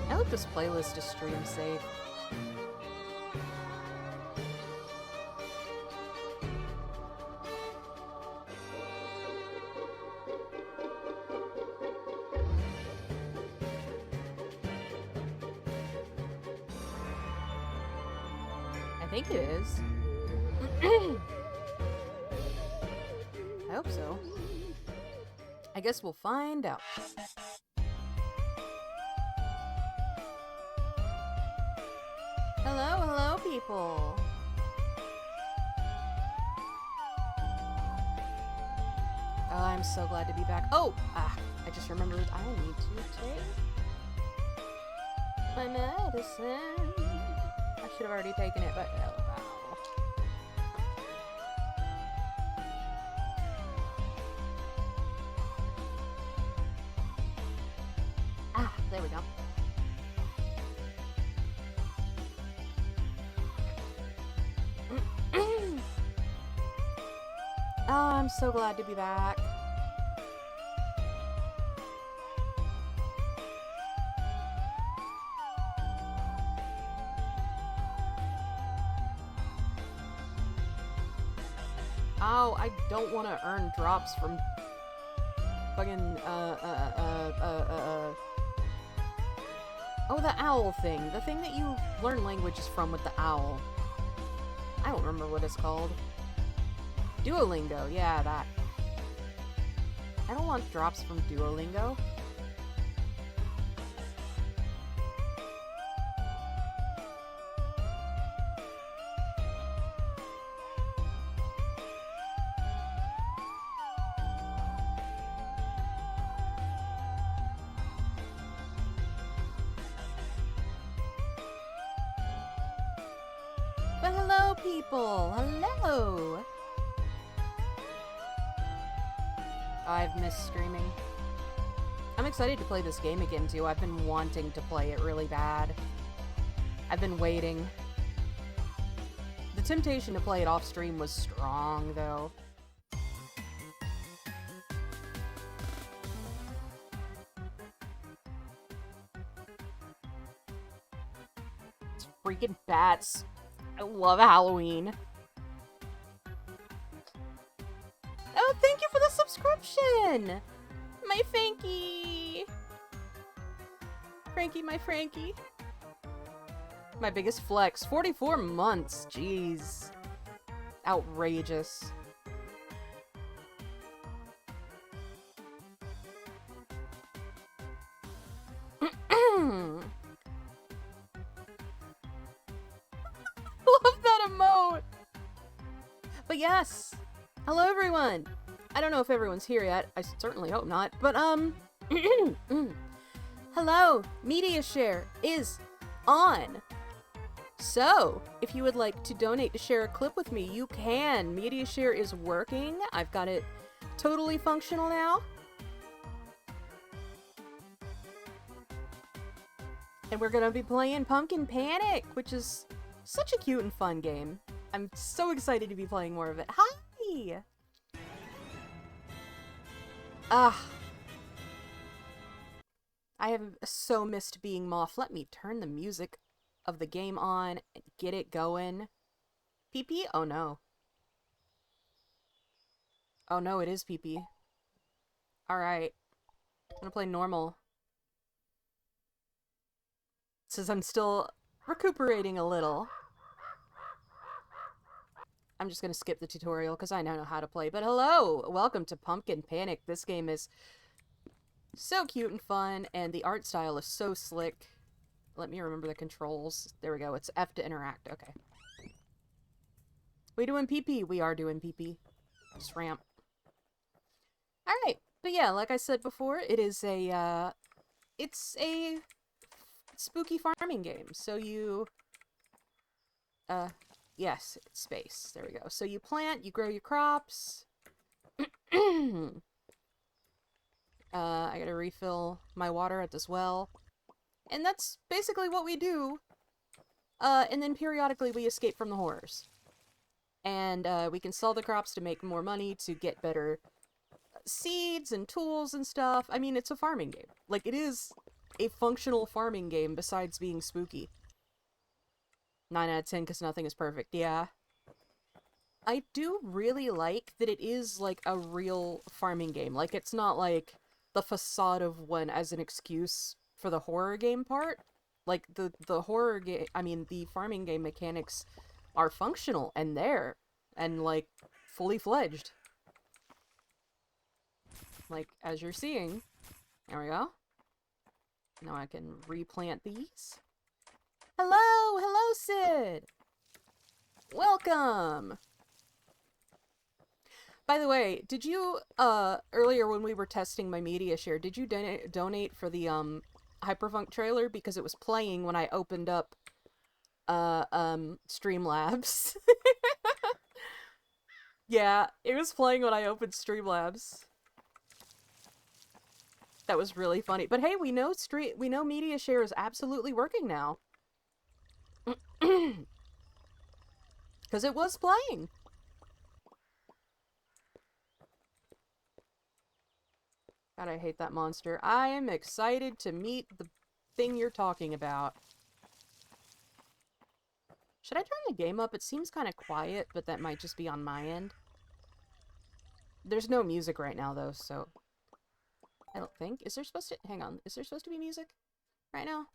I hope this playlist is stream safe. I think it is. I hope so. I guess we'll find out. Hello, hello, people. Oh, I'm so glad to be back. Oh, I just remembered I need to take my medicine. I should have already taken it, but oh, wow. There we go. Oh, I'm so glad to be back. Oh, I don't want to earn drops from fucking, oh, the owl thing. The thing that you learn languages from with the owl. I don't remember what it's called. Duolingo, yeah, that. I don't want drops from Duolingo. But hello, people! Hello! I've missed streaming. I'm excited to play this game again, too. I've been wanting to play it really bad. I've been waiting. The temptation to play it off stream was strong, though. It's freaking bats. I love Halloween. Oh, thank you for the subscription! My Frankie! Frankie, my Frankie. My biggest flex. 44 months. Jeez. Outrageous. Love that emote! But yes! Hello, everyone! I don't know if everyone's here yet. I certainly hope not. But, hello! Media Share is on! So, if you would like to donate to share a clip with me, you can. Media Share is working. I've got it totally functional now. And we're gonna be playing Pumpkin Panic, which is such a cute and fun game. I'm so excited to be playing more of it. Hi! Ah, I have so missed being Moth. Let me turn the music of the game on and get it going. PP? Oh no. Oh no, it is PP. Alright. I'm gonna play normal. Since I'm still recuperating a little. I'm just gonna skip the tutorial because I know how to play. But hello! Welcome to Pumpkin Panic. This game is so cute and fun, and the art style is so slick. Let me remember the controls. There we go. It's F to interact. Okay. We doing PP? We are doing PP. Just ramp. Alright. But yeah, like I said before, it is a, it's a spooky farming game. So you, yes, it's space. There we go. So you plant, you grow your crops. I gotta refill my water at this well. And that's basically what we do. And then periodically we escape from the horrors. And we can sell the crops to make more money to get better seeds and tools and stuff. I mean, it's a farming game. Like, it is a functional farming game besides being spooky. 9 out of 10 because nothing is perfect, yeah. I do really like that it is, like, a real farming game. Like, it's not, like, the facade of one as an excuse for the horror game part. Like, the horror game, I mean, the farming game mechanics are functional and there. And, like, fully fledged. Like, as you're seeing. There we go. Now I can replant these. Hello! Hello, Sid! Welcome! By the way, did you, earlier when we were testing my media share, did you donate for the, Hyperfunk trailer? Because it was playing when I opened up, Streamlabs. Yeah, it was playing when I opened Streamlabs. That was really funny. But hey, we know media share is absolutely working now. Because it was playing. God, I hate that monster. I am excited to meet the thing you're talking about. Should I turn the game up? It seems kind of quiet, but that might just be on my end. There's no music right now, though, so... I don't think. Is there supposed to... Hang on. Is there supposed to be music right now?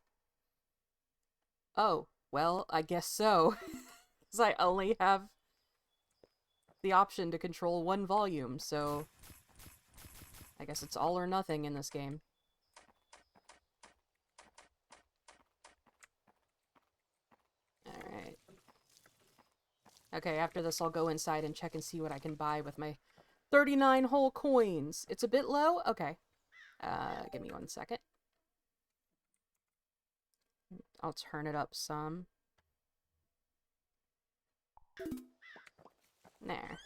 Oh, well, I guess so. Because I only have the option to control one volume, so... I guess it's all or nothing in this game. Alright. Okay, after this I'll go inside and check and see what I can buy with my 39 whole coins. It's a bit low? Okay. Give me 1 second. I'll turn it up some. There.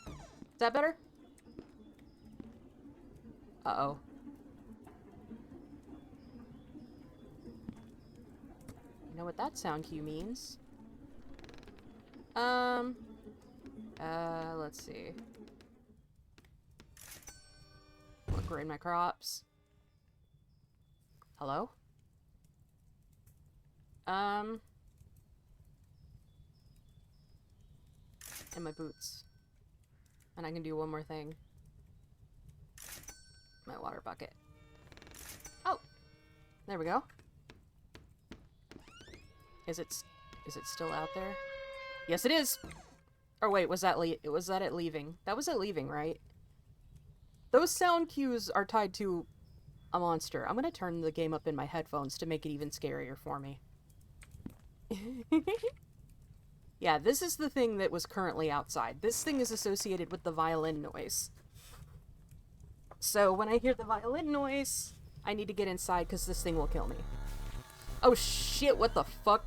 Is that better? Uh-oh. You know what that sound cue means? Let's see. Upgrade my crops. Hello? And my boots. And I can do one more thing. My water bucket. Oh! There we go. Is it still out there? Yes, it is! Or wait, was that it leaving? That was it leaving, right? Those sound cues are tied to a monster. I'm gonna turn the game up in my headphones to make it even scarier for me. Yeah, this is the thing that was currently outside. This thing is associated with the violin noise. So when I hear the violin noise, I need to get inside because this thing will kill me. Oh shit, what the fuck?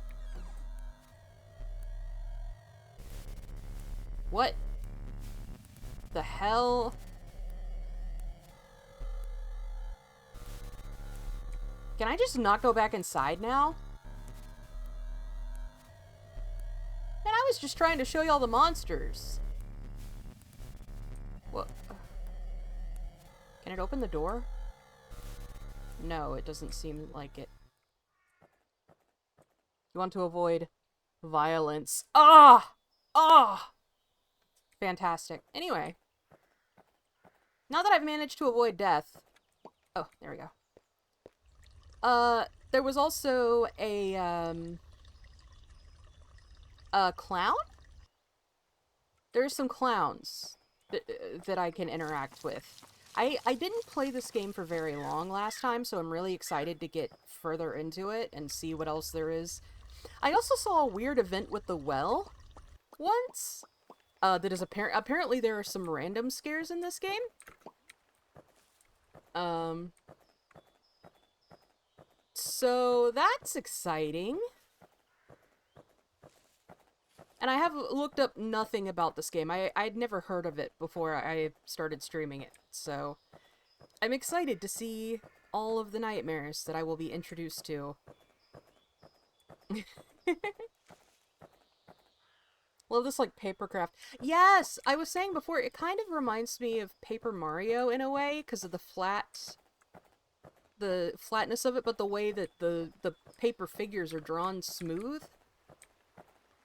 What the hell? Can I just not go back inside now? Man, I was just trying to show y'all the monsters. What? Can it open the door? No, it doesn't seem like it. You want to avoid violence. Ah! Ah! Fantastic. Anyway. Now that I've managed to avoid death... Oh, there we go. There was also a clown? There's some clowns that I can interact with. I didn't play this game for very long last time, so I'm really excited to get further into it and see what else there is. I also saw a weird event with the well once. That is apparently there are some random scares in this game. So that's exciting. And I have looked up nothing about this game. I'd never heard of it before I started streaming it. So I'm excited to see all of the nightmares that I will be introduced to. Love this, like, papercraft. Yes! I was saying before, it kind of reminds me of Paper Mario in a way, because of the flatness of it, but the way that the paper figures are drawn smooth.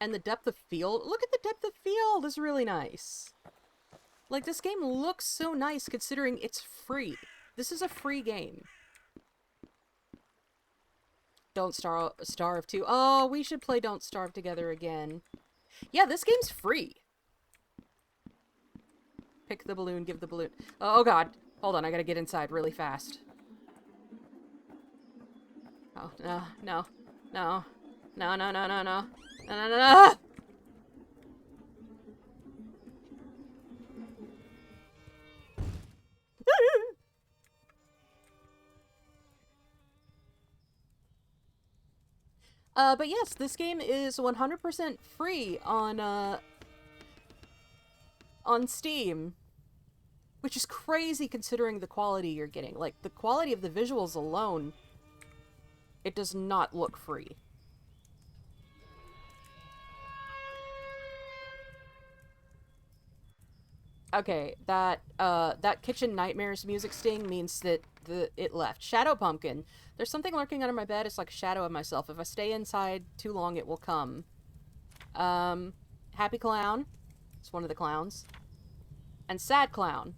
And the depth of field. Look at the depth of field! Is really nice. Like, this game looks so nice considering it's free. This is a free game. Don't Starve 2. Oh, we should play Don't Starve together again. Yeah, this game's free. Pick the balloon, give the balloon. Oh god. Hold on, I gotta get inside really fast. Oh, no, no, no. No, no, no, no, no. No, no, no, no! But yes, this game is 100% free on Steam. Which is crazy considering the quality you're getting. Like, the quality of the visuals alone, it does not look free. Okay, that Kitchen Nightmares music sting means that it left. Shadow Pumpkin. There's something lurking under my bed. It's like a shadow of myself. If I stay inside too long, it will come. Happy Clown. It's one of the clowns. And Sad Clown.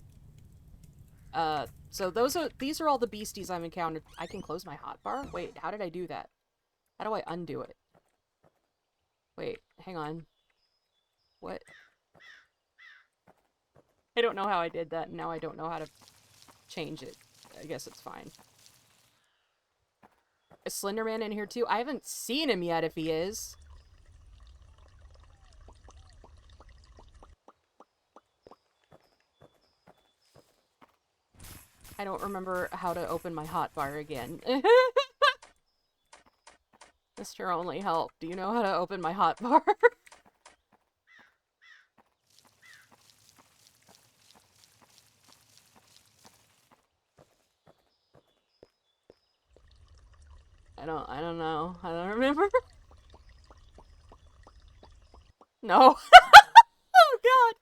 So these are all the beasties I've encountered. I can close my hotbar? Wait, how did I do that? How do I undo it? Wait, hang on. What? I don't know how I did that, and now I don't know how to change it. I guess it's fine. Is Slenderman in here too? I haven't seen him yet if he is. I don't remember how to open my hotbar again. Mr. Only Help, do you know how to open my hotbar? I don't know. I don't remember. No. Oh god.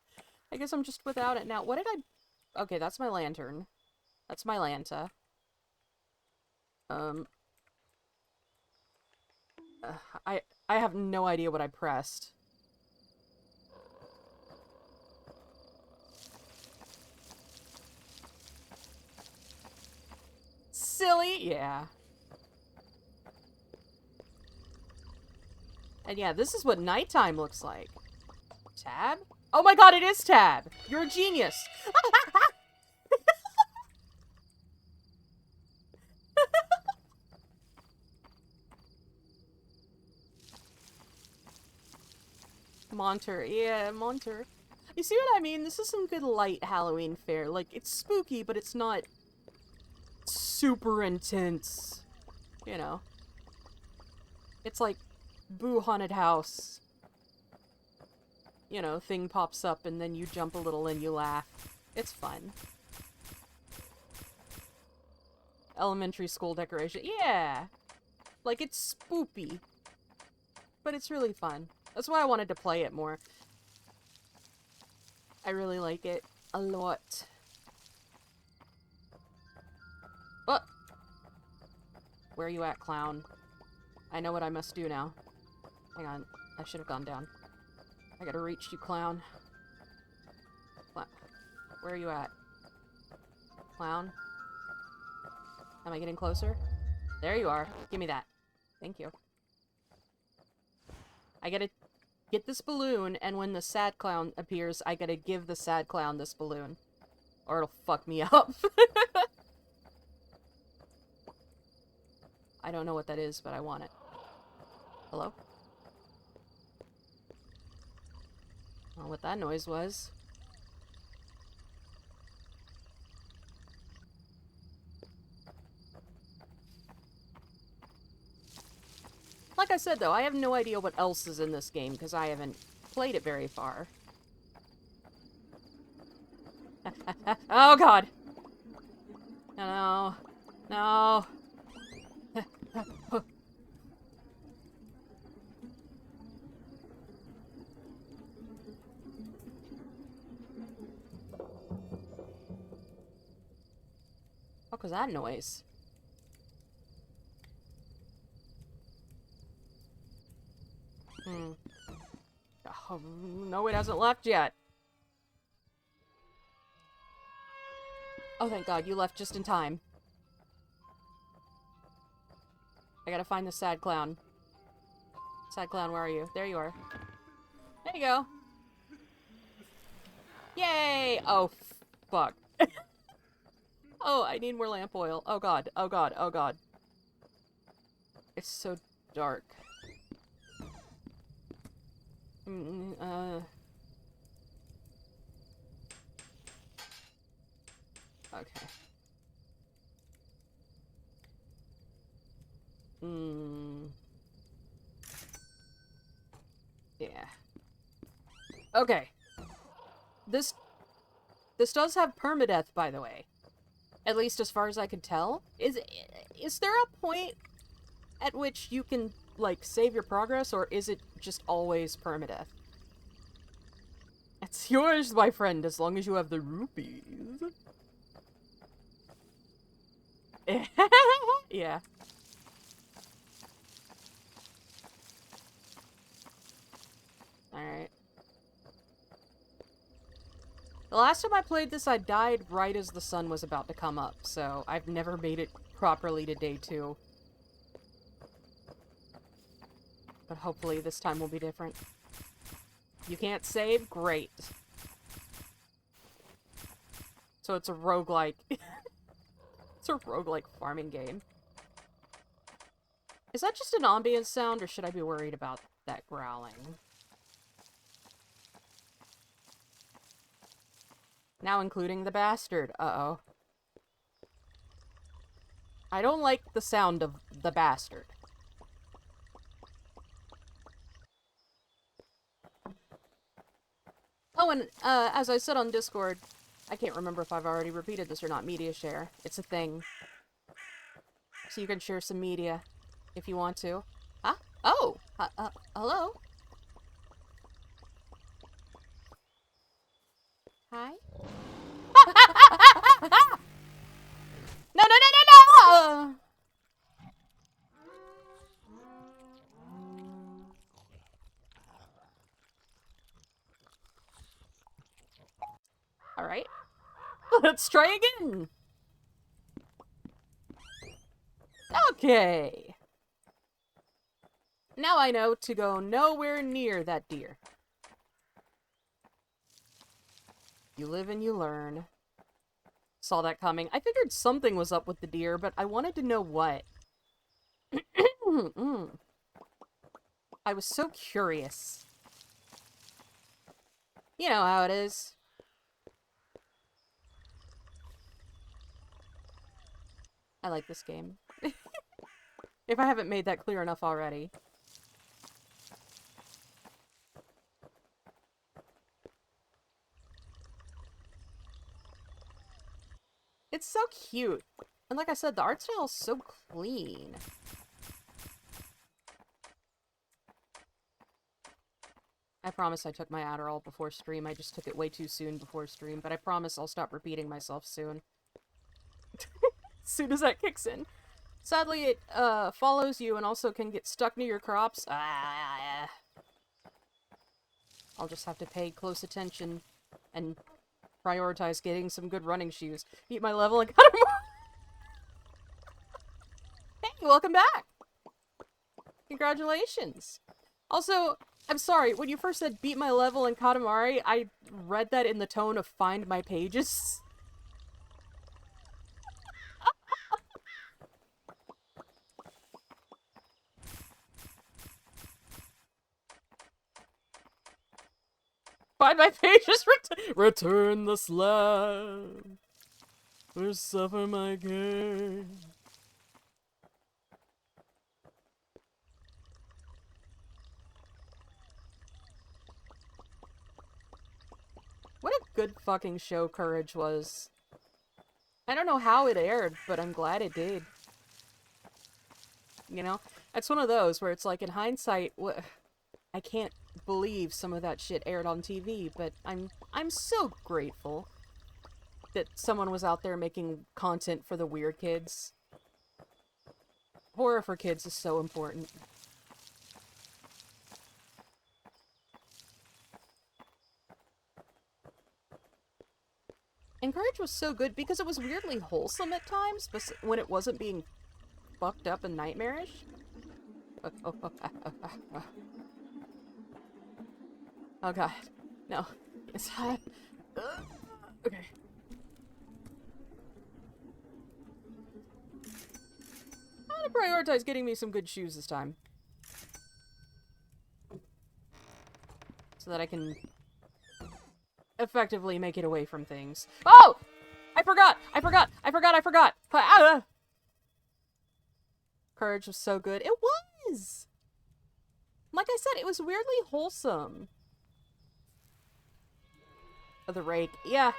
I guess I'm just without it now. What did I... Okay, that's my lantern. That's my Lanta. I have no idea what I pressed. Silly? Yeah. And yeah, this is what nighttime looks like. Tab? Oh my god, it is Tab! You're a genius! Monter. Yeah, Monter. You see what I mean? This is some good light Halloween fare. Like, it's spooky, but it's not super intense. You know. It's like Boo Haunted House. You know, thing pops up and then you jump a little and you laugh. It's fun. Elementary school decoration. Yeah! Like, it's spoopy. But it's really fun. That's why I wanted to play it more. I really like it a lot. Oh! Where are you at, clown? I know what I must do now. Hang on. I should have gone down. I gotta reach you, clown. Where are you at? Clown? Am I getting closer? There you are. Give me that. Thank you. I gotta get this balloon, and when the sad clown appears, I gotta give the sad clown this balloon. Or it'll fuck me up. I don't know what that is, but I want it. Hello? I don't know what that noise was. Like I said, though, I have no idea what else is in this game, because I haven't played it very far. Oh, God! No. No. What was that noise? Oh, no, it hasn't left yet. Oh, thank God, you left just in time. I gotta find the sad clown. Sad clown, where are you? There you are. There you go. Yay! Oh, fuck. Oh, I need more lamp oil. Oh, God. Oh, God. Oh, God. It's so dark. Okay. Yeah. Okay. This does have permadeath, by the way. At least as far as I can tell. Is there a point at which you can, like, save your progress, or is it just always permadeath? It's yours, my friend, as long as you have the rupees. Yeah. Alright. The last time I played this, I died right as the sun was about to come up, so I've never made it properly to day 2. But hopefully this time will be different. You can't save? Great. So it's a roguelike. It's a roguelike farming game. Is that just an ambient sound, or should I be worried about that growling? Now including the bastard. Uh-oh. I don't like the sound of the bastard. Oh, and as I said on Discord, I can't remember if I've already repeated this or not, media share. It's a thing. So you can share some media if you want to. Huh? Oh! Hello? Hi? No, no, no, no, no! Alright. Let's try again! Okay. Now I know to go nowhere near that deer. You live and you learn. Saw that coming. I figured something was up with the deer, but I wanted to know what. I was so curious. You know how it is. I like this game. If I haven't made that clear enough already. It's so cute. And like I said, the art style is so clean. I promise I took my Adderall before stream. I just took it way too soon before stream, but I promise I'll stop repeating myself soon. soon as that kicks in. Sadly, it follows you and also can get stuck near your crops. I'll just have to pay close attention and prioritize getting some good running shoes. Beat my level and cut him. Hey, welcome back! Congratulations! Also, I'm sorry, when you first said beat my level in Katamari, I read that in the tone of find my pages. Find my pages, return the slab, or suffer my curse. What a good fucking show Courage was. I don't know how it aired, but I'm glad it did. You know? It's one of those where it's like, in hindsight, I can't believe some of that shit aired on TV, but I'm so grateful that someone was out there making content for the weird kids. Horror for kids is so important. And Courage was so good because it was weirdly wholesome at times, but when it wasn't being fucked up and nightmarish. Oh god. No. It's hot. Okay. I'm gonna prioritize getting me some good shoes this time. So that I can effectively make it away from things. Oh! I forgot! Ah! Courage was so good. It was! Like I said, it was weirdly wholesome. Oh, the rake. Yeah.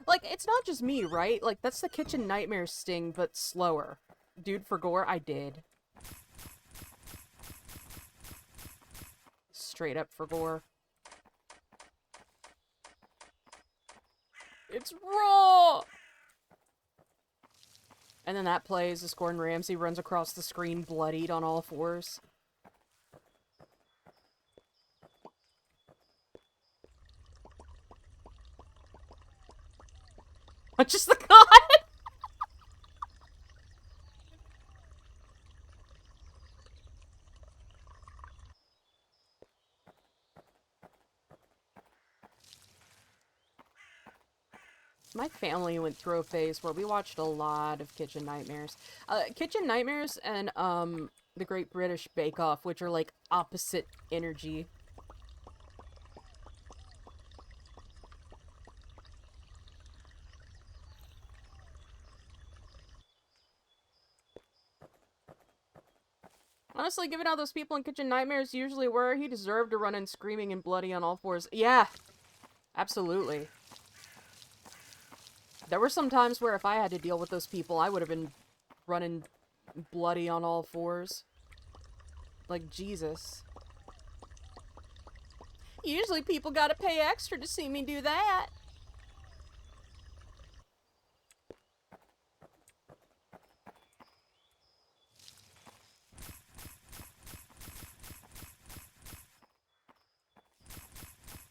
Like, it's not just me, right? Like, that's the Kitchen Nightmare sting, but slower. Dude, for gore, I did. Straight up for gore. It's raw! And then that plays as Gordon Ramsay runs across the screen bloodied on all fours. Just the god! My family went through a phase where we watched a lot of Kitchen Nightmares. Kitchen Nightmares and, The Great British Bake Off, which are, like, opposite energy. Honestly, given how those people in Kitchen Nightmares usually were, he deserved to run in screaming and bloody on all fours. Yeah! Absolutely. There were some times where if I had to deal with those people, I would have been running bloody on all fours. Like, Jesus. Usually people gotta pay extra to see me do that.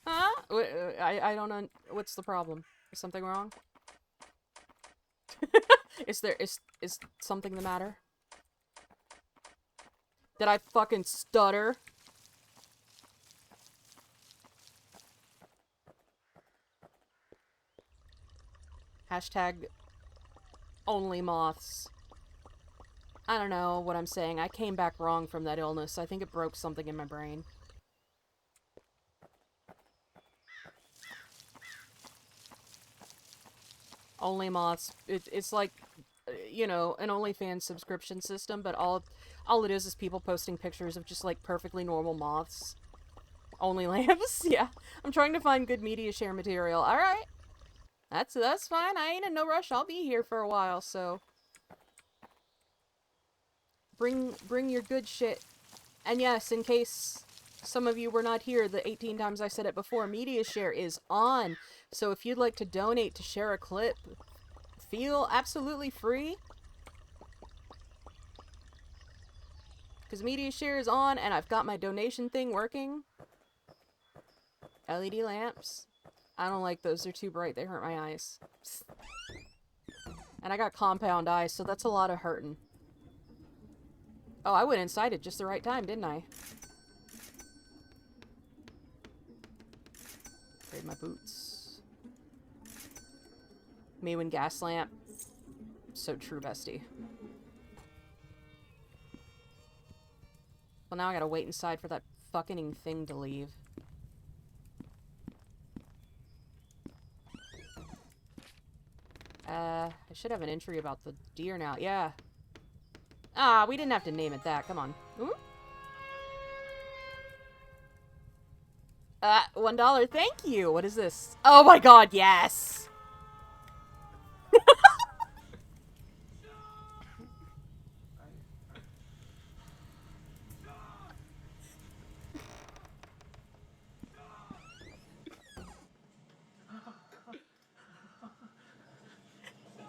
Huh? I don't know. What's the problem? Is something wrong? Is something the matter? Did I fucking stutter? Hashtag only moths. I don't know what I'm saying. I came back wrong from that illness. I think it broke something in my brain. Only moths. It's like, you know, an OnlyFans subscription system, but all it is people posting pictures of just, like, perfectly normal moths. Only lamps? Yeah. I'm trying to find good media share material. Alright. That's fine. I ain't in no rush. I'll be here for a while, so... Bring your good shit. And yes, in case some of you were not here, the 18 times I said it before, media share is on. So if you'd like to donate to share a clip, feel absolutely free. Because media share is on and I've got my donation thing working. LED lamps. I don't like those. They're too bright. They hurt my eyes. And I got compound eyes, so that's a lot of hurting. Oh, I went inside at just the right time, didn't I? Trade my boots. Maywin gas lamp. So true, bestie. Well, now I gotta wait inside for that fucking thing to leave. I should have an entry about the deer now. Yeah. Ah, we didn't have to name it that. Come on. Ooh. $1. Thank you. What is this? Oh my god, yes!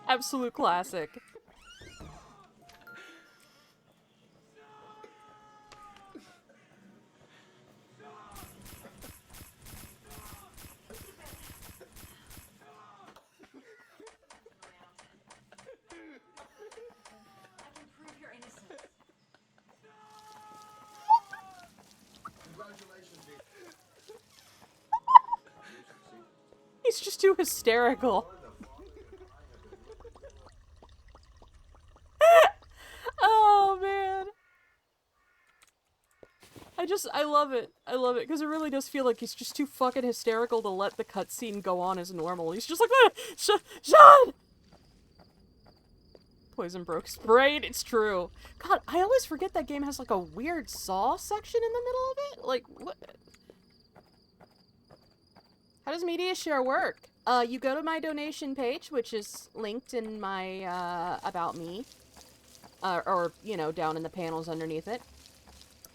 Absolute classic. He's just too hysterical. Oh, man. I love it. I love it, because it really does feel like he's just too fucking hysterical to let the cutscene go on as normal. He's just like, Sean! Poison broke his brain. It's true. God, I always forget that game has like a weird Saw section in the middle of it. Like, what? How does media share work? You go to my donation page, which is linked in my, About Me. Or, you know, down in the panels underneath it.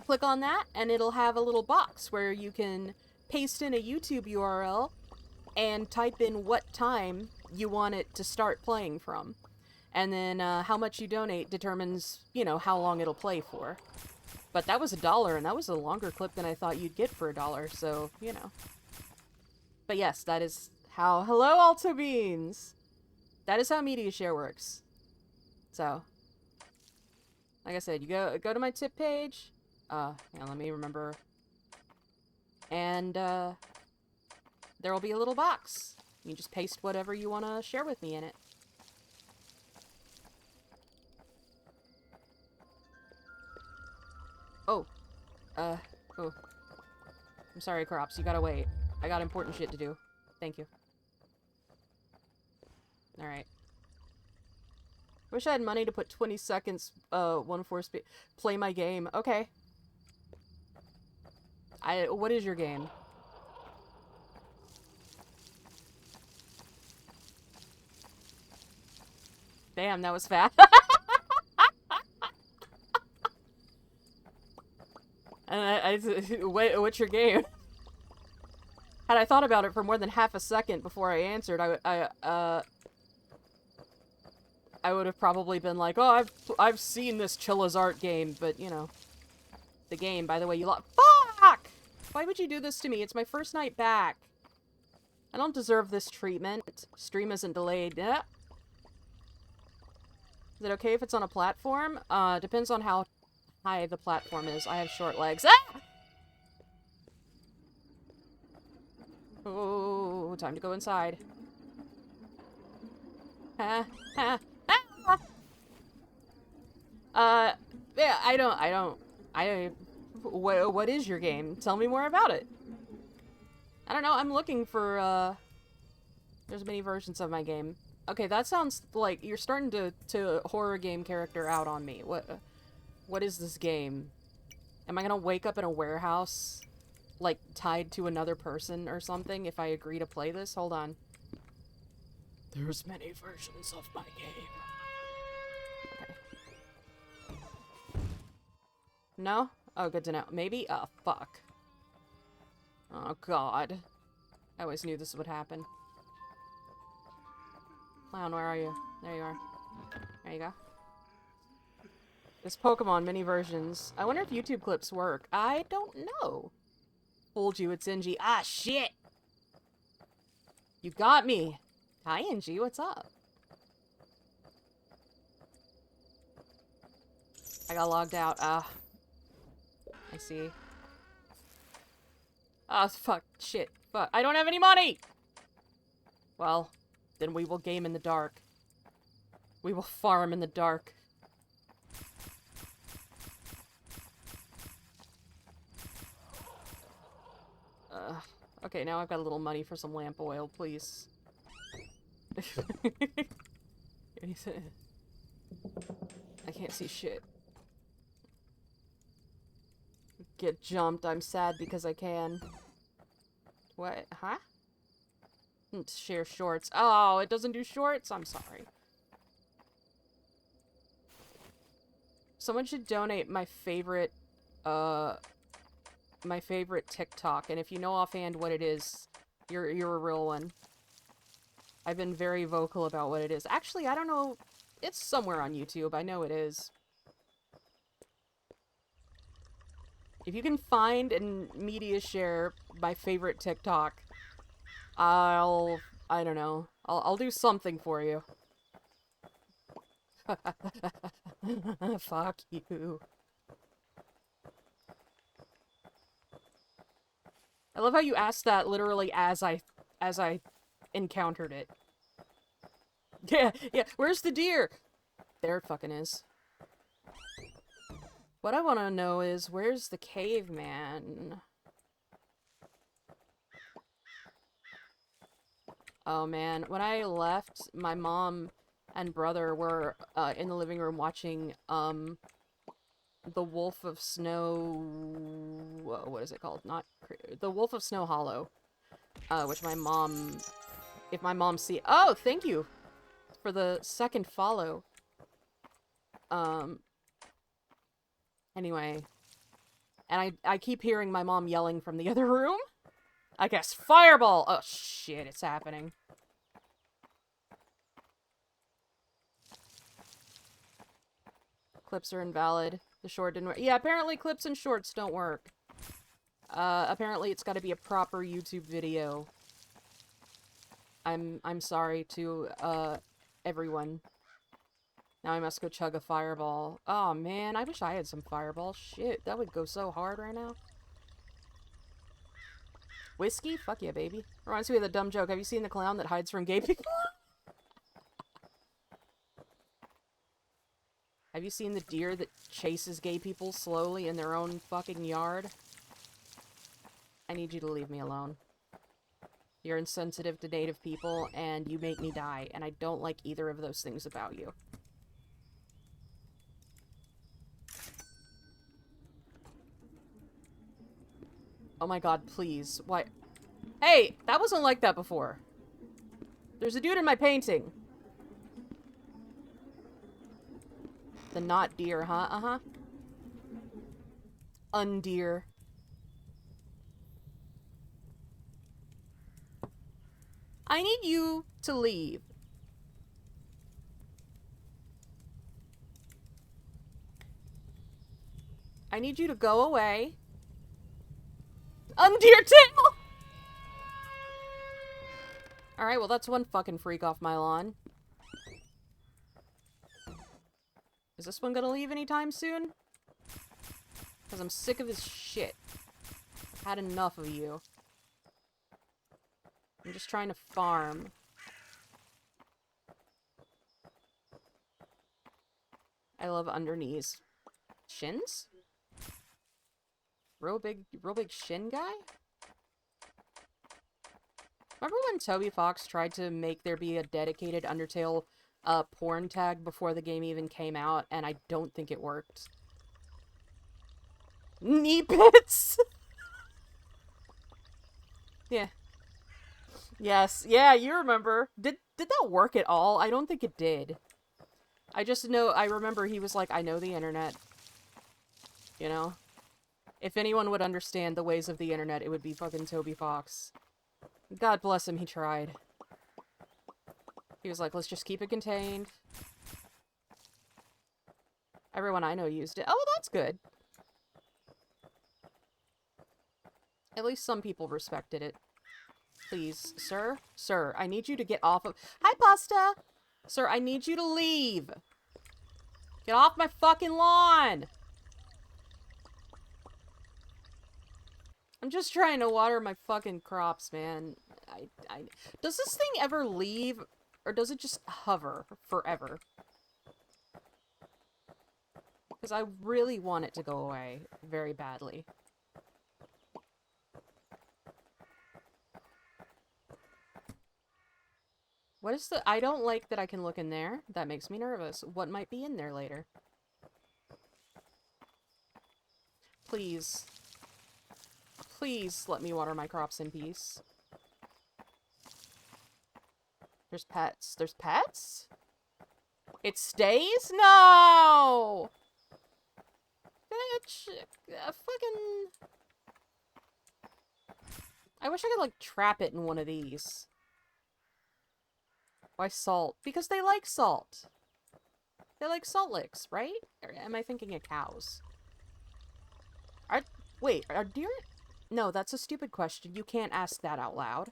Click on that, and it'll have a little box where you can paste in a YouTube URL and type in what time you want it to start playing from. And then, how much you donate determines, you know, how long it'll play for. But that was $1, and that was a longer clip than I thought you'd get for $1, so, you know. But yes, that is how... Hello, Alto Beans! That is how media share works. So... Like I said, you go to my tip page. Yeah, let me remember. And, there will be a little box. You just paste whatever you want to share with me in it. Oh. Oh. I'm sorry, Crops. You gotta wait. I got important shit to do. Thank you. Alright. Wish I had money to put 20 seconds, 1/4 speed. Play my game. Okay. What is your game? Damn, that was fast. And what's your game? Had I thought about it for more than half a second before I answered, I would have probably been like, oh, I've seen this Chilla's art game, but, you know. The game, by the way, you Fuck! Why would you do this to me? It's my first night back. I don't deserve this treatment. Stream isn't delayed. Yeah. Is it okay if it's on a platform? Depends on how high the platform is. I have short legs. Ah! Oh, time to go inside. Ha, ha. Yeah, what is your game? Tell me more about it. I don't know, I'm looking for, there's many versions of my game. Okay, that sounds like you're starting to horror game character out on me. What is this game? Am I gonna wake up in a warehouse, like, tied to another person or something if I agree to play this? Hold on. There's many versions of my game. No? Oh, good to know. Maybe? Oh, fuck. Oh, God. I always knew this would happen. Clown, where are you? There you are. There you go. This Pokemon mini versions. I wonder if YouTube clips work. I don't know. Told you it's Ingy. Ah, shit! You got me! Hi, Ingy, what's up? I got logged out. Ah. I see. Ah, fuck. Shit. Fuck. I don't have any money! Well, then we will game in the dark. We will farm in the dark. Okay, now I've got a little money for some lamp oil, please. I can't see shit. Get jumped. I'm sad because I can. What? Huh? Share shorts. Oh, it doesn't do shorts? I'm sorry. Someone should donate my favorite TikTok, and if you know offhand what it is, you're a real one. I've been very vocal about what it is. Actually, I don't know. It's somewhere on YouTube. I know it is. If you can find and media share my favorite TikTok, I don't know. I'll do something for you. Fuck you. I love how you asked that literally as I encountered it. Yeah, where's the deer? There it fucking is. What I want to know is, where's the caveman? Oh man, when I left, my mom and brother were in the living room watching The Wolf of Snow... what is it called? Not... The Wolf of Snow Hollow. Which my mom... If my mom see... Oh, thank you for the second follow. Anyway. And I keep hearing my mom yelling from the other room. I guess fireball! Oh, shit, it's happening. Clips are invalid. The short didn't work. Yeah, apparently clips and shorts don't work. Apparently it's gotta be a proper YouTube video. I'm sorry to, everyone. Now I must go chug a fireball. Oh, man, I wish I had some fireball. Shit, that would go so hard right now. Whiskey? Fuck yeah, baby. Reminds me of the dumb joke. Have you seen the clown that hides from gay people? Have you seen the deer that chases gay people slowly in their own fucking yard? I need you to leave me alone. You're insensitive to native people, and you make me die, and I don't like either of those things about you. Oh my god, please. Why? Hey! That wasn't like that before. There's a dude in my painting. The not deer, huh? Uh-huh. Undeer. I need you to leave. I need you to go away. Undeer tail! Alright, well that's one fucking freak off my lawn. Is this one gonna leave anytime soon? Because I'm sick of this shit. I've had enough of you. I'm just trying to farm. I love underknees. Shins? Real big shin guy? Remember when Toby Fox tried to make there be a dedicated Undertale porn tag before the game even came out, and I don't think it worked. Knee pits! Yeah. Yes. Yeah, you remember. Did that work at all? I don't think it did. I just know, I remember he was like, I know the internet. You know? If anyone would understand the ways of the internet, it would be fucking Toby Fox. God bless him, he tried. He was like, let's just keep it contained. Everyone I know used it. Oh, that's good. At least some people respected it. Please, sir? Sir, I need you to get off of— Hi, Pasta! Sir, I need you to leave! Get off my fucking lawn! I'm just trying to water my fucking crops, man. Does this thing ever leave? Or does it just hover forever? Because I really want it to go away very badly. What is the— I don't like that I can look in there. That makes me nervous. What might be in there later? Please. Please let me water my crops in peace. There's pets. There's pets? It stays? No! Bitch. Fucking... I wish I could, like, trap it in one of these. Why salt? Because they like salt. They like salt licks, right? Or am I thinking of cows? Wait, are deer... No, that's a stupid question. You can't ask that out loud.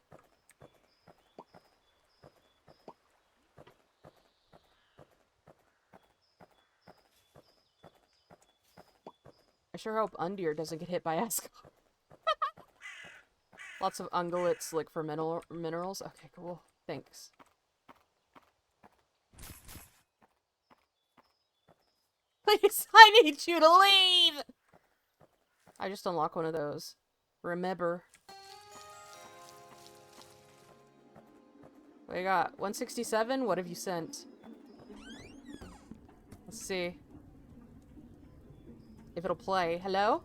I sure hope Undeer doesn't get hit by Ascot. Lots of ungulates look for minerals. Okay, cool. Thanks. Please, I need you to leave! I just unlocked one of those. Remember. What you got? 167? What have you sent? Let's see. If it'll play. Hello?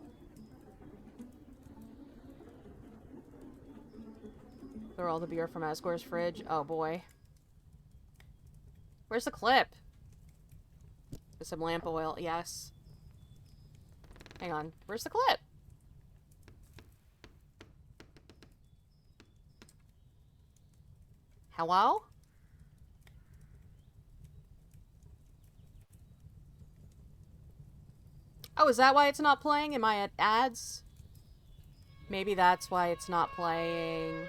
Throw all the beer from Asgore's fridge. Oh boy. Where's the clip? With some lamp oil. Yes. Hang on. Where's the clip? Hello? Oh, is that why it's not playing? Am I at ads? Maybe that's why it's not playing.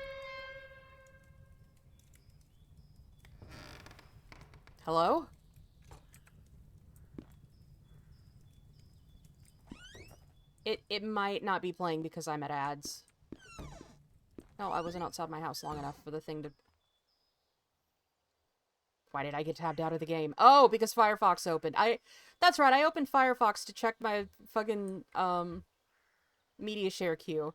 Hello? It might not be playing because I'm at ads. No, I wasn't outside my house long enough for the thing to... Why did I get tabbed out of the game? Oh, because Firefox opened. That's right, I opened Firefox to check my fucking, media share queue.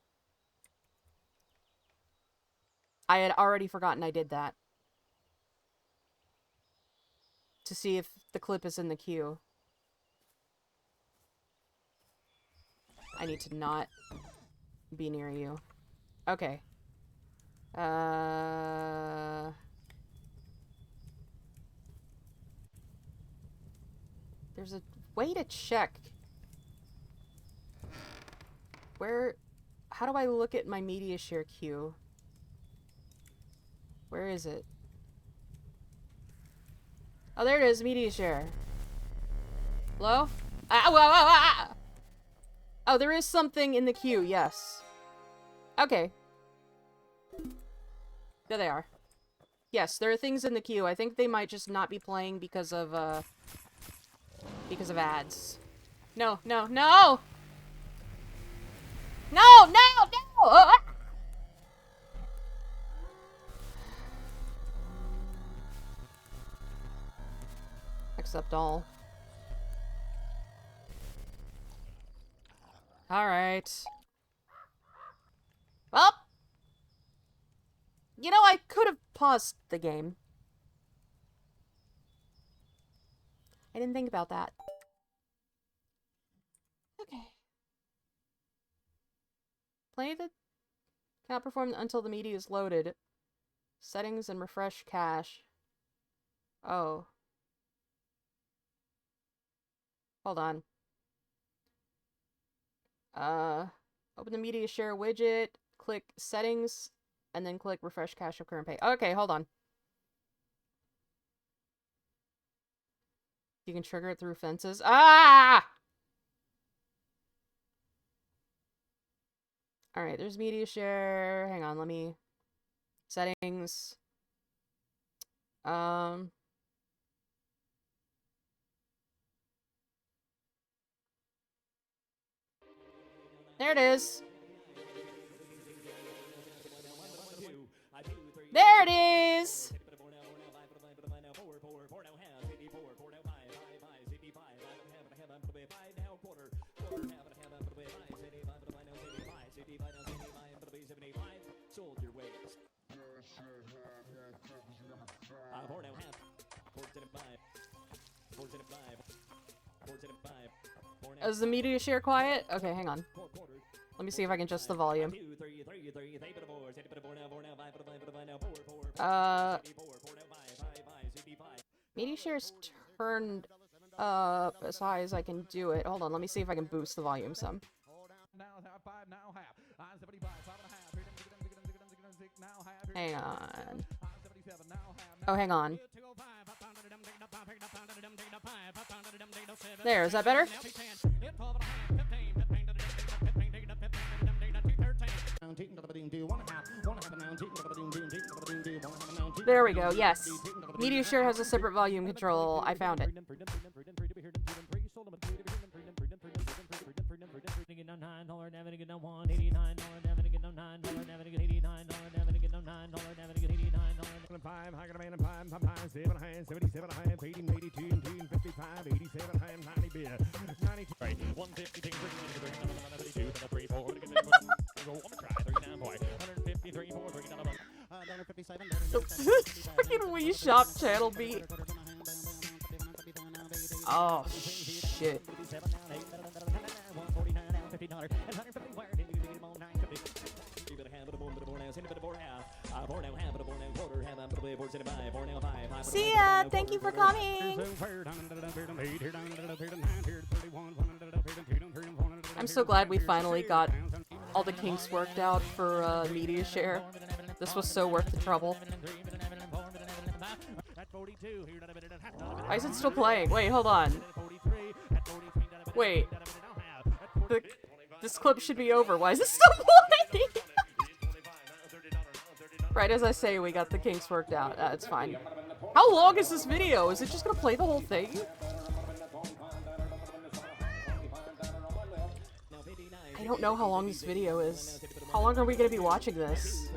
I had already forgotten I did that. To see if the clip is in the queue. I need to not be near you. Okay. There's a way to check. How do I look at my media share queue? Where is it? Oh, there it is, media share. Hello? Oh, there is something in the queue, yes. Okay. There they are. Yes, there are things in the queue. I think they might just not be playing because of ads. No, no, no! No, no, no! Accept all. Alright. Well, you know, I could have paused the game. I didn't think about that. Okay. Play the... Cannot perform until the media is loaded. Settings and refresh cache. Oh. Hold on. Open the media share widget, click settings, and then click refresh cache of current page. Okay, hold on. You can trigger it through fences. Ah! Alright, there's media share. Hang on, let me... Settings. There it is. There it is! Is the media share quiet? Okay, hang on. Let me see if I can adjust the volume. Media share's turned up as high as I can do it. Hold on, let me see if I can boost the volume some. Hang on. Oh, hang on. There, is that better? There we go, yes. Media share has a separate volume control. I found it. Freaking Wii Shop channel beat. Oh, shit. See ya! Thank you for coming! I'm so glad we finally got all the kinks worked out for media share. This was so worth the trouble. Why is it still playing? Wait, hold on. Wait. This clip should be over. Why is it still playing? Right as I say, we got the kinks worked out. It's fine. How long is this video? Is it just gonna play the whole thing? I don't know how long this video is. How long are we gonna be watching this?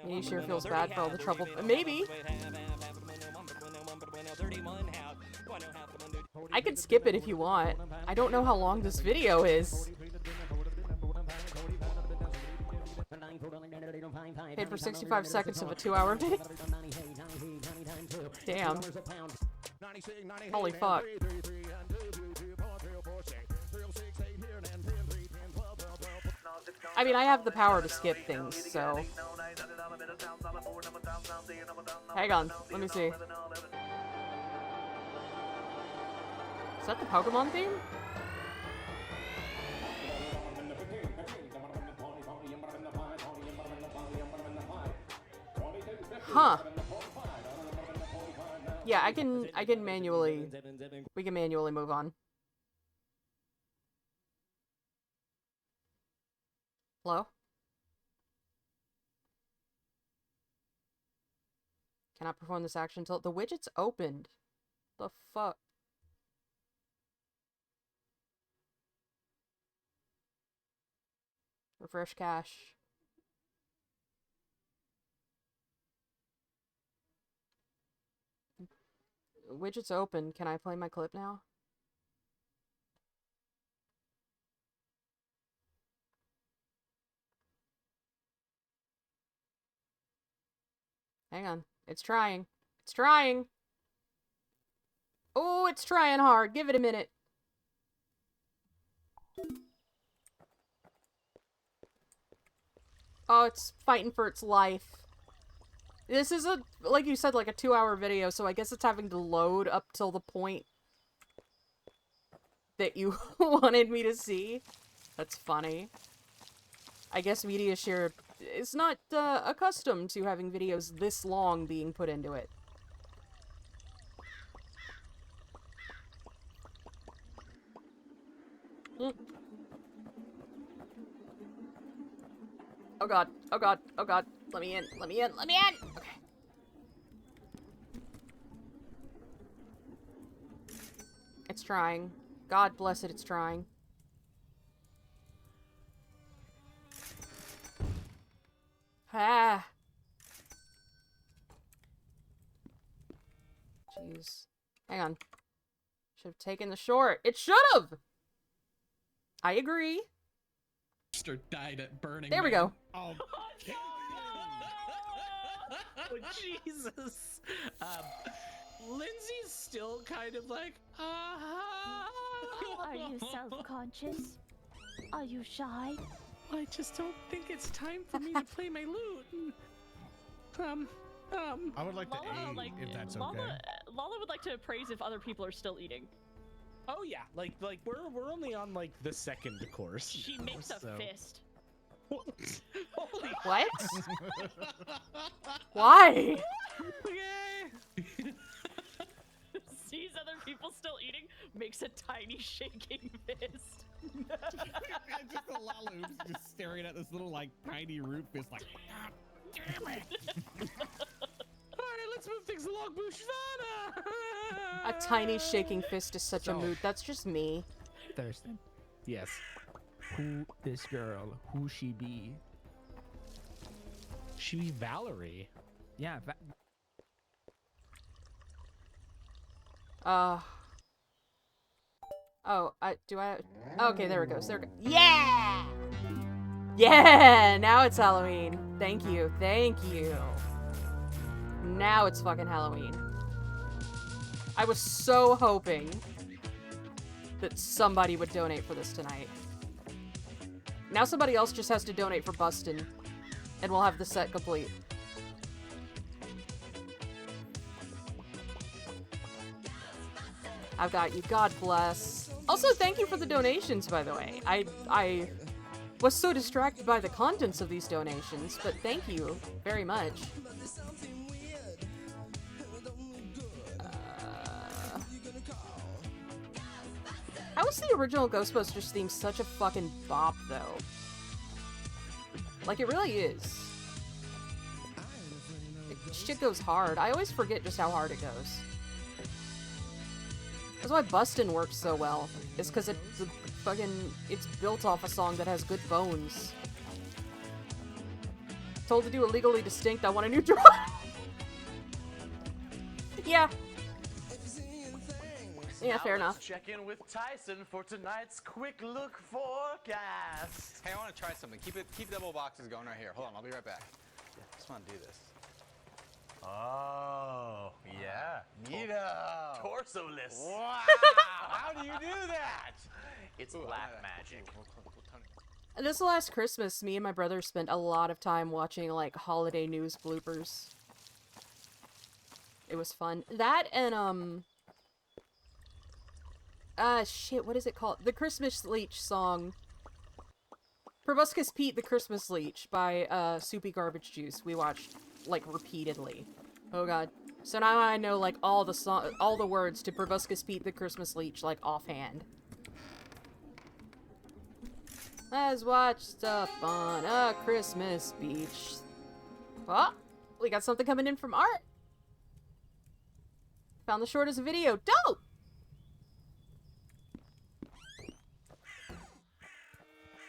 He sure feels bad for all the trouble. Maybe. I can skip it if you want. I don't know how long this video is. Paid for 65 seconds of a 2-hour video. Damn. Holy fuck. I mean, I have the power to skip things, so... Hang on, let me see. Is that the Pokemon theme? Huh. Yeah, I can manually... We can manually move on. Hello? Cannot perform this action until the widget's opened. The fuck? Refresh cache. Widget's open. Can I play my clip now? Hang on. It's trying. It's trying! Oh, it's trying hard. Give it a minute. Oh, it's fighting for its life. This is a, like you said, like a 2-hour video, so I guess it's having to load up till the point that you wanted me to see. That's funny. I guess MediaShare is not accustomed to having videos this long being put into it. Oh god, oh god, oh god. Let me in, let me in, let me in! Okay. It's trying. God bless it, it's trying. Ah. Jeez. Hang on. Should have taken the short. It should have! I agree. Died at Burning There we Man. go. Oh, Oh, Jesus. Lindsay's still kind of like, Are you self-conscious? Are you shy? I just don't think it's time for me to play my lute. I would like to Lala, aid, if that's Lala, okay. Lala would like to appraise if other people are still eating. Oh yeah, like we're only on like the second course. She makes a so. fist. Holy What? Why? okay. Sees other people still eating, makes a tiny shaking fist. Just the Lala just staring at this little like tiny root fist like, God damn it. Alright, let's move things along, Bushvana! A tiny shaking fist is such a mood. That's just me. Thurston, Yes. who this girl? Who she be? She be Valerie. Yeah, Oh, okay, there it goes. There it goes. Yeah! Yeah! Now it's Halloween. Thank you. Thank you. Now it's fucking Halloween. I was so hoping that somebody would donate for this tonight. Now somebody else just has to donate for Bustin', and we'll have the set complete. I've got you. God bless. Also, thank you for the donations, by the way. I was so distracted by the contents of these donations, but thank you very much. How is the original Ghostbusters theme such a fucking bop, though? Like, it really is. Shit goes hard. I always forget just how hard it goes. That's why Bustin' works so well. It's because it's built off a song that has good bones. Told to do illegally distinct, I want a new drum. Yeah. Yeah, fair enough. Check in with Tyson for tonight's quick look forecast. Hey, I want to try something. Keep double boxes going right here. Hold on, I'll be right back. Just want to do this. Oh, yeah. Neato. Torso-less. Wow. How do you do that? It's black magic. This last Christmas, me and my brother spent a lot of time watching, like, holiday news bloopers. It was fun. That and, shit, what is it called? The Christmas Leech song. Proboscis Pete the Christmas Leech by, Soupy Garbage Juice. We watched, like, repeatedly. Oh god. So now I know, like, all the words to Proboscis Pete the Christmas Leech, like, offhand. As watched up on a Christmas beach. Oh, we got something coming in from Art. Found the short as a video. Dope!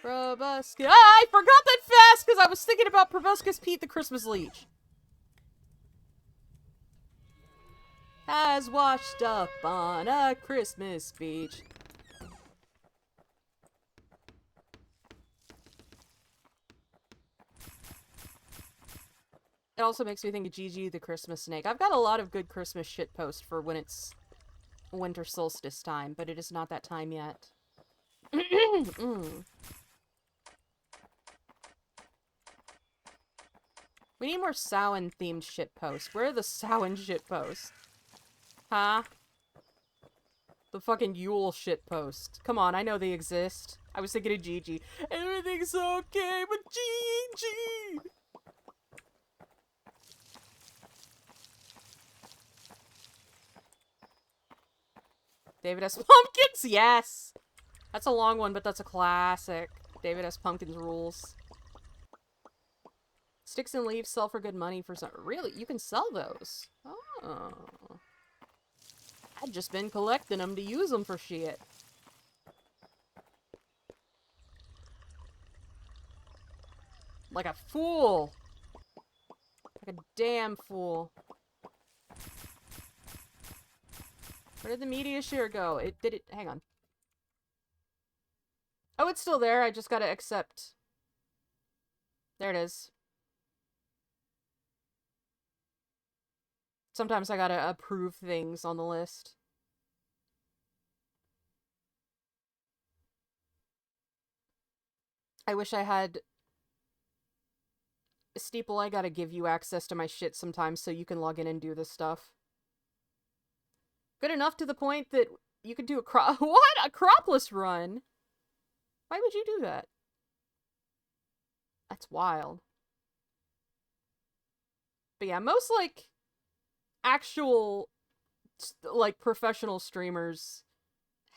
Proboscis. Ah, I forgot that fast because I was thinking about Proboscis Pete the Christmas Leech. Has washed up on a Christmas beach. It also makes me think of Gigi the Christmas Snake. I've got a lot of good Christmas shitpost for when it's winter solstice time, but it is not that time yet. We need more Samhain themed shitposts. Where are the Samhain shitposts? Huh? The fucking Yule shitpost. Come on, I know they exist. I was thinking of Gigi. Everything's okay with Gigi! David S. Pumpkins, yes! That's a long one, but that's a classic. David S. Pumpkins rules. Sticks and leaves sell for good money for some. Really? You can sell those? Oh. I've just been collecting them to use them for shit. Like a fool. Like a damn fool. Where did the media share go? Hang on. Oh, it's still there. I just gotta accept. There it is. Sometimes I gotta approve things on the list. I wish I had... Steeple, I gotta give you access to my shit sometimes so you can log in and do this stuff. Good enough to the point that you could do a what? A cropless run? Why would you do that? That's wild. But yeah, most, like, actual, like, professional streamers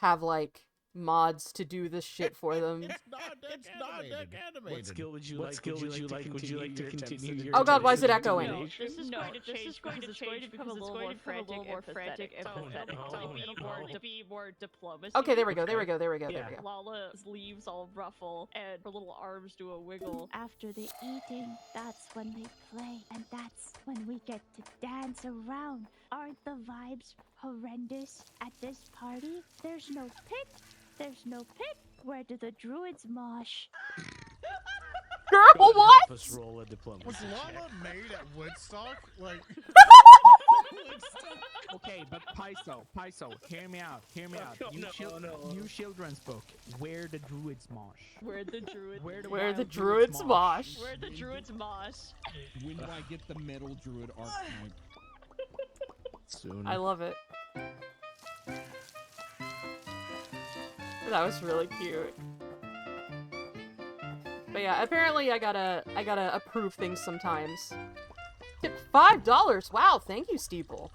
have, like, mods to do this shit for them. It's not deck animated. What skill would you like to continue your Oh god, why is it attempts at echoing? No, this is going to change because it's going to become a little more frantic and pathetic. So it'll be more diplomacy. Okay, there we go. Lala's leaves all ruffle and her little arms do a wiggle. After the eating, that's when they play, and that's when we get to dance around. Aren't the vibes horrendous at this party? There's no pick. There's no pick. Where do the druids mosh? Girl, what? Roll a diplomacy Was check. Lala made at Woodstock? Like, Okay, but Paiso, hear me out. No. New children's book. Where the druids mosh. Where the druids Where the wild druids mosh. Where the druids mosh. when do I get the metal druid archetype? Soon. I love it. That was really cute. But yeah, apparently I gotta approve things sometimes. Tip $5! Wow, thank you, Steeple.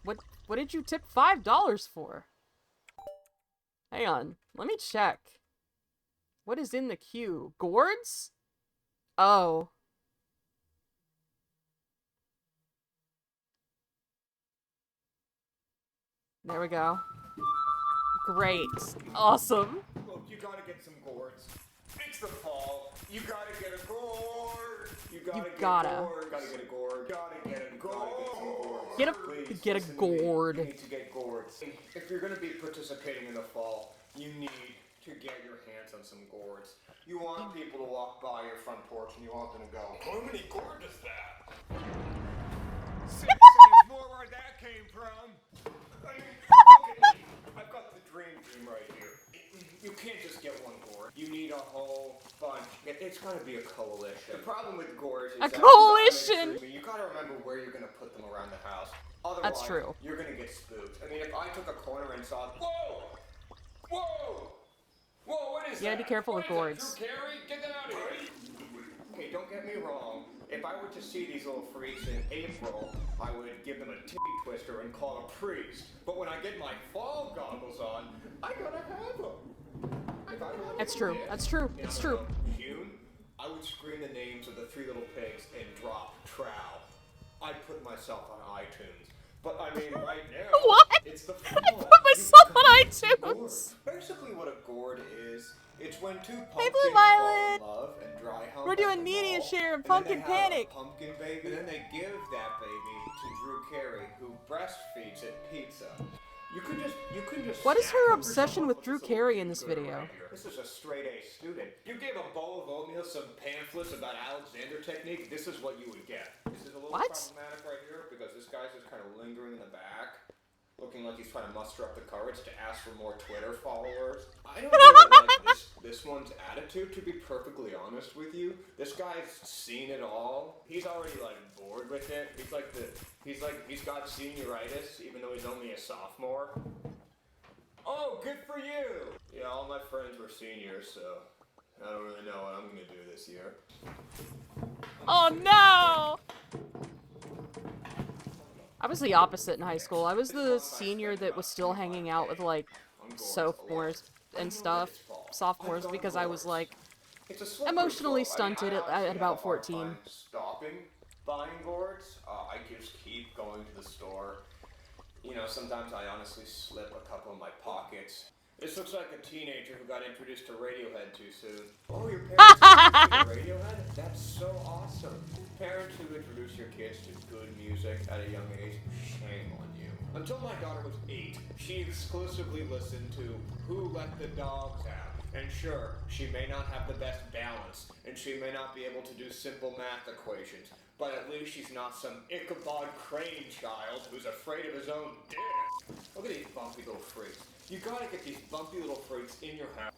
What did you tip $5 for? Hang on, let me check. What is in the queue? Gourds? Oh. There we go. Great. Awesome. Look, you gotta get some gourds. It's the fall. You gotta get a gourd. You gotta get a gourd. Gotta get a gourd. Gotta get a gourd. Get a Please, gourd. You need to get gourds. If you're gonna be participating in the fall, you need to get your hands on some gourds. You want people to walk by your front porch and you want them to go, how many gourds is that? 6, and there's more where that came from. I mean, look at me. I've got the dream team right here. You can't just get one gourd. You need a whole bunch. It's gotta be a coalition. The problem with gourds is A that coalition! you gotta remember where you're gonna put them around the house. Otherwise, That's true. You're gonna get spooked. I mean, if I took a corner and saw, whoa! Whoa! Whoa, what is that? You gotta be careful with What is gourds. that? Drew Carey? Get that out of here! Okay, don't get me wrong. If I were to see these little freaks in April, I would give them a titty twister and call a priest. But when I get my fall goggles on, I gotta have them. That's true. That's true. It's true. June, I would scream the names of the 3 little pigs and drop trow. I'd put myself on iTunes. But I mean, right now, What? it's the I fall. put myself You on gotta get iTunes. gourds. Basically what a gourd is, it's when 2 Blue pumpkins Violet. fall in love and dry hump We're at doing the media mall, share and then Pumpkin they have Panic. a pumpkin baby, and then they give that baby to Drew Carey, who breastfeeds it pizza. You could just. What is snap her them obsession yourself with up Drew this little Carey in this do-gooder video? right here. This is a straight A student. You gave a bowl of oatmeal some pamphlets about Alexander technique. This is what you would get. This is a little What? problematic right here because this guy's just kind of lingering in the back, looking like he's trying to muster up the courage to ask for more Twitter followers. I don't really like this one's attitude, to be perfectly honest with you. This guy's seen it all. He's already like bored with it. He's got senioritis, even though he's only a sophomore. Oh, good for you! Yeah, all my friends were seniors, so I don't really know what I'm gonna do this year. Oh no! I was the opposite in high school. I was the senior that was still hanging out with, like, sophomores and stuff, sophomores, because I was like It's a slippery emotionally slope. I mean, stunted I at honestly have about a hard 14. time stopping buying gourds. I just keep going to the store. You know, sometimes I honestly slip a couple in my pockets. This looks like a teenager who got introduced to Radiohead too soon. Oh, your parents introduced you to Radiohead? That's so awesome. Parents who introduce your kids to good music at a young age, shame on you. Until my daughter was 8, she exclusively listened to Who Let the Dogs Out. And sure, she may not have the best balance, and she may not be able to do simple math equations, but at least she's not some Ichabod Crane child who's afraid of his own dick. Look at these bumpy little freaks. You gotta get these bumpy little freaks in your house.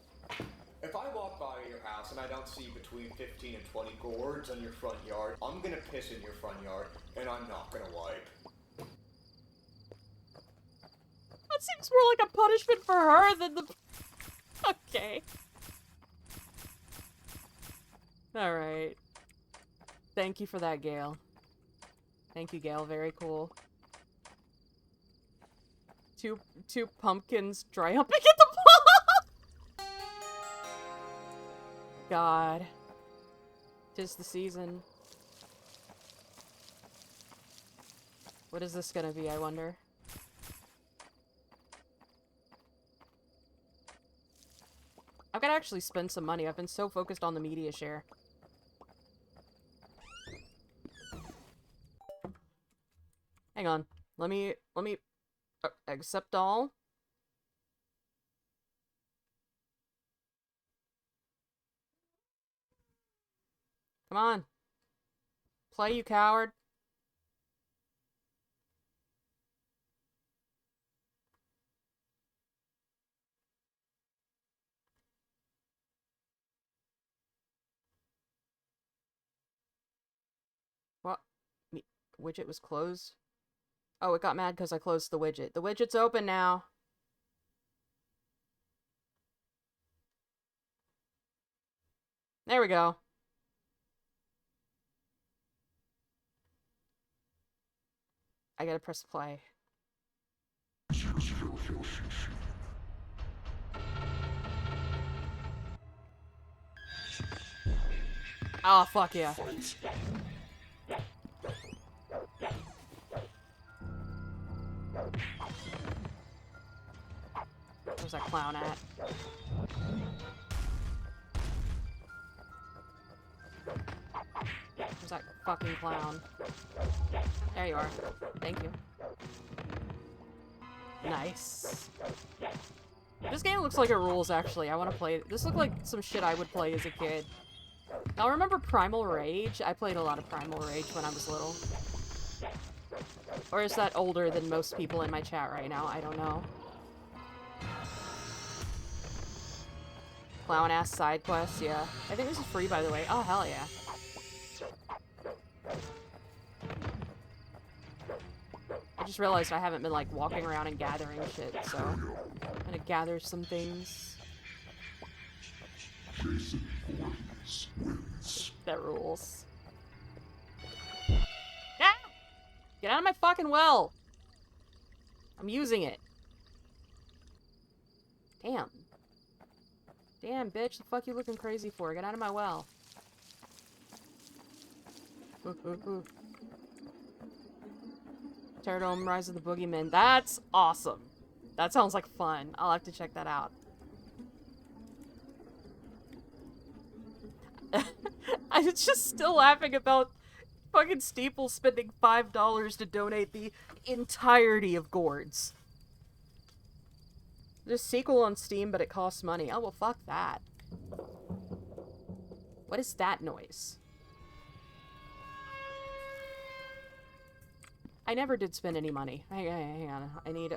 If I walk by your house and I don't see between 15 and 20 gourds on your front yard, I'm gonna piss in your front yard, and I'm not gonna wipe. That seems more like a punishment for her than the... Okay. Alright. Thank you for that, Gail. Thank you, Gail. Very cool. Two pumpkins dry up and get the ball! God. 'Tis the season. What is this gonna be, I wonder? I've got to actually spend some money. I've been so focused on the media share. Hang on. Let me accept all. Come on. Play, you coward. What? Widget was closed? Oh, it got mad because I closed the widget. The widget's open now. There we go. I gotta press play. Oh, fuck yeah. Where's that clown at? Where's that fucking clown? There you are. Thank you. Nice. This game looks like it rules, actually. I want to play it. This looked like some shit I would play as a kid. Now, remember Primal Rage? I played a lot of Primal Rage when I was little. Or is that older than most people in my chat right now? I don't know. Clown-ass side quests, yeah. I think this is free, by the way. Oh, hell yeah. I just realized I haven't been, like, walking around and gathering shit, so... I'm gonna gather some things. That rules. Ah! Get out of my fucking well! I'm using it. Damn. Damn, bitch, the fuck you looking crazy for? Get out of my well. Terradome, Rise of the Boogeyman. That's awesome. That sounds like fun. I'll have to check that out. I was just still laughing about fucking Steeple spending $5 to donate the entirety of gourds. There's a sequel on Steam, but it costs money. Oh, well, fuck that. What is that noise? I never did spend any money. Hang on. I need,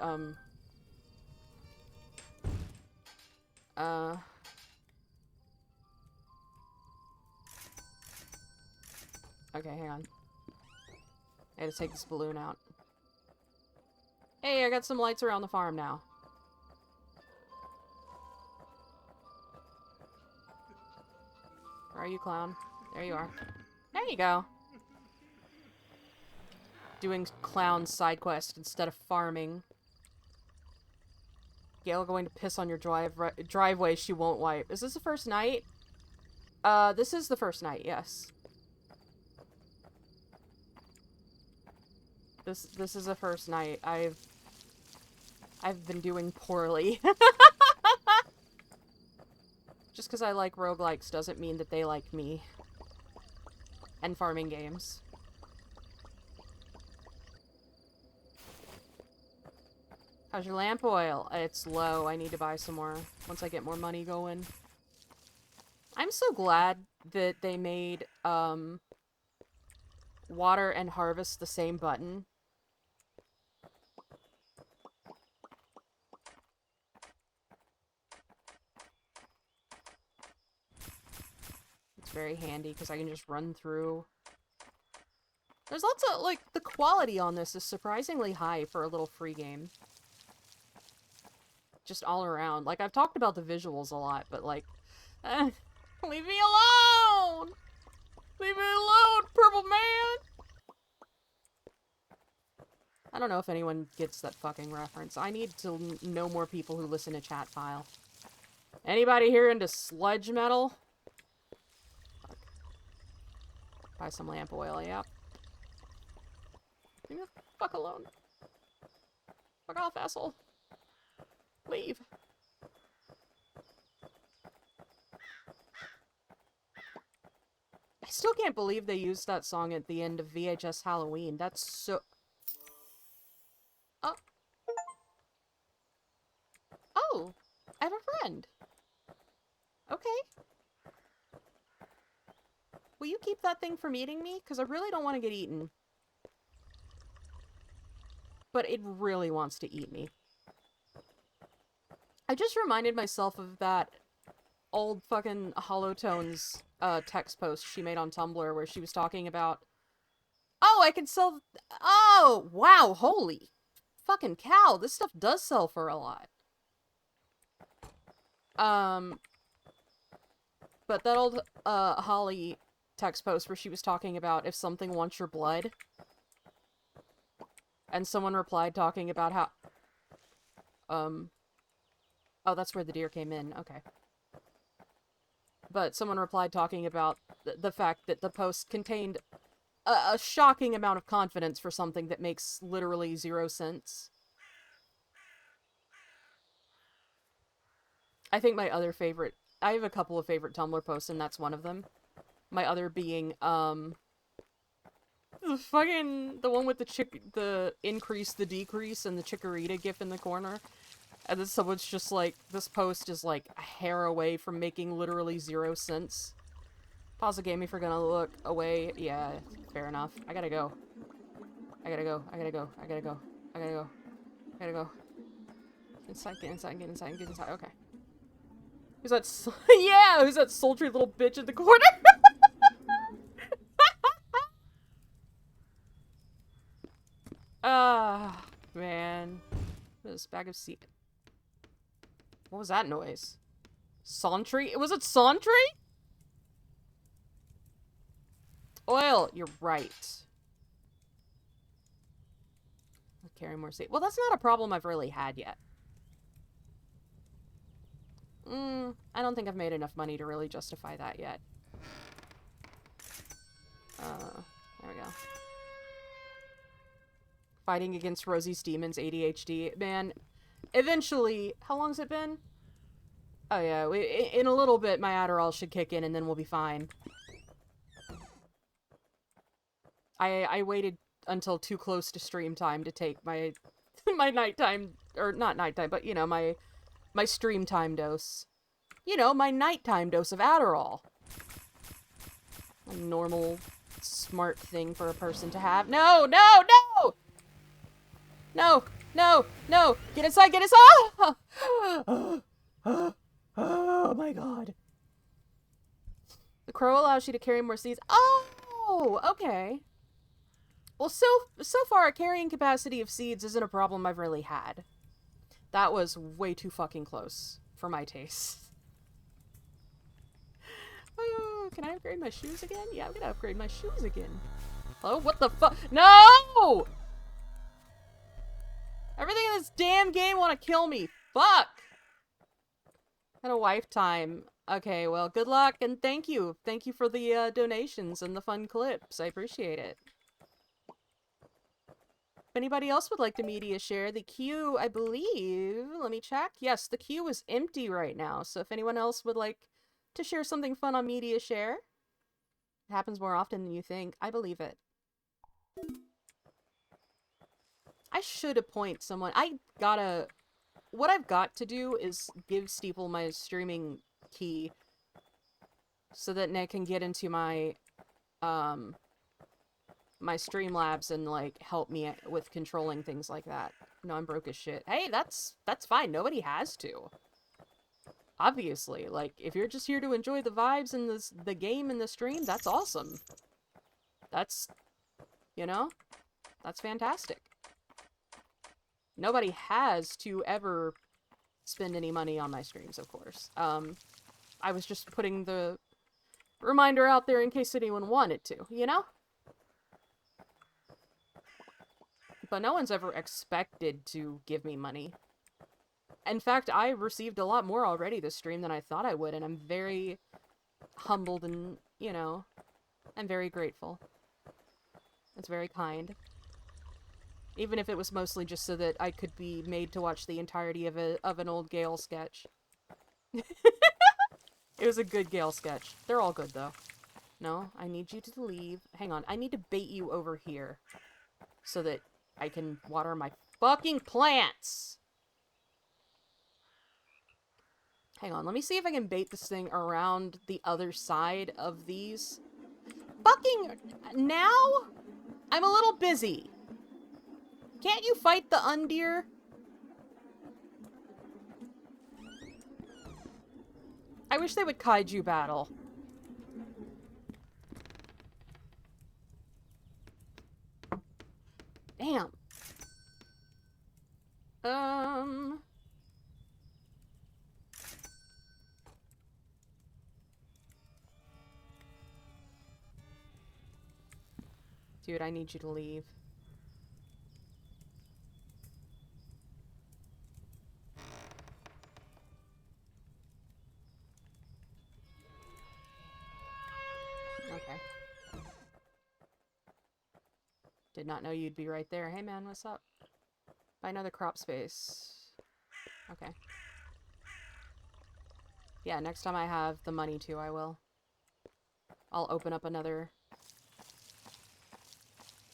Okay, hang on. I gotta take this balloon out. Hey, I got some lights around the farm now. Where are you, clown? There you are. There you go. Doing clown side quest instead of farming. Gail going to piss on your driveway she won't wipe. Is this the first night? This is the first night, yes. This is the first night. I've been doing poorly. Just because I like roguelikes doesn't mean that they like me. And farming games. How's your lamp oil? It's low. I need to buy some more once I get more money going. I'm so glad that they made, water and harvest the same button. It's very handy because I can just run through. There's lots of, like, the quality on this is surprisingly high for a little free game. Just all around. Like, I've talked about the visuals a lot, but, like, leave me alone! Leave me alone, purple man! I don't know if anyone gets that fucking reference. I need to know more people who listen to Chat File. Anybody here into sludge metal? Fuck. Buy some lamp oil, yep. Leave me the fuck alone. Fuck off, asshole. Leave. I still can't believe they used that song at the end of VHS Halloween. That's so... Oh. Oh! I have a friend. Okay. Will you keep that thing from eating me? Because I really don't want to get eaten. But it really wants to eat me. I just reminded myself of that old fucking Holotones text post she made on Tumblr where she was talking about, oh, I can sell, oh, wow, holy fucking cow, this stuff does sell for a lot. But that old Holly text post where she was talking about if something wants your blood, and someone replied talking about how, oh, that's where the deer came in. Okay. But someone replied talking about the fact that the post contained a shocking amount of confidence for something that makes literally 0 sense. I think my other favorite... I have a couple of favorite Tumblr posts, and that's one of them. My other being, the one with the increase, the decrease, and the Chikorita gif in the corner. And then someone's just like, this post is like a hair away from making literally 0 sense. Pause the game if you're gonna look away. Yeah, fair enough. I gotta go. I gotta go. I gotta go. I gotta go. I gotta go. I gotta go. Inside, get inside, get inside, get inside. Okay. Who's that? Yeah, who's that sultry little bitch in the corner? Ah, man. This bag of seed. What was that noise? Santry? Was it Santry? Oil, you're right. I'll carry more seed. Well, that's not a problem I've really had yet. I don't think I've made enough money to really justify that yet. There we go. Fighting against Rosie's demons, ADHD. Man, eventually, how long's it been? Oh yeah, in a little bit my Adderall should kick in and then we'll be fine. I waited until too close to stream time to take my my nighttime, or not nighttime, but you know, my stream time dose. You know, my nighttime dose of Adderall. A normal, smart thing for a person to have. No, no, no! No, no, no! Get inside, get inside! Oh my god. The crow allows you to carry more seeds. Oh, okay. Well, so far, a carrying capacity of seeds isn't a problem I've really had. That was way too fucking close for my taste. Oh, can I upgrade my shoes again? Yeah, I'm gonna upgrade my shoes again. Oh, what the fuck? No! Everything in this damn game wanna kill me. Fuck! Had a wife time. Okay, well, good luck and thank you. Thank you for the donations and the fun clips. I appreciate it. If anybody else would like to media share, the queue, I believe, let me check. Yes, the queue is empty right now. So if anyone else would like to share something fun on media share, it happens more often than you think. I believe it. I should appoint someone. What I've got to do is give Steeple my streaming key so that Nick can get into my, my Streamlabs and, like, help me with controlling things like that. No, I'm broke as shit. Hey, that's fine. Nobody has to. Obviously. Like, if you're just here to enjoy the vibes and the game and the stream, that's awesome. That's, you know, that's fantastic. Nobody has to ever spend any money on my streams, of course. I was just putting the reminder out there in case anyone wanted to, you know? But no one's ever expected to give me money. In fact, I received a lot more already this stream than I thought I would, and I'm very humbled and, you know, I'm very grateful. It's very kind. Even if it was mostly just so that I could be made to watch the entirety of an old Gale sketch. It was a good Gale sketch. They're all good, though. No, I need you to leave. Hang on, I need to bait you over here. So that I can water my fucking plants! Hang on, let me see if I can bait this thing around the other side of these. Fucking... now? I'm a little busy. Can't you fight the undeer? I wish they would kaiju battle. Damn. Dude, I need you to leave. Okay. Did not know you'd be right there. Hey man, what's up? Buy another crop space. Okay. Yeah, next time I have the money to, I will. I'll open up another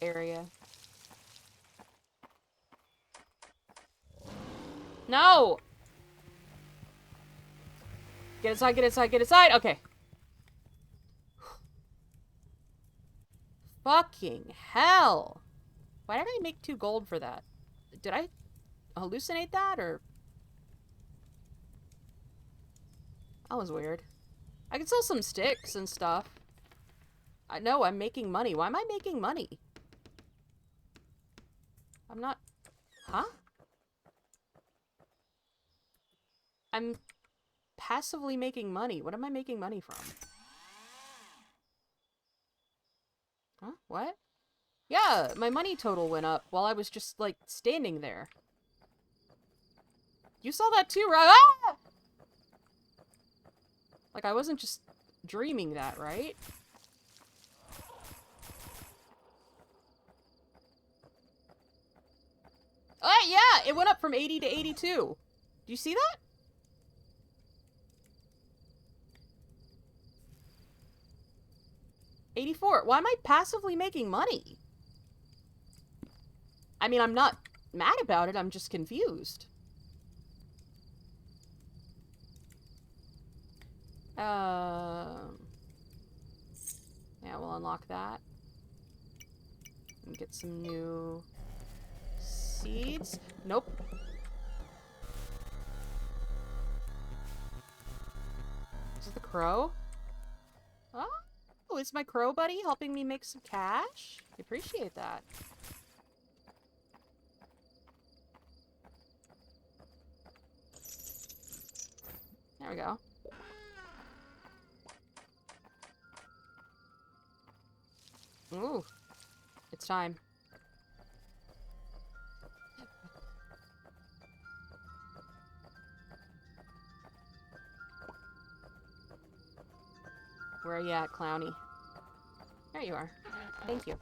area. No! Get inside, get inside, get inside! Okay. Fucking hell! Why did I make 2 gold for that? Did I hallucinate that, or... That was weird. I can sell some sticks and stuff. I know, I'm making money. Why am I making money? I'm not... Huh? I'm passively making money. What am I making money from? Huh? What? Yeah, my money total went up while I was just, like, standing there. You saw that too, right? Ah! Like, I wasn't just dreaming that, right? Oh, yeah! It went up from 80 to 82. Do you see that? $84. Why am I passively making money? I mean, I'm not mad about it, I'm just confused. Yeah, we'll unlock that. And get some new seeds. Nope. Is it the crow? Oh, is my crow buddy helping me make some cash? I appreciate that. There we go. Ooh. It's time. Where are you at, Clowny? There you are. Thank you.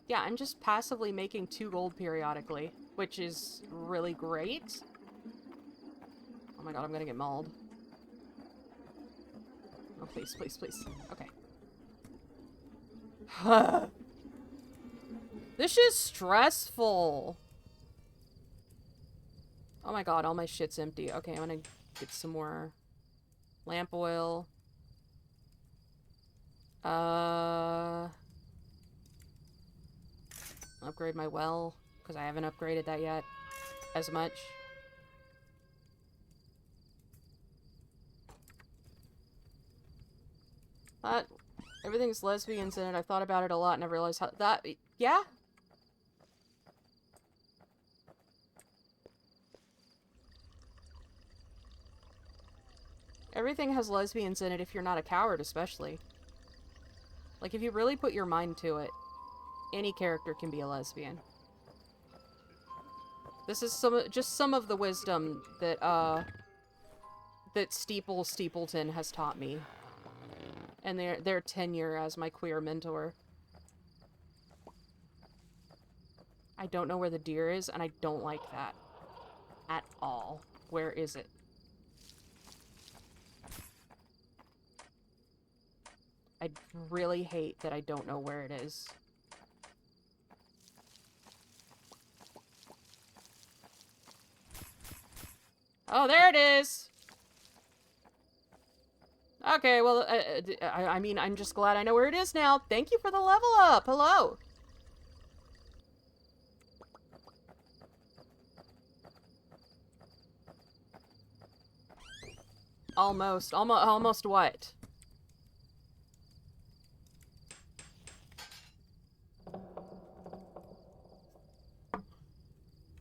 Yeah, I'm just passively making 2 gold periodically, which is really great. Oh my god, I'm gonna get mauled. Oh, please, please, please. Okay. This is stressful. Oh my god, all my shit's empty. Okay, I'm gonna get some more lamp oil. Upgrade my well, because I haven't upgraded that yet as much. Everything's lesbians in it. I've thought about it a lot and I realized how that... Yeah? Everything has lesbians in it if you're not a coward, especially. Like, if you really put your mind to it, any character can be a lesbian. This is just some of the wisdom that, that Stapleton has taught me. And their tenure as my queer mentor. I don't know where the deer is, and I don't like that. At all. Where is it? I really hate that I don't know where it is. Oh, there it is! Okay, well, I mean, I'm just glad I know where it is now. Thank you for the level up! Hello! Almost. Almost what?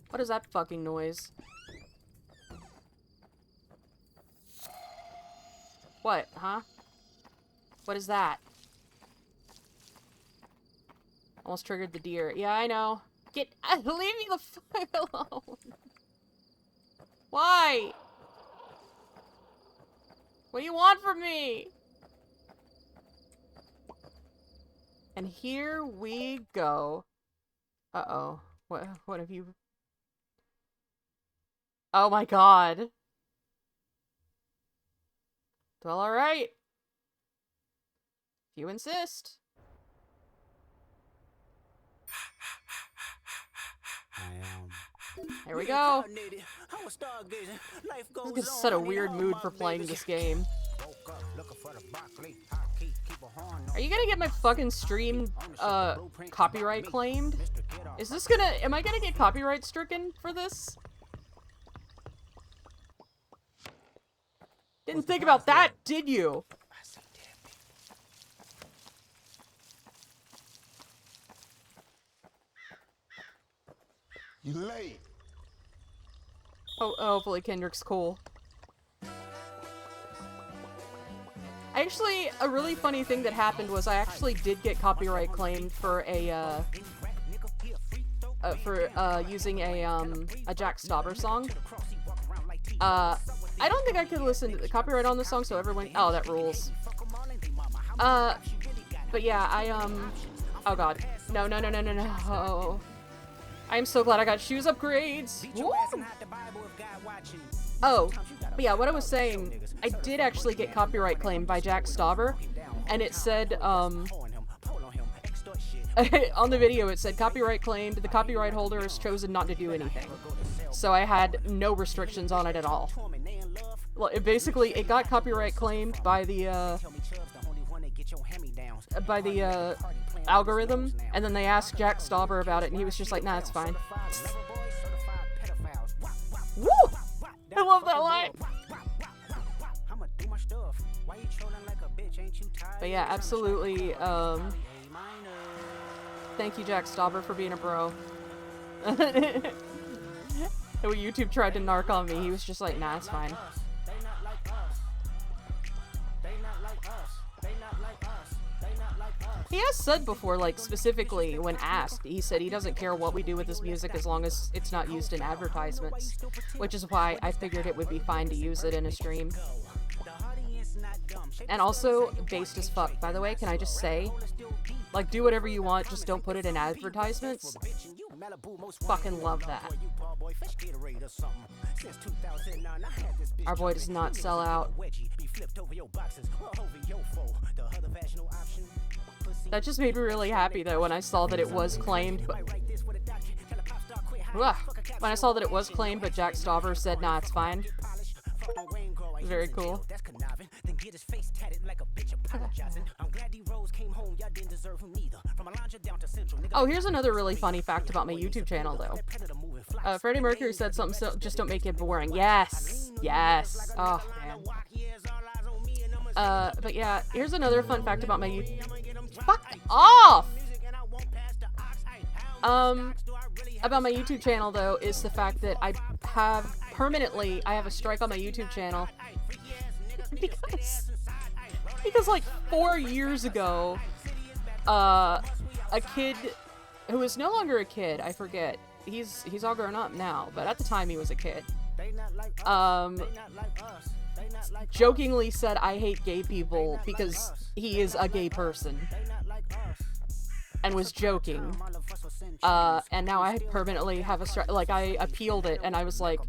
What is that fucking noise? What, huh? What is that? Almost triggered the deer. Yeah, I know. Leave me the fuck alone. Why? What do you want from me? And here we go. Uh-oh. What have you... Oh my god. Well, alright. If you insist. There we go. This is such a weird mood for playing this game. Are you gonna get my fucking stream, copyright claimed? Is this gonna... Am I gonna get copyright stricken for this? Didn't think about that, did you? You late. Oh, hopefully Kendrick's cool. Actually, a really funny thing that happened was I actually did get copyright claimed for a, using a Jack Stauber song. I don't think I could listen to the copyright on the song, so everyone... Oh, that rules. But yeah, oh god. No. I am so glad I got shoes upgrades! Woo! Oh, but yeah, what I was saying, I did actually get copyright claimed by Jack Stauber, and it said, on the video it said, copyright claimed, the copyright holder has chosen not to do anything. So I had no restrictions on it at all. Well, it got copyright claimed by the algorithm, and then they asked Jack Stauber about it, and he was just like, nah, it's fine. Woo! I love that line! But yeah, absolutely, thank you, Jack Stauber, for being a bro. When YouTube tried to narc on me, he was just like, nah, it's fine. He has said before, like, specifically when asked, he said he doesn't care what we do with his music as long as it's not used in advertisements, which is why I figured it would be fine to use it in a stream. And also, based as fuck, by the way, can I just say, like, do whatever you want, just don't put it in advertisements. Fucking love that. Our boy does not sell out. That just made me really happy, though, when I saw that it was claimed, but... Ugh. When I saw that it was claimed, but Jack Stauber said, nah, it's fine. Very cool. Oh, here's another really funny fact about my YouTube channel, though. Freddie Mercury said something, so just don't make it boring. Yes! Yes! Oh, man. But yeah, here's another fun fact about my YouTube... Fuck off! About my YouTube channel, though, is the fact that I have a strike on my YouTube channel because like 4 years ago, a kid who is no longer a kid, I forget, he's all grown up now, but at the time he was a kid, jokingly said, I hate gay people because he is a gay person, and was joking. And now I permanently have a strike. Like, I appealed it, and I was like,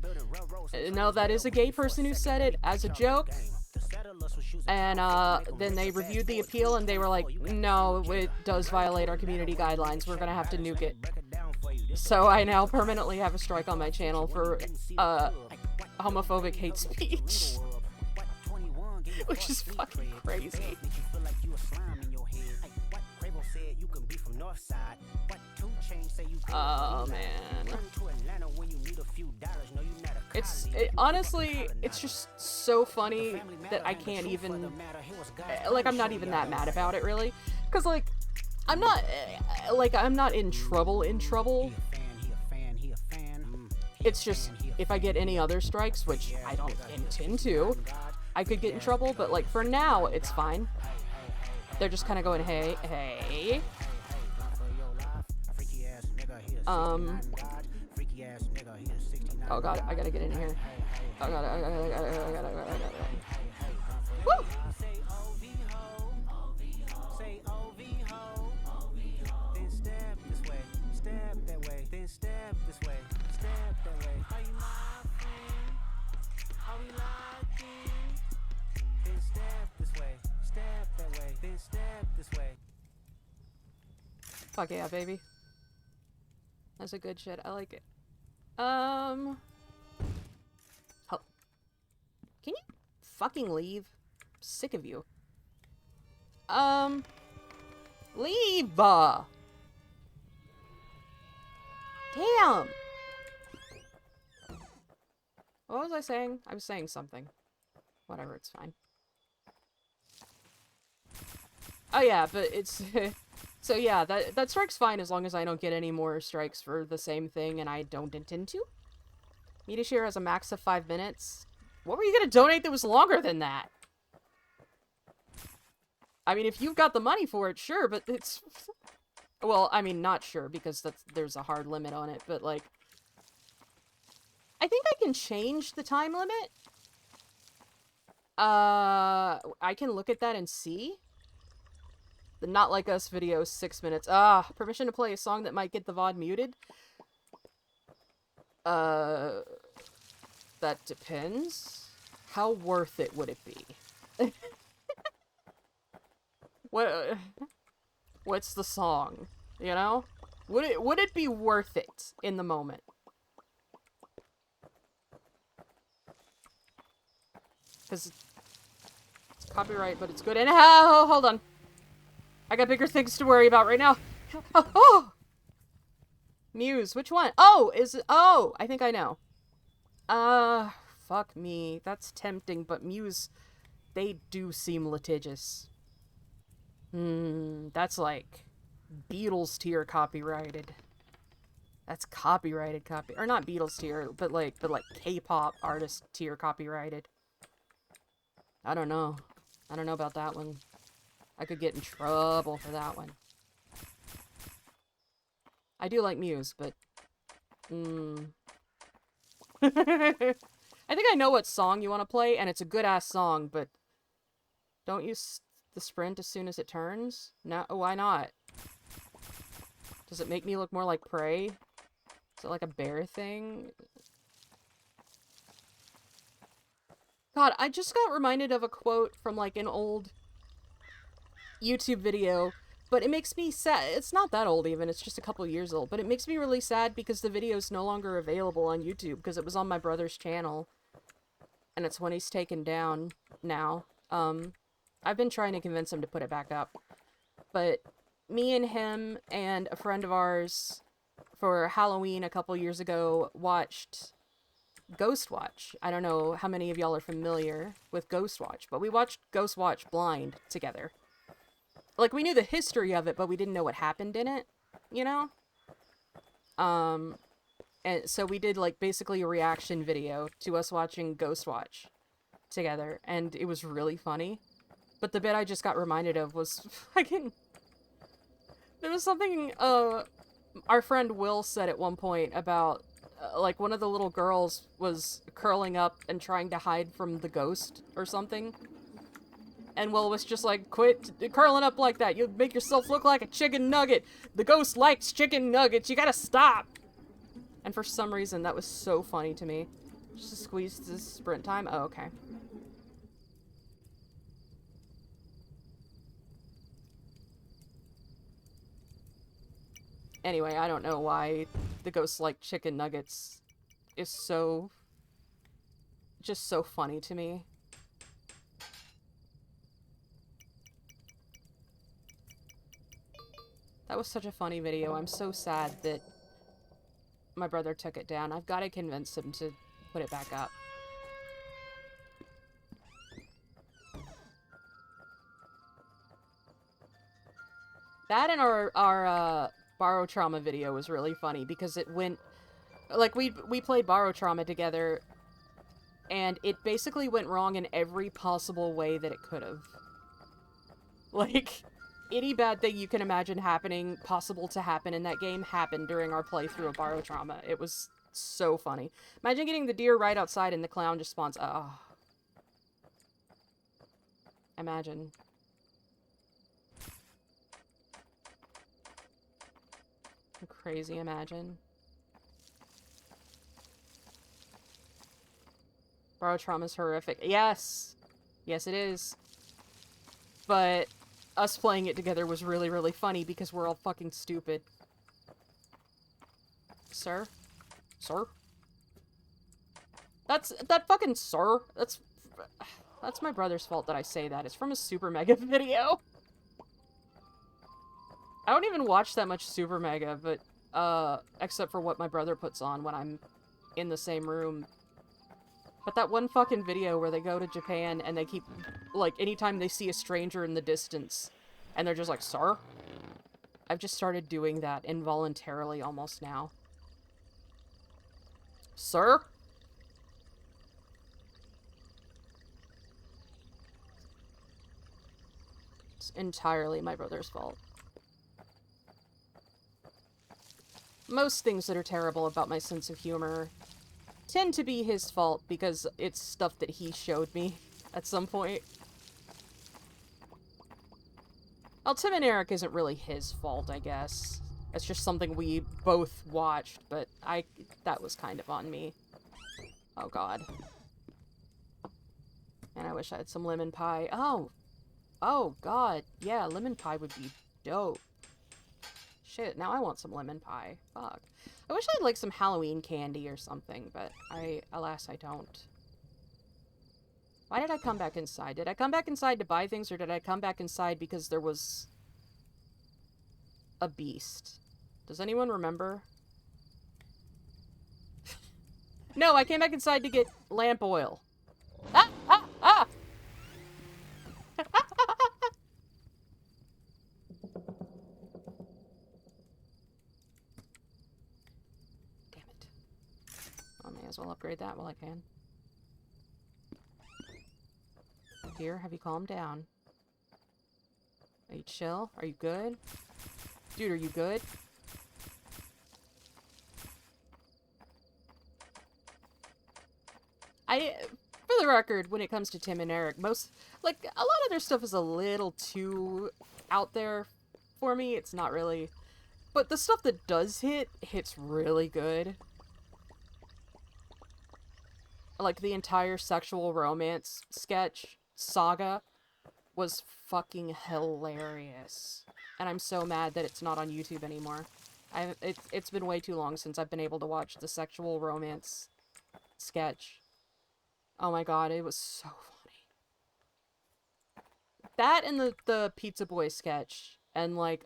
no, that is a gay person who said it as a joke. And then they reviewed the appeal, and they were like, no, it does violate our community guidelines. We're gonna have to nuke it. So I now permanently have a strike on my channel for homophobic hate speech. Which is fucking crazy. Oh, man. Honestly, it's just so funny that I can't even, like, I'm not even that mad about it, really. Because, like, I'm not in trouble. It's just, if I get any other strikes, which I don't intend to, I could get in trouble, but, like, for now, it's fine. They're just kind of going, hey, hey. Oh god, I gotta get in here. Oh god, I gotta. Woo! Fuck yeah, baby. That's a good shit. I like it. Oh. Can you fucking leave? I'm sick of you. Leave! Damn! What was I saying? I was saying something. Whatever, it's fine. Oh yeah, but it's... So yeah, that strike's fine as long as I don't get any more strikes for the same thing, and I don't intend to. Media share has a max of 5 minutes. What were you gonna donate that was longer than that? I mean, if you've got the money for it, sure, but it's... Well, I mean, not sure, because there's a hard limit on it, but, like... I think I can change the time limit. I can look at that and see. The Not Like Us video, 6 minutes. Permission to play a song that might get the VOD muted? That depends. How worth it would it be? What's the song? You know? Would it be worth it in the moment? Because it's copyright, but it's good. And hold on. I got bigger things to worry about right now. Oh! Muse, which one? Oh, I think I know. Fuck me. That's tempting, but Muse, they do seem litigious. That's like Beatles tier copyrighted. That's copyrighted or not Beatles tier, but like K-pop artist tier copyrighted. I don't know. I don't know about that one. I could get in trouble for that one. I do like Muse, but... I think I know what song you want to play, and it's a good-ass song, but... Don't use the sprint as soon as it turns? No, why not? Does it make me look more like Prey? Is it like a bear thing? God, I just got reminded of a quote from, like, an old YouTube video, but it makes me sad. It's not that old even, it's just a couple years old, but it makes me really sad because the video is no longer available on YouTube because it was on my brother's channel, and it's when he's taken down now. I've been trying to convince him to put it back up, but me and him and a friend of ours for Halloween a couple years ago watched Ghostwatch. I don't know how many of y'all are familiar with Ghostwatch, but we watched Ghostwatch blind together. Like, we knew the history of it, but we didn't know what happened in it, you know? And so we did, like, basically a reaction video to us watching Ghostwatch together, and it was really funny. But the bit I just got reminded of was fucking... There was something, our friend Will said at one point about, like, one of the little girls was curling up and trying to hide from the ghost or something. And Will was just like, quit curling up like that. You'll make yourself look like a chicken nugget. The ghost likes chicken nuggets. You gotta stop. And for some reason, that was so funny to me. Just to squeeze this sprint time? Oh, okay. Anyway, I don't know why the ghost like chicken nuggets is so... just so funny to me. That was such a funny video. I'm so sad that my brother took it down. I've got to convince him to put it back up. That and our Borrow Trauma video was really funny because it went... Like, we played Borrow Trauma together, and it basically went wrong in every possible way that it could have. Like... Any bad thing you can imagine happening, possible to happen in that game, happened during our playthrough of Borrow Trauma. It was so funny. Imagine getting the deer right outside and the clown just spawns. Oh. Imagine. Crazy imagine. Borrow Trauma's horrific. Yes! Yes, it is. But... us playing it together was really, really funny because we're all fucking stupid. Sir? Sir? That fucking sir? That's my brother's fault that I say that. It's from a Super Mega video. I don't even watch that much Super Mega, but, except for what my brother puts on when I'm in the same room. But that one fucking video where they go to Japan and they keep, like, anytime they see a stranger in the distance, and they're just like, sir? I've just started doing that involuntarily almost now. Sir? It's entirely my brother's fault. Most things that are terrible about my sense of humor tend to be his fault because it's stuff that he showed me at some point. Well, Tim and Eric isn't really his fault, I guess. It's just something we both watched, but that was kind of on me. Oh god. And I wish I had some lemon pie. Oh god. Yeah, lemon pie would be dope. Shit, now I want some lemon pie. Fuck. I wish I had, like, some Halloween candy or something, but alas, I don't. Why did I come back inside? Did I come back inside to buy things, or did I come back inside because there was a beast? Does anyone remember? No, I came back inside to get lamp oil. Ah! Ah! Ah! Damn it. I may as well upgrade that while I can. Dear, have you calmed down? Are you chill? Are you good? Dude, are you good? For the record, when it comes to Tim and Eric, a lot of their stuff is a little too out there for me. It's not really, but the stuff that does hits really good. Like, the entire sexual romance sketch saga was fucking hilarious. And I'm so mad that it's not on YouTube anymore. It's been way too long since I've been able to watch the sexual romance sketch. Oh my god, it was so funny. That and the Pizza Boy sketch. And, like,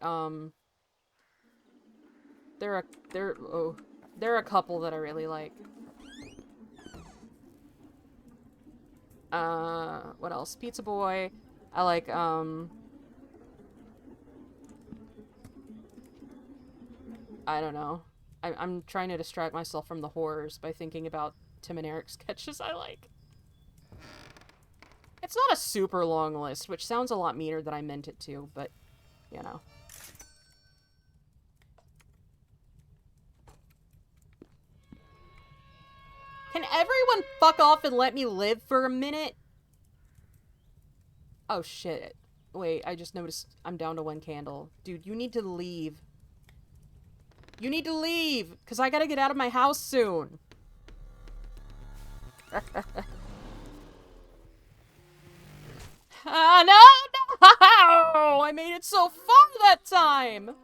there are a couple that I really like. What else? Pizza Boy. I like, I don't know. I'm trying to distract myself from the horrors by thinking about Tim and Eric sketches I like. It's not a super long list, which sounds a lot meaner than I meant it to, but, you know. Can everyone fuck off and let me live for a minute? Oh, shit. Wait, I just noticed I'm down to 1 candle. Dude, you need to leave. You need to leave! Because I gotta get out of my house soon. Ah, no! I made it so far that time!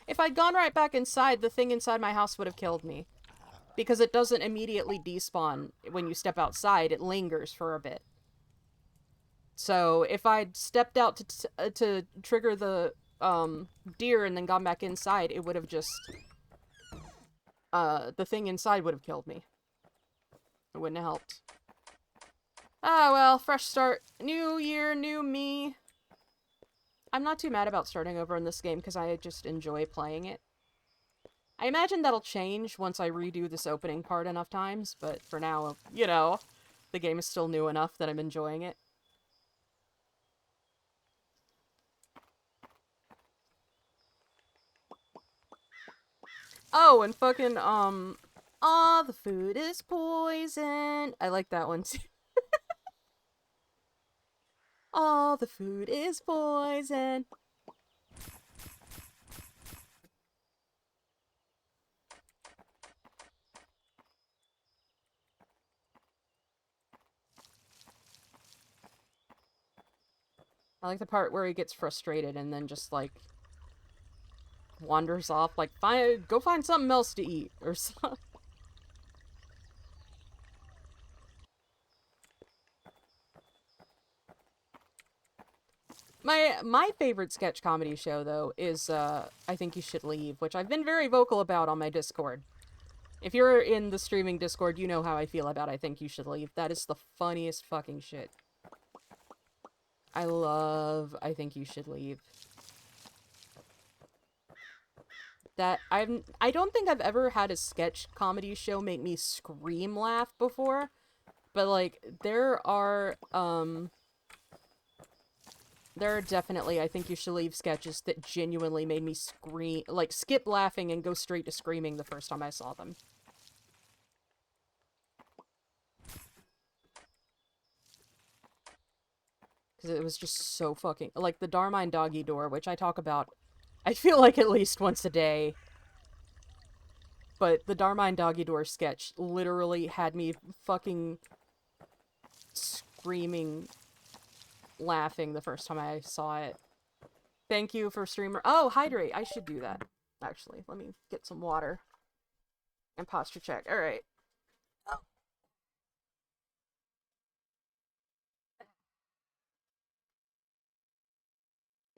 If I'd gone right back inside, the thing inside my house would have killed me. Because it doesn't immediately despawn when you step outside, it lingers for a bit. So, if I'd stepped out to trigger the, deer and then gone back inside, it would have just... the thing inside would have killed me. It wouldn't have helped. Ah, well, fresh start. New year, new me. I'm not too mad about starting over in this game because I just enjoy playing it. I imagine that'll change once I redo this opening part enough times, but for now, you know, the game is still new enough that I'm enjoying it. Oh, and fucking, all the food is poison. I like that one too. All the food is poison. I like the part where he gets frustrated and then just, like, wanders off, like, go find something else to eat, or something. My favorite sketch comedy show, though, is, I Think You Should Leave, which I've been very vocal about on my Discord. If you're in the streaming Discord, you know how I feel about I Think You Should Leave. That is the funniest fucking shit. I love I Think You Should Leave. I don't think I've ever had a sketch comedy show make me scream laugh before, but, like, there are definitely I Think You Should Leave sketches that genuinely made me scream, like, skip laughing and go straight to screaming the first time I saw them. Because it was just so fucking... Like, the Darmine Doggy Door, which I talk about, I feel like at least once a day. But the Darmine Doggy Door sketch literally had me fucking screaming, laughing the first time I saw it. Thank you for streamer... Oh, hydrate! I should do that, actually. Let me get some water. And posture check. Alright. Oh.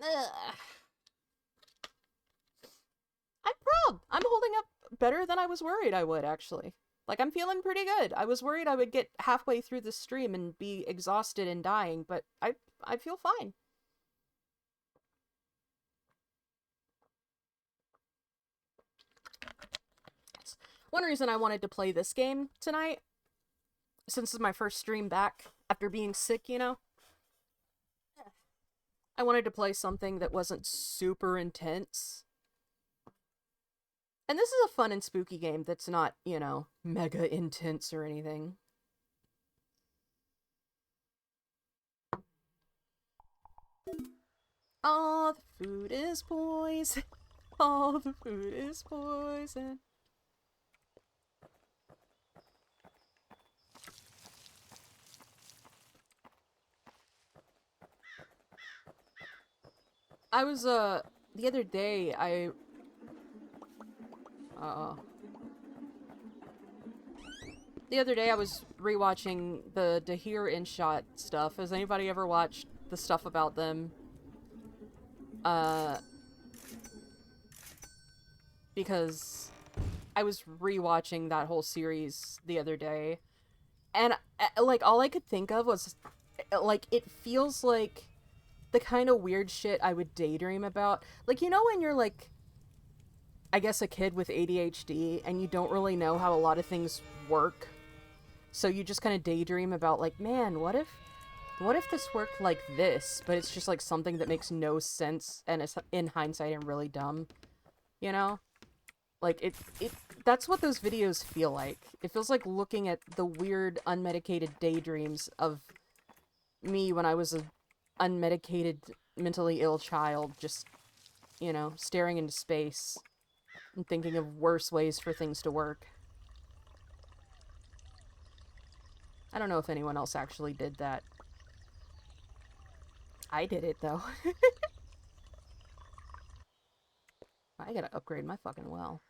Ugh. I'm proud. I'm holding up better than I was worried I would, actually. Like, I'm feeling pretty good. I was worried I would get halfway through the stream and be exhausted and dying, but I feel fine. One reason I wanted to play this game tonight, since this is my first stream back after being sick, you know? I wanted to play something that wasn't super intense. And this is a fun and spooky game that's not, you know, mega intense or anything. All the food is poison. All the food is poison. I was, the other day, the other day I was rewatching the Dahir InShot stuff. Has anybody ever watched the stuff about them? Because I was rewatching that whole series the other day, and, like, all I could think of was, like, it feels like the kind of weird shit I would daydream about. Like, you know when you're, like, I guess a kid with ADHD, and you don't really know how a lot of things work? So you just kind of daydream about, like, man, what if this worked like this, but it's just, like, something that makes no sense, and it's, in hindsight, and really dumb? You know? Like, that's what those videos feel like. It feels like looking at the weird, unmedicated daydreams of me when I was a unmedicated, mentally ill child, just, you know, staring into space and thinking of worse ways for things to work. I don't know if anyone else actually did that. I did it, though. I gotta upgrade my fucking well.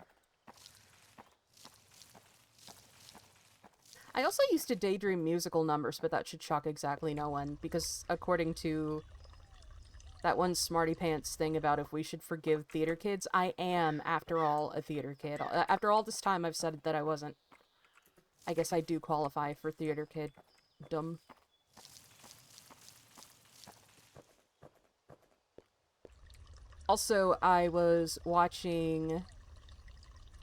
I also used to daydream musical numbers, but that should shock exactly no one, because according to that one Smarty Pants thing about if we should forgive theater kids, I am, after all, a theater kid. After all this time, I've said that I wasn't. I guess I do qualify for theater kid. Dumb. Also, I was watching...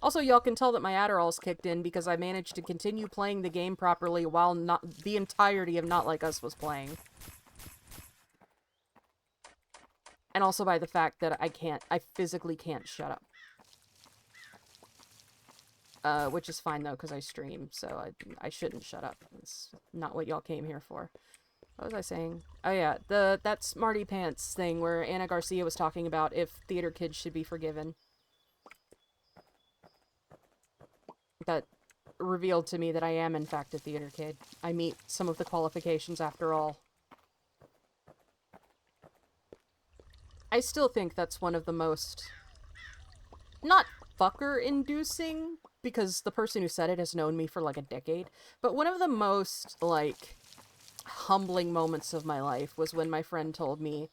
Also, y'all can tell that my Adderall's kicked in because I managed to continue playing the game properly while the entirety of Not Like Us was playing. And also by the fact that I physically can't shut up. Which is fine though, because I stream, so I shouldn't shut up. That's not what y'all came here for. What was I saying? Oh yeah, that Smarty Pants thing where Anna Garcia was talking about if theater kids should be forgiven. That revealed to me that I am in fact a theater kid. I meet some of the qualifications after all. I still think that's one of the most... not fucker-inducing, because the person who said it has known me for like a decade, but one of the most, like, humbling moments of my life was when my friend told me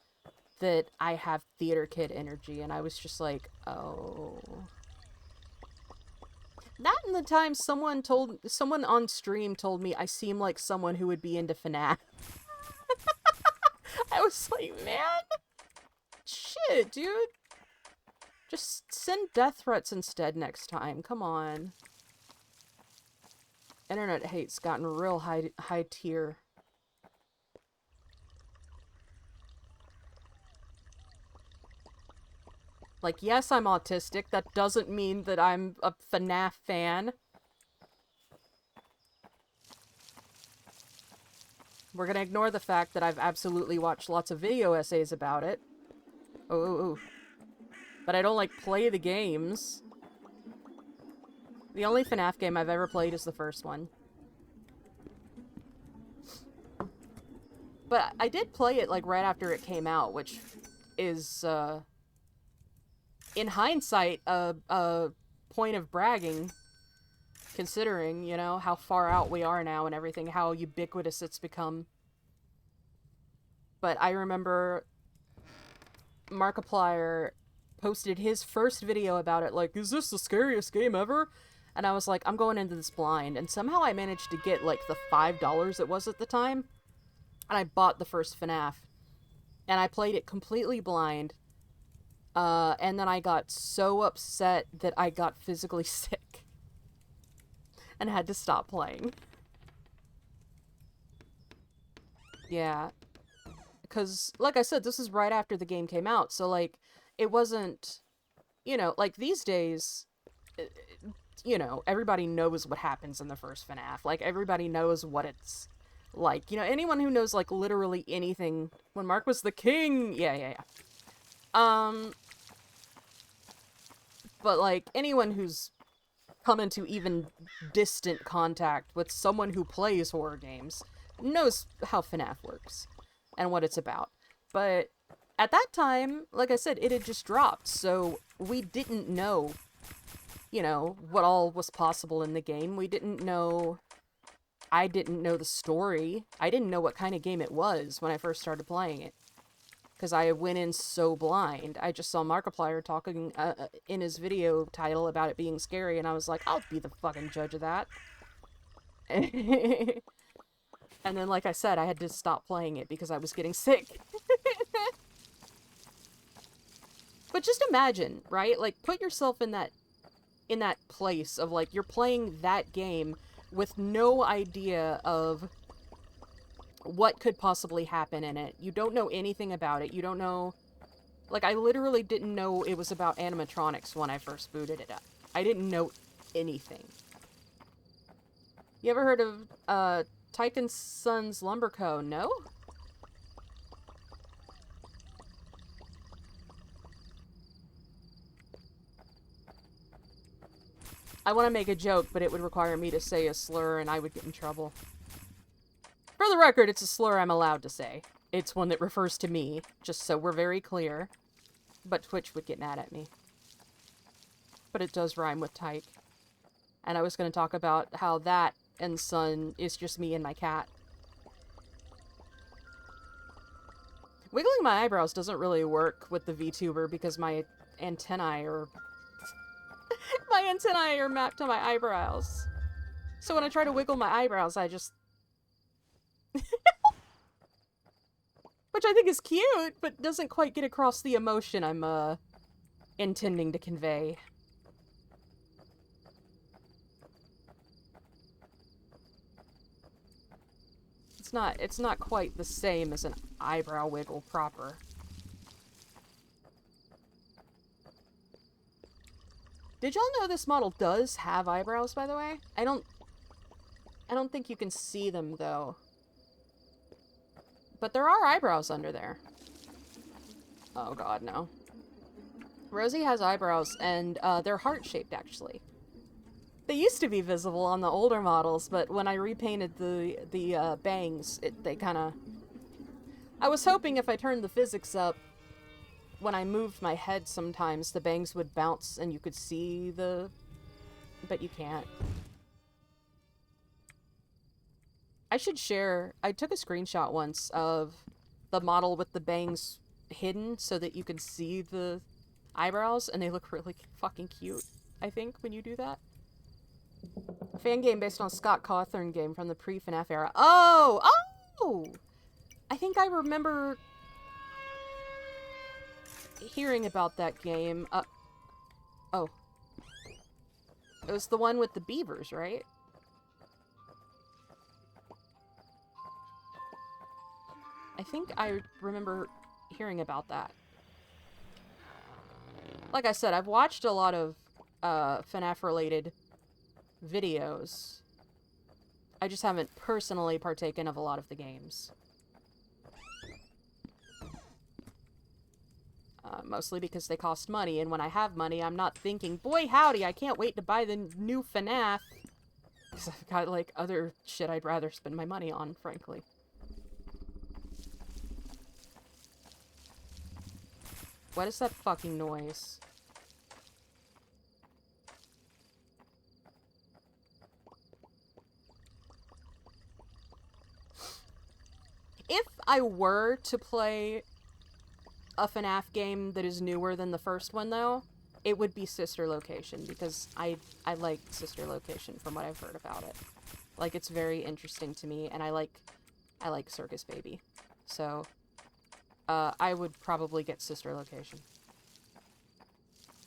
that I have theater kid energy, and I was just like, oh... That and the time someone on stream told me I seem like someone who would be into FNAF. I was like, man, shit, dude. Just send death threats instead next time. Come on. Internet hate's gotten real high tier. Like, yes, I'm autistic. That doesn't mean that I'm a FNAF fan. We're gonna ignore the fact that I've absolutely watched lots of video essays about it. Oh. But I don't, like, play the games. The only FNAF game I've ever played is the first one. But I did play it, like, right after it came out, which is, in hindsight, a point of bragging, considering, you know, how far out we are now and everything, how ubiquitous it's become. But I remember Markiplier posted his first video about it, like, is this the scariest game ever? And I was like, I'm going into this blind, and somehow I managed to get, like, the $5 it was at the time, and I bought the first FNAF, and I played it completely blind. And then I got so upset that I got physically sick. And had to stop playing. Yeah. Because, like I said, this is right after the game came out, so, like, it wasn't, you know, like, these days, you know, everybody knows what happens in the first FNAF. Like, everybody knows what it's like. You know, anyone who knows, like, literally anything, when Mark was the king, yeah. But, like, anyone who's come into even distant contact with someone who plays horror games knows how FNAF works and what it's about. But at that time, like I said, it had just dropped, so we didn't know, you know, what all was possible in the game. We didn't know... I didn't know the story. I didn't know what kind of game it was when I first started playing it. Because I went in so blind. I just saw Markiplier talking in his video title about it being scary, and I was like, I'll be the fucking judge of that. And then, like I said, I had to stop playing it because I was getting sick. But just imagine, right? Like, put yourself in that place of, like, you're playing that game with no idea of what could possibly happen in it. You don't know anything about it. You don't know... Like, I literally didn't know it was about animatronics when I first booted it up. I didn't know anything. You ever heard of, Tyke & Sons Lumber Co.? No? I want to make a joke, but it would require me to say a slur and I would get in trouble. For the record, it's a slur I'm allowed to say. It's one that refers to me, just so we're very clear. But Twitch would get mad at me. But it does rhyme with tyke. And I was going to talk about how that and son is just me and my cat. Wiggling my eyebrows doesn't really work with the VTuber because my antennae are... my antennae are mapped to my eyebrows. So when I try to wiggle my eyebrows, I just... Which I think is cute, but doesn't quite get across the emotion I'm, intending to convey. It's not quite the same as an eyebrow wiggle proper. Did y'all know this model does have eyebrows, by the way? I don't think you can see them, though. But there are eyebrows under there. Oh god, no. Rosie has eyebrows, and they're heart-shaped, actually. They used to be visible on the older models, but when I repainted the bangs, they kinda... I was hoping if I turned the physics up, when I moved my head sometimes, the bangs would bounce and you could see the... But you can't. I should share... I took a screenshot once of the model with the bangs hidden so that you can see the eyebrows, and they look really fucking cute, I think, when you do that. Fan game based on Scott Cawthon game from the pre-FNAF era. Oh! Oh! I think I remember hearing about that game. Oh. It was the one with the beavers, right? I think I remember hearing about that. Like I said, I've watched a lot of FNAF-related videos. I just haven't personally partaken of a lot of the games. Mostly because they cost money, and when I have money, I'm not thinking, boy howdy, I can't wait to buy the new FNAF. Because I've got, like, other shit I'd rather spend my money on, frankly. What is that fucking noise? If I were to play a FNAF game that is newer than the first one, though, it would be Sister Location, because I like Sister Location from what I've heard about it. Like, it's very interesting to me, and I like Circus Baby. So, I would probably get Sister Location.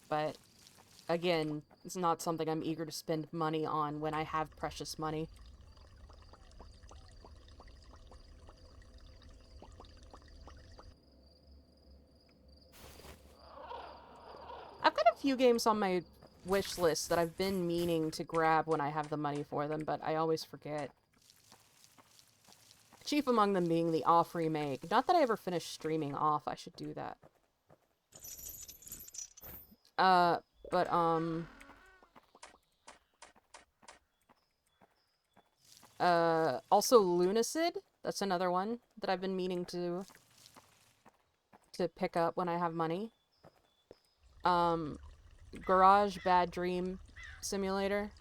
But, again, it's not something I'm eager to spend money on when I have precious money. few games on my wish list that I've been meaning to grab when I have the money for them, but I always forget. Chief among them being the Off remake. Not that I ever finished streaming Off, I should do that. Also Lunacid. That's another one that I've been meaning to pick up when I have money. Garage Bad Dream Simulator.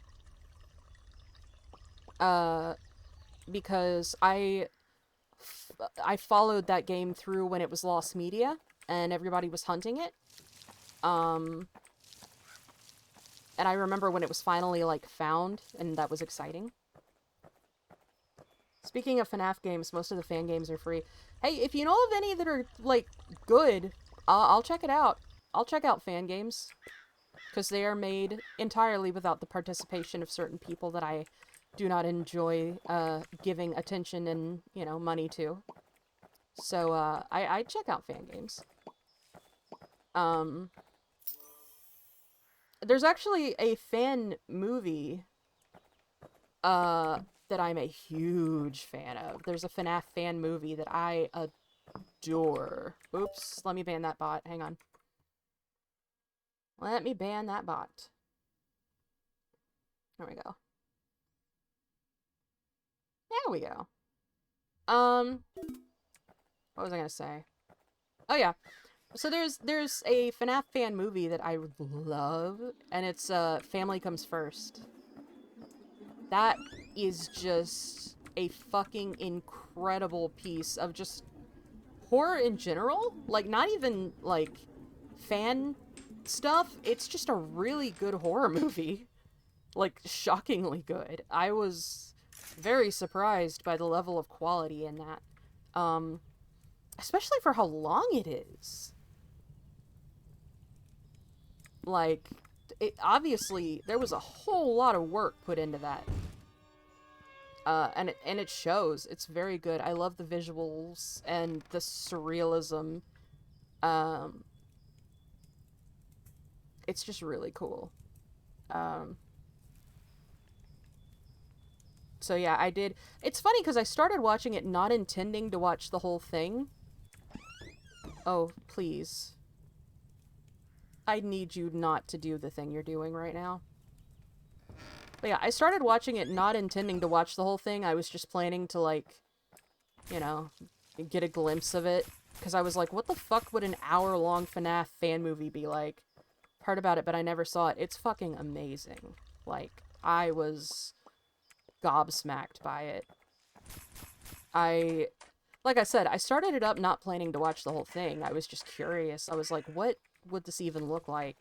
Because I followed that game through when it was lost media, and everybody was hunting it. And I remember when it was finally, like, found, and that was exciting. Speaking of FNAF games, most of the fan games are free. Hey, if you know of any that are, like, good, I'll check it out. I'll check out fan games. Because they are made entirely without the participation of certain people that I do not enjoy giving attention and, you know, money to. So, I check out fan games. There's actually a fan movie that I'm a huge fan of. There's a FNAF fan movie that I adore. Oops, let me ban that bot. Hang on. Let me ban that bot. There we go. There we go. What was I gonna say? Oh yeah. So there's a FNAF fan movie that I love, and it's Family Comes First. That is just a fucking incredible piece of just horror in general. Like, not even, like, fan stuff. It's just a really good horror movie. Like, shockingly good. I was very surprised by the level of quality in that. Especially for how long it is. Like, obviously, there was a whole lot of work put into that. And it shows. It's very good. I love the visuals and the surrealism. It's just really cool. So yeah, I did. It's funny because I started watching it not intending to watch the whole thing. Oh, please. I need you not to do the thing you're doing right now. But yeah, I started watching it not intending to watch the whole thing. I was just planning to, like, you know, get a glimpse of it. Because I was like, what the fuck would an hour-long FNAF fan movie be like? Heard about it, but I never saw it. It's fucking amazing. Like, I was gobsmacked by it. Like I said, I started it up not planning to watch the whole thing. I was just curious. I was like, what would this even look like?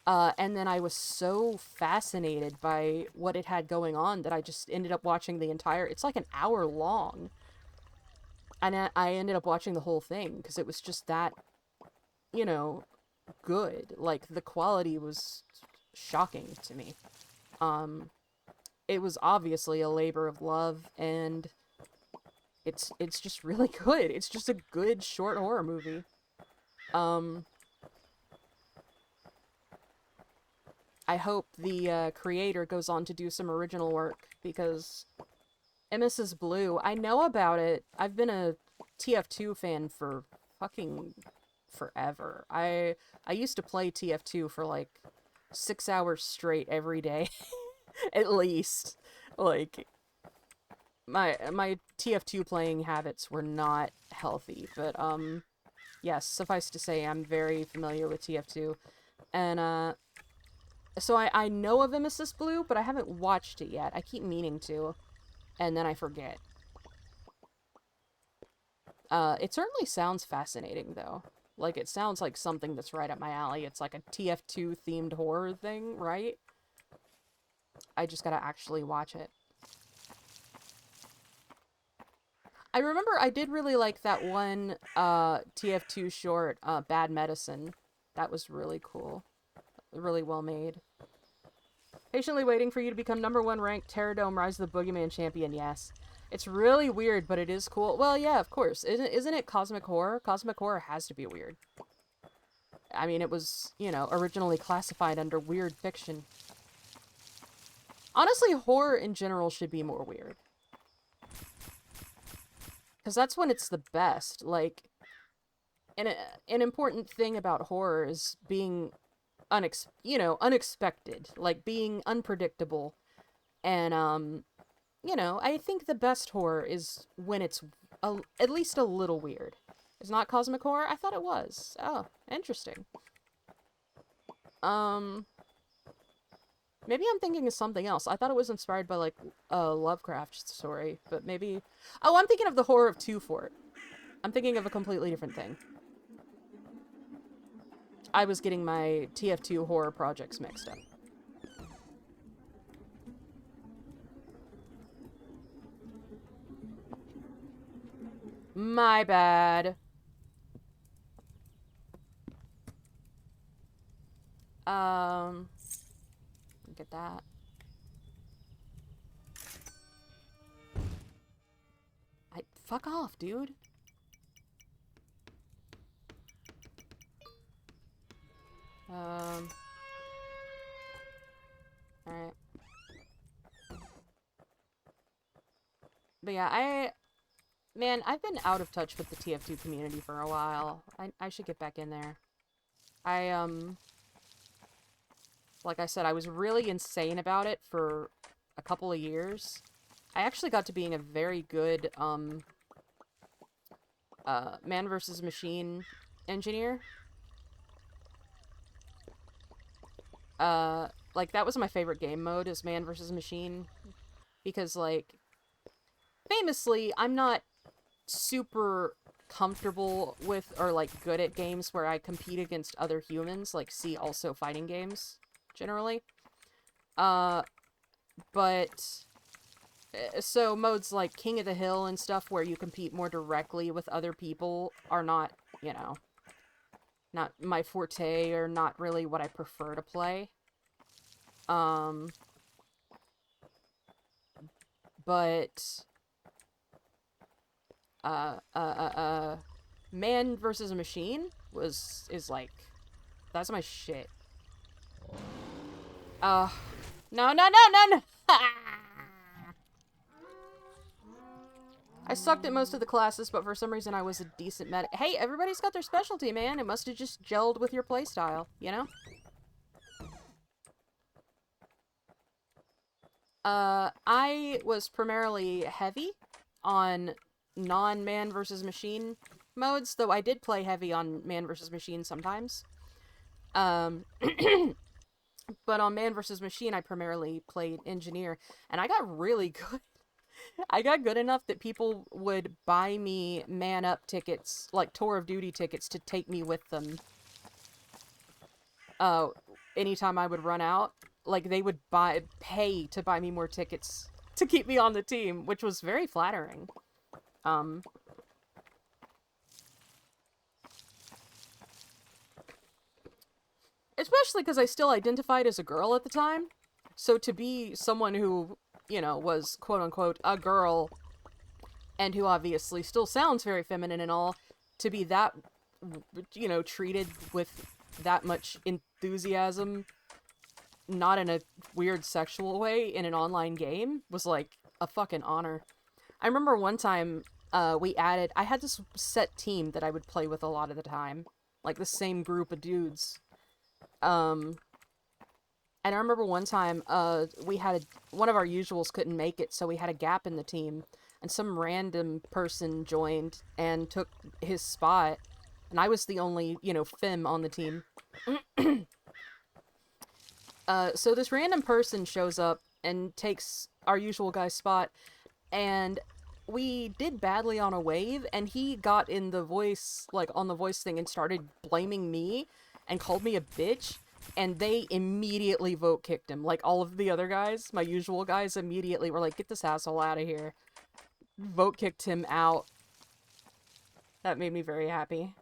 And then I was so fascinated by what it had going on that I just ended up watching the entire... It's like an hour long. And I ended up watching the whole thing, because it was just that, you know, good. Like, the quality was shocking to me. It was obviously a labor of love, and it's just really good. It's just a good short horror movie. I hope the creator goes on to do some original work, because Mrs. Blue, I know about it. I've been a TF2 fan for fucking forever. I used to play TF2 for like 6 hours straight every day. At least. Like, my TF2 playing habits were not healthy, but yes, suffice to say, I'm very familiar with TF2. And so I know of Mrs. Blue, but I haven't watched it yet. I keep meaning to, and then I forget. It certainly sounds fascinating, though. Like, it sounds like something that's right up my alley. It's like a TF2-themed horror thing, right? I just gotta actually watch it. I remember I did really like that one TF2 short, Bad Medicine. That was really cool. Really well made. Patiently waiting for you to become #1 ranked Terradome Rise of the Boogeyman champion, yes. It's really weird, but it is cool. Well, yeah, of course. Isn't it cosmic horror? Cosmic horror has to be weird. I mean, it was, you know, originally classified under weird fiction. Honestly, horror in general should be more weird. Because that's when it's the best. Like, an important thing about horror is being, unexpected. Like, being unpredictable. And, you know, I think the best horror is when it's at least a little weird. It's not cosmic horror? I thought it was. Oh, interesting. Maybe I'm thinking of something else. I thought it was inspired by, like, a Lovecraft story, but maybe... Oh, I'm thinking of the Horror of Two Fort. I'm thinking of a completely different thing. I was getting my TF2 horror projects mixed up. My bad. Get that. Fuck off, dude. Alright. But yeah, man, I've been out of touch with the TF2 community for a while. I should get back in there. Like I said, I was really insane about it for a couple of years. I actually got to being a very good, man versus machine engineer. Like, that was my favorite game mode, is man versus machine. Because, like, famously, I'm not super comfortable with, or, like, good at games where I compete against other humans, like, see also fighting games, generally. But... So, modes like King of the Hill and stuff where you compete more directly with other people are not, you know, not my forte, or not really what I prefer to play. But... Man versus Machine is like... That's my shit. No, no, no, no, no! I sucked at most of the classes, but for some reason I was a decent medic. Hey, everybody's got their specialty, man. It must have just gelled with your playstyle, you know? I was primarily heavy on non-man versus machine modes, though I did play heavy on man versus machine sometimes. But on man versus machine, I primarily played engineer, and I got really good. I got good enough that people would buy me man-up tickets, like Tour of Duty tickets, to take me with them. Anytime I would run out, like, they would pay to buy me more tickets to keep me on the team, which was very flattering. Especially because I still identified as a girl at the time, so to be someone who, you know, was quote-unquote a girl, and who obviously still sounds very feminine and all, to be that, you know, treated with that much enthusiasm, not in a weird sexual way, in an online game, was like a fucking honor. I remember one time, I had this set team that I would play with a lot of the time, like the same group of dudes. And I remember one time, one of our usuals couldn't make it, so we had a gap in the team, and some random person joined and took his spot, and I was the only, you know, femme on the team. So this random person shows up and takes our usual guy's spot, and we did badly on a wave, and he got in the voice, like, on the voice thing and started blaming me, and called me a bitch. And they immediately vote kicked him. Like, all of the other guys, my usual guys, immediately were like, get this asshole out of here. Vote kicked him out. That made me very happy.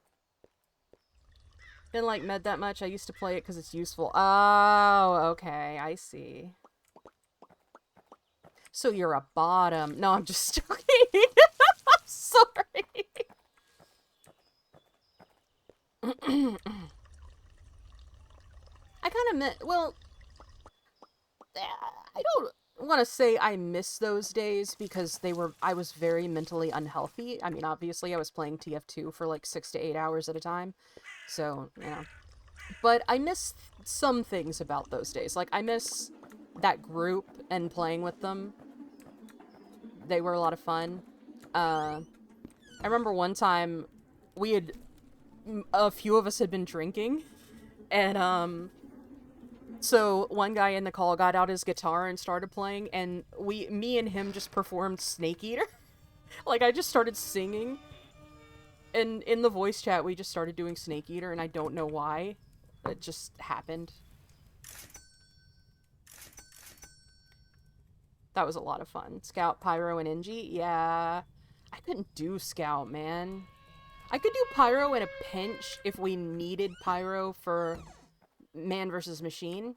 Didn't like med that much. I used to play it because it's useful. Oh, okay. I see. So you're a bottom. No, I'm just joking. I'm sorry. kind of well, I don't want to say I miss those days because I was very mentally unhealthy. I mean, obviously I was playing TF2 for like 6 to 8 hours at a time. So, you know. But I miss some things about those days. Like, I miss that group and playing with them. They were a lot of fun. I remember one time a few of us had been drinking, and, so one guy in the call got out his guitar and started playing, and me and him just performed Snake Eater. Like, I just started singing, and in the voice chat, we just started doing Snake Eater, and I don't know why. It just happened. That was a lot of fun. Scout, Pyro, and Engie? Yeah. I couldn't do Scout, man. I could do Pyro in a pinch if we needed Pyro for Man vs. Machine.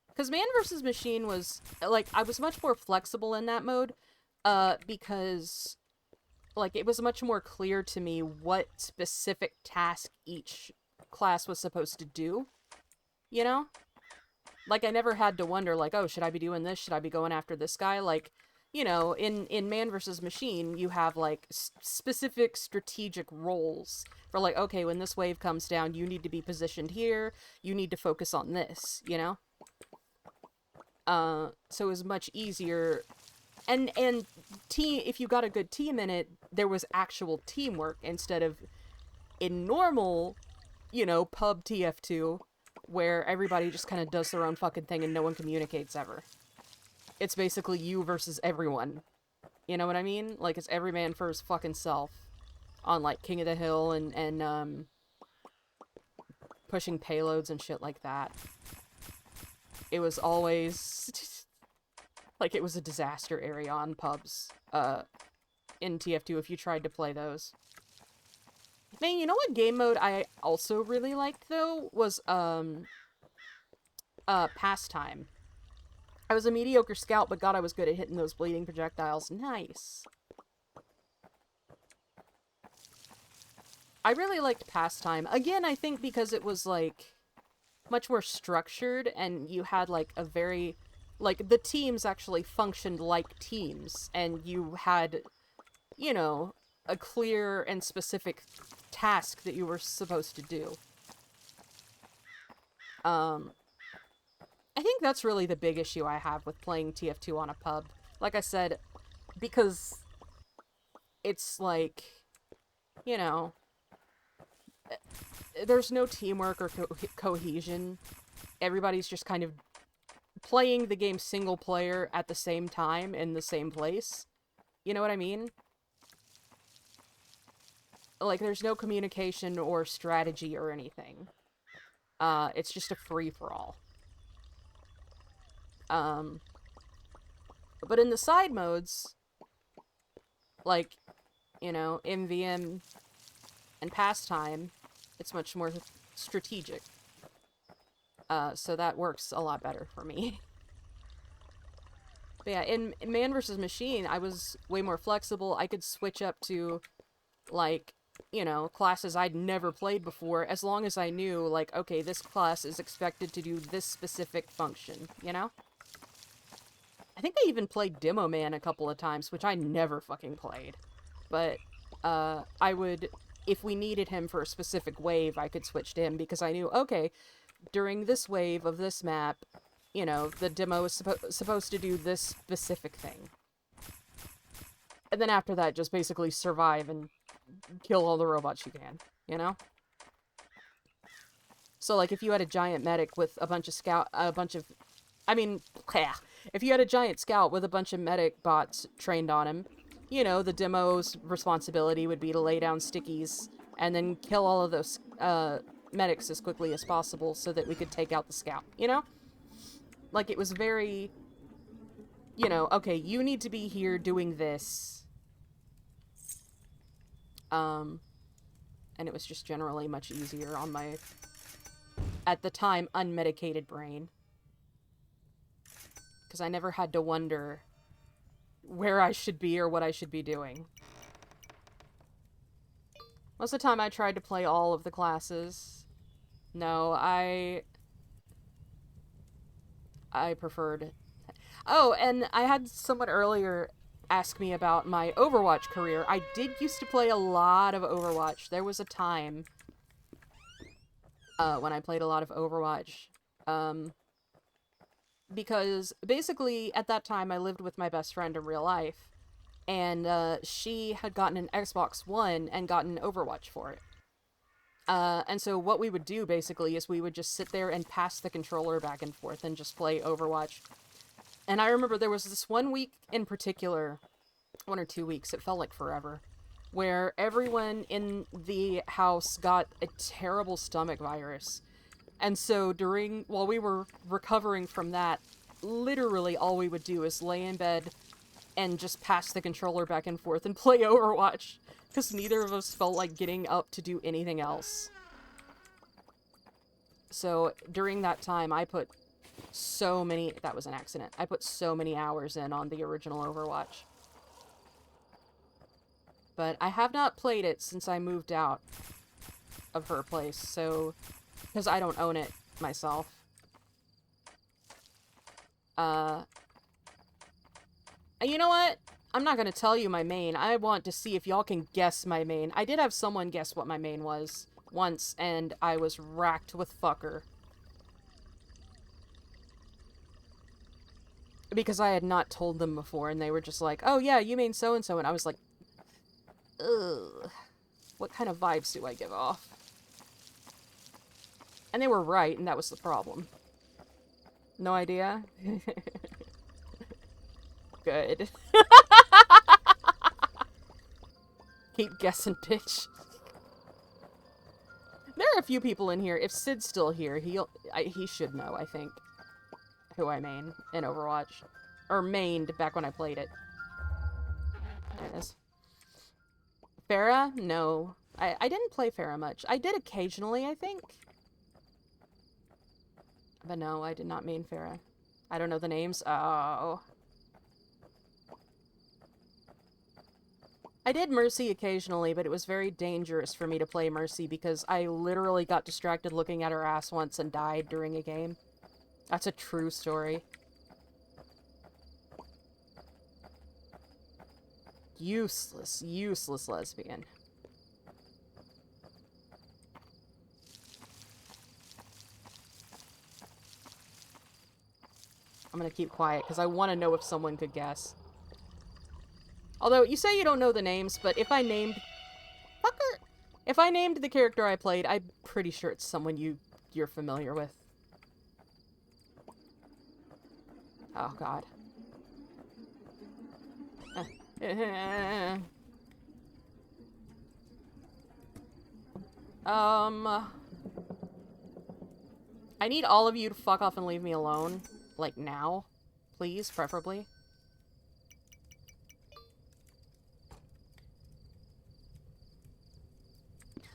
Because Man vs. Machine was, like, I was much more flexible in that mode, because, like, it was much more clear to me what specific task each class was supposed to do, you know? Like, I never had to wonder, like, oh, should I be doing this? Should I be going after this guy? Like, you know, in Man vs. Machine, you have, like, specific strategic roles for, like, okay, when this wave comes down, you need to be positioned here, you need to focus on this, you know? So it was much easier, and if you got a good team in it, there was actual teamwork instead of in normal, you know, pub TF2, where everybody just kind of does their own fucking thing and no one communicates ever. It's basically you versus everyone. You know what I mean? Like, it's every man for his fucking self on, like, King of the Hill and pushing payloads and shit like that. It was always, like, it was a disaster area on pubs, in TF2 if you tried to play those. Man, you know what game mode I also really liked, though? Was, Pastime. I was a mediocre scout, but God, I was good at hitting those bleeding projectiles. Nice. I really liked Pastime. Again, I think because it was, like, much more structured, and you had, like, a very... Like, the teams actually functioned like teams, and you had, you know, a clear and specific task that you were supposed to do. I think that's really the big issue I have with playing TF2 on a pub. Like I said, because it's like, you know, there's no teamwork or cohesion. Everybody's just kind of playing the game single player at the same time in the same place. You know what I mean? Like, there's no communication or strategy or anything. It's just a free-for-all. But in the side modes, like, you know, MVM and Pastime, it's much more strategic. So that works a lot better for me. But yeah, in Man vs. Machine, I was way more flexible. I could switch up to, like, you know, classes I'd never played before, as long as I knew, like, okay, this class is expected to do this specific function, you know? I think I even played Demo Man a couple of times, which I never fucking played. But, I would, if we needed him for a specific wave, I could switch to him, because I knew, okay, during this wave of this map, you know, the demo is supposed to do this specific thing. And then after that, just basically survive and kill all the robots you can, you know? So, like, if you had a giant medic with a bunch of if you had a giant scout with a bunch of medic bots trained on him, you know, the demo's responsibility would be to lay down stickies and then kill all of those, medics as quickly as possible so that we could take out the scout, you know? Like, it was very, you know, okay, you need to be here doing this. And it was just generally much easier on my, at the time, unmedicated brain. Because I never had to wonder where I should be or what I should be doing. Most of the time I tried to play all of the classes. No, I preferred... Oh, and I had someone earlier ask me about my Overwatch career. I did used to play a lot of Overwatch. There was a time when I played a lot of Overwatch. Because basically at that time I lived with my best friend in real life, and she had gotten an Xbox One and gotten Overwatch for it. And so what we would do basically is we would just sit there and pass the controller back and forth and just play Overwatch. And I remember there was this one week in particular, 1 or 2 weeks, it felt like forever, where everyone in the house got a terrible stomach virus. And so while we were recovering from that, literally all we would do is lay in bed and just pass the controller back and forth and play Overwatch, because neither of us felt like getting up to do anything else. So during that time, I put so many... That was an accident. I put so many hours in on the original Overwatch. But I have not played it since I moved out of her place, so... Because I don't own it myself. You know what? I'm not gonna tell you my main. I want to see if y'all can guess my main. I did have someone guess what my main was once, and I was racked with fucker. Because I had not told them before, and they were just like, oh yeah, you mean so-and-so, and I was like, ugh, what kind of vibes do I give off? And they were right, and that was the problem. No idea? Good. Keep guessing, bitch. There are a few people in here. If Sid's still here, he should know, I think, who I main in Overwatch. Or mained back when I played it. There it is. Pharah? No. I didn't play Pharah much. I did occasionally, I think. But no, I did not main Pharah. I don't know the names. Oh. I did Mercy occasionally, but it was very dangerous for me to play Mercy because I literally got distracted looking at her ass once and died during a game. That's a true story. Useless, useless lesbian. I'm gonna keep quiet because I want to know if someone could guess. Although, you say you don't know the names, but if I named... Fucker! If I named the character I played, I'm pretty sure it's someone you're familiar with. Oh, God. I need all of you to fuck off and leave me alone. Like, now. Please, preferably.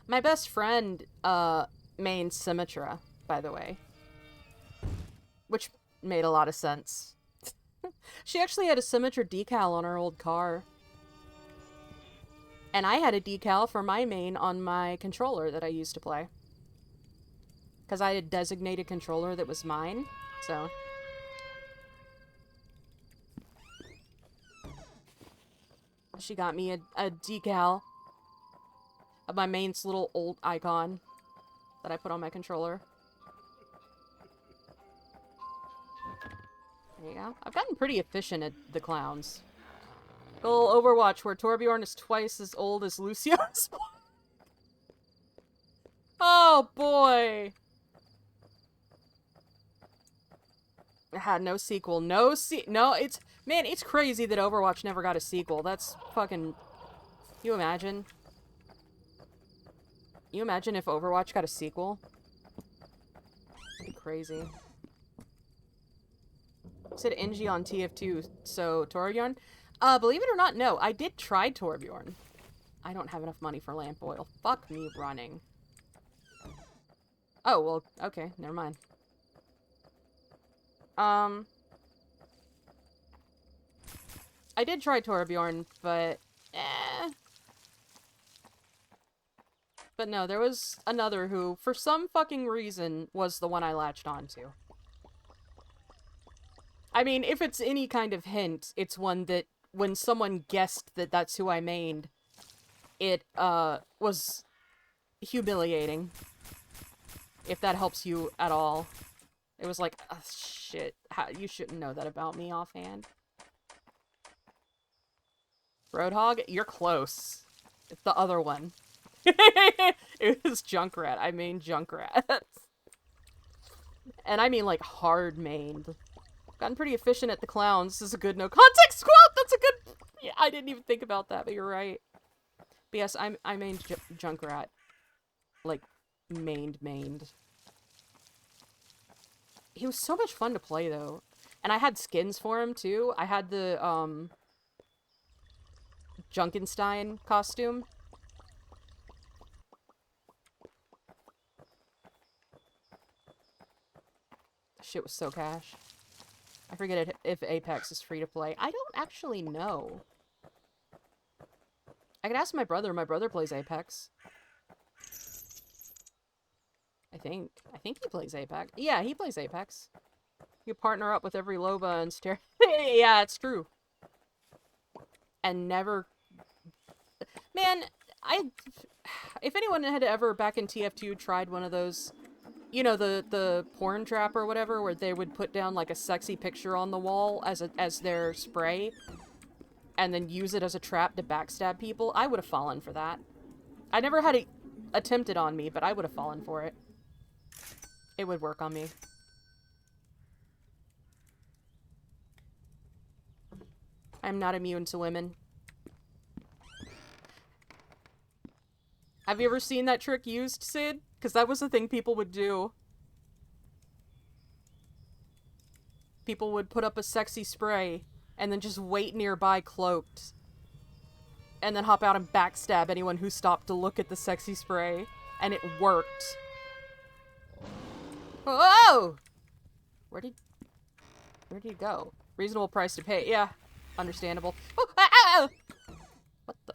My best friend, mains Symmetra, by the way. Which made a lot of sense. She actually had a Symmetra decal on her old car. And I had a decal for my main on my controller that I used to play. Because I had a designated controller that was mine, so... She got me a decal of my main's little old icon that I put on my controller. There you go. I've gotten pretty efficient at the clowns. Little Overwatch where Torbjorn is twice as old as Lucio's. Oh boy! It had no sequel. No, it's... Man, it's crazy that Overwatch never got a sequel. That's fucking... You imagine? You imagine if Overwatch got a sequel? That'd be crazy. I said Engie on TF2, so Torbjorn? Believe it or not, no. I did try Torbjorn. I don't have enough money for lamp oil. Fuck me running. Oh, well, okay. Never mind. I did try Torbjorn, but... But But no, there was another who, for some fucking reason, was the one I latched onto. I mean, if it's any kind of hint, it's one that, when someone guessed that that's who I mained, it, was humiliating. If that helps you at all. It was like, oh, shit, you shouldn't know that about me offhand. Roadhog, you're close. It's the other one. It was Junkrat. I mean Junkrat. And I mean, like, hard mained. Gotten pretty efficient at the clowns. This is a good no context quote! That's a good... Yeah, I didn't even think about that, but you're right. But yes, I mained Junkrat. Like, mained. He was so much fun to play, though. And I had skins for him, too. I had the, Junkenstein costume. Shit was so cash. I forget if Apex is free to play. I don't actually know. I could ask my brother. My brother plays Apex. I think he plays Apex. Yeah, he plays Apex. You partner up with every Loba and stare. Yeah, it's true. And never... Man, if anyone had ever, back in TF2, tried one of those... You know, the porn trap or whatever, where they would put down, like, a sexy picture on the wall as their spray, and then use it as a trap to backstab people, I would have fallen for that. I never had it attempted on me, but I would have fallen for it. It would work on me. I'm not immune to women. Have you ever seen that trick used, Sid? Because that was the thing people would do. People would put up a sexy spray, and then just wait nearby cloaked. And then hop out and backstab anyone who stopped to look at the sexy spray. And it worked. Whoa! Where'd he go? Reasonable price to pay. Yeah. Understandable. Oh, ah! What the...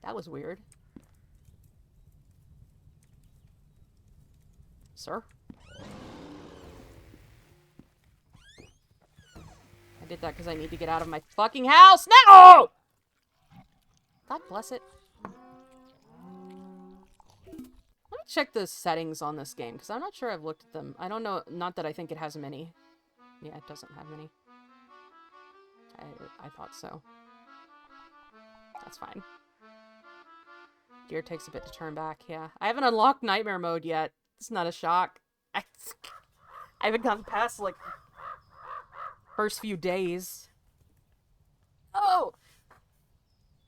That was weird. Sir? I did that because I need to get out of my fucking house now! God bless it. Let me check the settings on this game, because I'm not sure I've looked at them. I don't know, not that I think it has many. Yeah, it doesn't have many. I thought so. That's fine. Gear takes a bit to turn back, yeah. I haven't unlocked Nightmare Mode yet. It's not a shock. I haven't gotten past, like, first few days. Oh!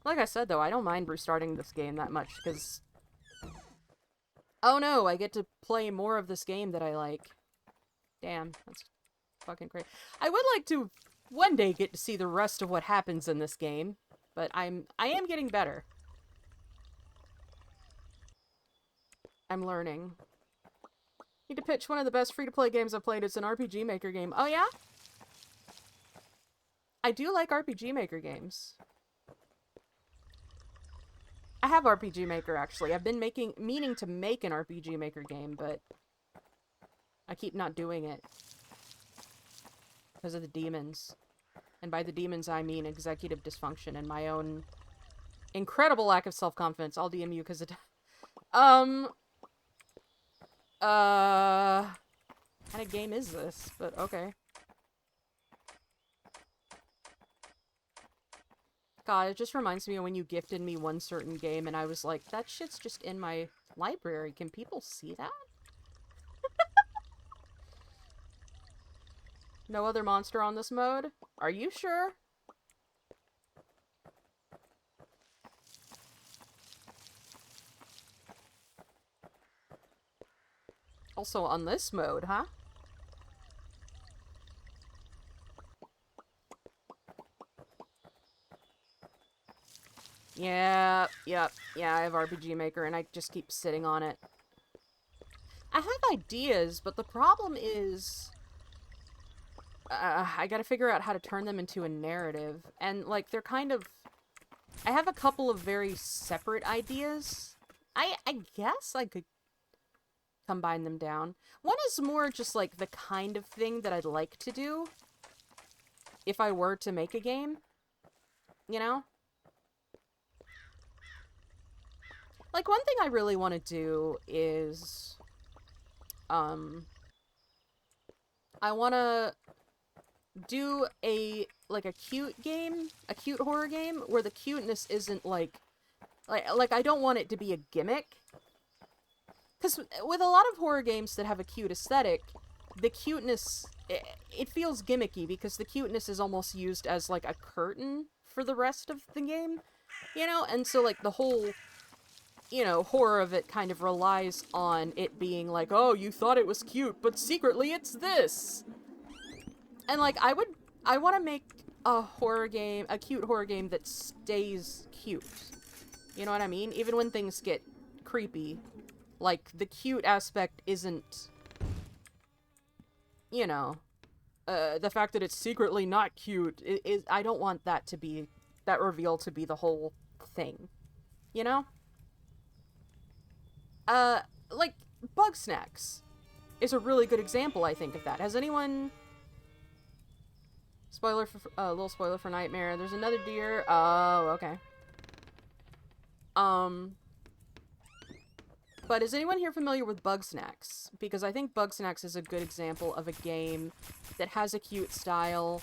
Like I said, though, I don't mind restarting this game that much, because... Oh no, I get to play more of this game that I like. Damn, that's fucking great. I would like to one day get to see the rest of what happens in this game, but I am getting better. I'm learning. Need to pitch one of the best free-to-play games I've played. It's an RPG Maker game. Oh, yeah? I do like RPG Maker games. I have RPG Maker, actually. I've been meaning to make an RPG Maker game, but I keep not doing it. Because of the demons. And by the demons, I mean executive dysfunction and my own incredible lack of self-confidence. I'll DM you because it... What kind of game is this? But okay. God, it just reminds me of when you gifted me one certain game and I was like, that shit's just in my library. Can people see that? No other monster on this mode? Are you sure? Also on this mode, huh? Yeah, I have RPG Maker and I just keep sitting on it. I have ideas, but the problem is... I gotta figure out how to turn them into a narrative. And, like, they're kind of... I have a couple of very separate ideas. I guess I could combine them down. One is more just like the kind of thing that I'd like to do if I were to make a game, you know? Like, one thing I really want to do is, I want to do a cute game, a cute horror game, where the cuteness isn't, like, I don't want it to be a gimmick. Because with a lot of horror games that have a cute aesthetic, the cuteness, it feels gimmicky, because the cuteness is almost used as, like, a curtain for the rest of the game, you know? And so, like, the whole, you know, horror of it kind of relies on it being like, oh, you thought it was cute, but secretly it's this! And, like, I want to make a horror game, a cute horror game that stays cute. You know what I mean? Even when things get creepy, like, the cute aspect isn't, you know, the fact that it's secretly not cute, I don't want that to be, that reveal to be the whole thing. You know? Like, Bug Snacks is a really good example, I think, of that. Has anyone... Spoiler for, little spoiler for Nightmare. There's another deer. Oh, okay. But is anyone here familiar with Bug Snacks? Because I think Bug Snacks is a good example of a game that has a cute style,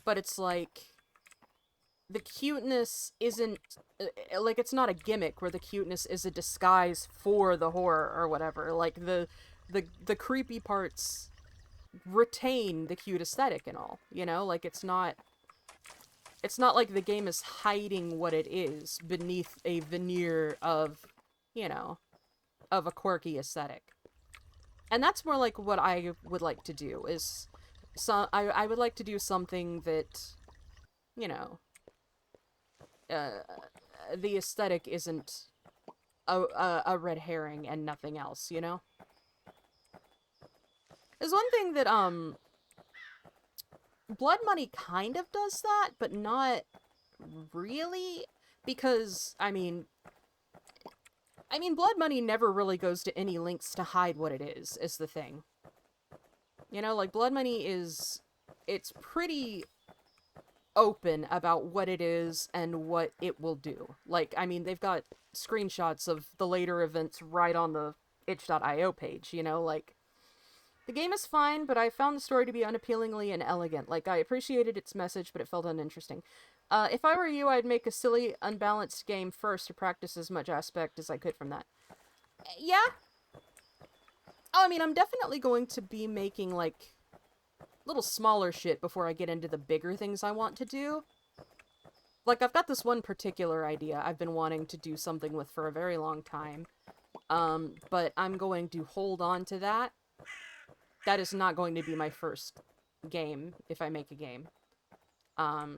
but it's like... the cuteness isn't... like, it's not a gimmick where the cuteness is a disguise for the horror or whatever. Like, the creepy parts retain the cute aesthetic and all, you know? Like, it's not like the game is hiding what it is beneath a veneer of, you know, of a quirky aesthetic. And that's more like what I would like to do, is... I would like to do something that, you know... the aesthetic isn't a red herring and nothing else, you know? There's one thing that, Blood Money kind of does that, but not really, because, I mean, Blood Money never really goes to any lengths to hide what it is the thing. You know, like, Blood Money it's pretty open about what it is and what it will do. Like, I mean, they've got screenshots of the later events right on the itch.io page, you know, like, the game is fine, but I found the story to be unappealingly inelegant. Like, I appreciated its message, but it felt uninteresting. If I were you, I'd make a silly, unbalanced game first to practice as much aspect as I could from that. Yeah? Oh, I mean, I'm definitely going to be making, like, little smaller shit before I get into the bigger things I want to do. Like, I've got this one particular idea I've been wanting to do something with for a very long time. But I'm going to hold on to that. That is not going to be my first game, if I make a game. I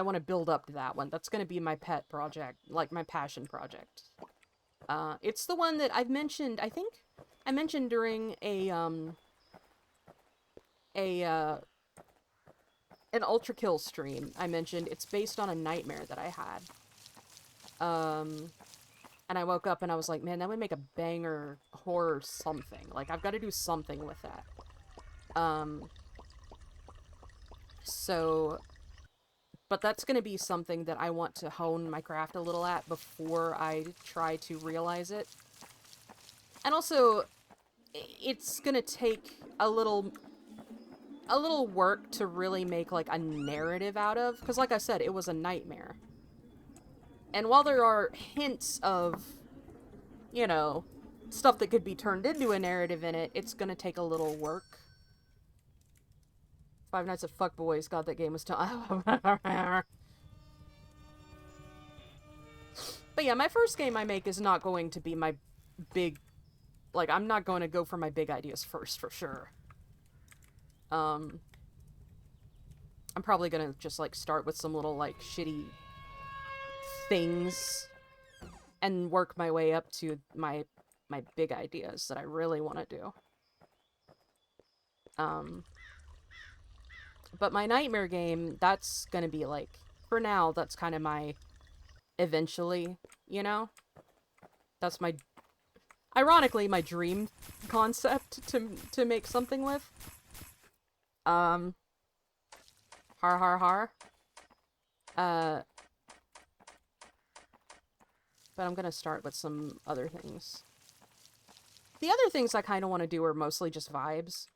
want to build up to that one. That's going to be my pet project, like my passion project. It's the one that I've mentioned, I think I mentioned during an Ultra Kill stream. I mentioned it's based on a nightmare that I had. And I woke up and I was like, man, that would make a banger horror something. Like, I've got to do something with that. But that's going to be something that I want to hone my craft a little at before I try to realize it. And also, it's going to take a little work to really make, like, a narrative out of. Because, like I said, it was a nightmare. And while there are hints of, you know, stuff that could be turned into a narrative in it, it's gonna take a little work. Five Nights at Fuckboys, God, that game was But yeah, my first game I make is not going to be my big... like, I'm not going to go for my big ideas first, for sure. I'm probably gonna just, like, start with some little, like, shitty things and work my way up to my big ideas that I really want to do. But my nightmare game, that's gonna be like, for now, that's kind of my eventually, you know? That's my... Ironically, my dream concept to make something with. Har har har. But I'm gonna start with some other things. The other things I kind of want to do are mostly just vibes.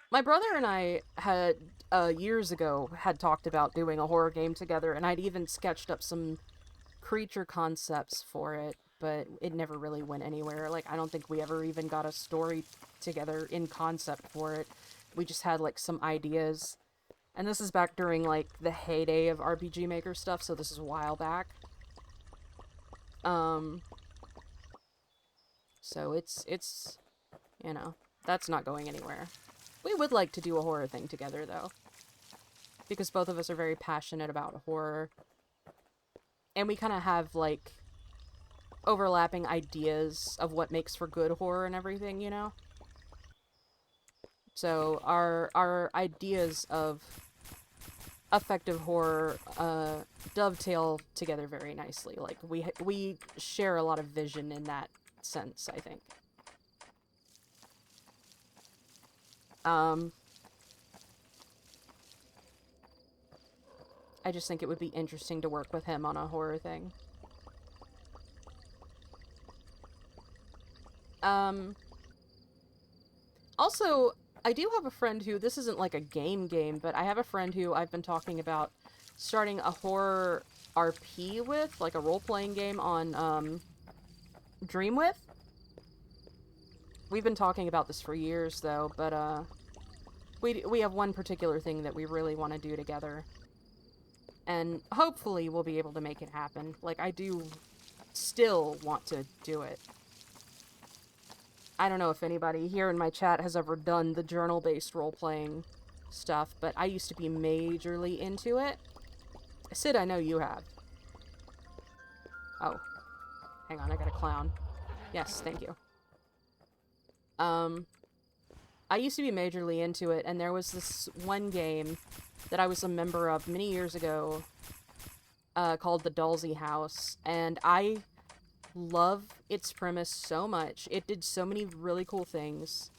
My brother and I had, years ago, had talked about doing a horror game together, and I'd even sketched up some creature concepts for it, but it never really went anywhere. Like, I don't think we ever even got a story together in concept for it. We just had, like, some ideas. And this is back during, like, the heyday of RPG Maker stuff, so this is a while back. So it's, you know, that's not going anywhere. We would like to do a horror thing together, though. Because both of us are very passionate about horror. And we kind of have, like, overlapping ideas of what makes for good horror and everything, you know? So, our ideas of effective horror, dovetail together very nicely. Like, we share a lot of vision in that sense, I think. I just think it would be interesting to work with him on a horror thing. Also, I do have a friend who, this isn't like a game, but I have a friend who I've been talking about starting a horror RP with, like a role-playing game on, Dream with. We've been talking about this for years, though, but, we have one particular thing that we really want to do together. And hopefully we'll be able to make it happen. Like, I do still want to do it. I don't know if anybody here in my chat has ever done the journal-based role-playing stuff, but I used to be majorly into it. Sid, I know you have. Oh. Hang on, I got a clown. Yes, thank you. I used to be majorly into it, and there was this one game that I was a member of many years ago, called The Dalsey House, and I love its premise so much. It did so many really cool things.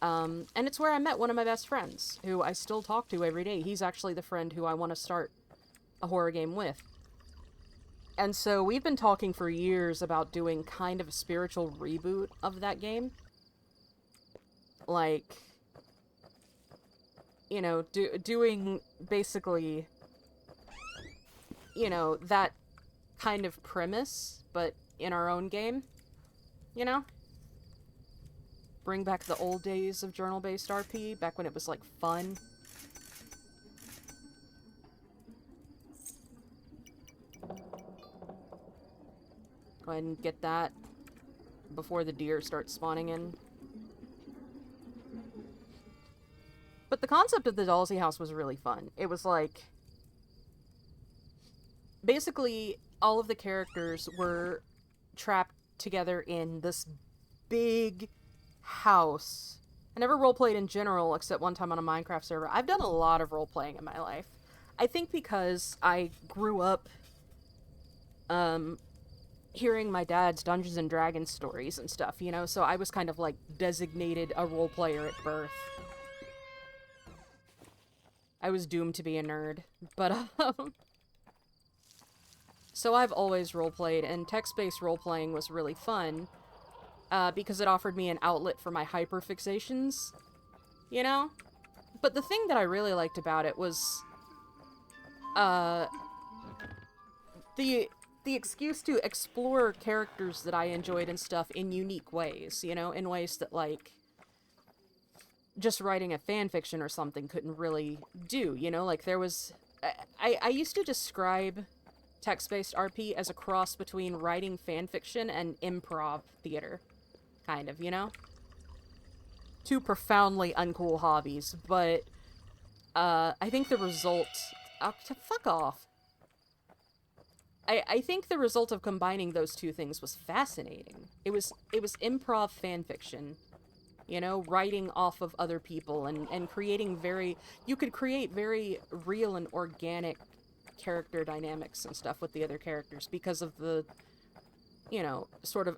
And it's where I met one of my best friends, who I still talk to every day. He's actually the friend who I want to start a horror game with. And so we've been talking for years about doing kind of a spiritual reboot of that game. Like, you know, doing basically, you know, that kind of premise, but in our own game, you know? Bring back the old days of journal-based RP, back when it was, like, fun. Go ahead and get that before the deer start spawning in. But the concept of the Dalsey House was really fun. It was like, basically, all of the characters were trapped together in this big house. I never roleplayed in general, except one time on a Minecraft server. I've done a lot of roleplaying in my life. I think because I grew up, hearing my dad's Dungeons and Dragons stories and stuff, you know? So I was kind of, like, designated a roleplayer at birth. I was doomed to be a nerd. But, so I've always roleplayed, and text-based roleplaying was really fun, because it offered me an outlet for my hyperfixations, you know? But the thing that I really liked about it was, the excuse to explore characters that I enjoyed and stuff in unique ways, you know? In ways that, like, just writing a fanfiction or something couldn't really do, you know? Like, there was... I used to describe text-based RP as a cross between writing fanfiction and improv theater, kind of, you know? Two profoundly uncool hobbies, but, I think the result... fuck off. I think the result of combining those two things was fascinating. It was improv fanfiction, you know, writing off of other people and creating you could create very real and organic character dynamics and stuff with the other characters because of the you know, sort of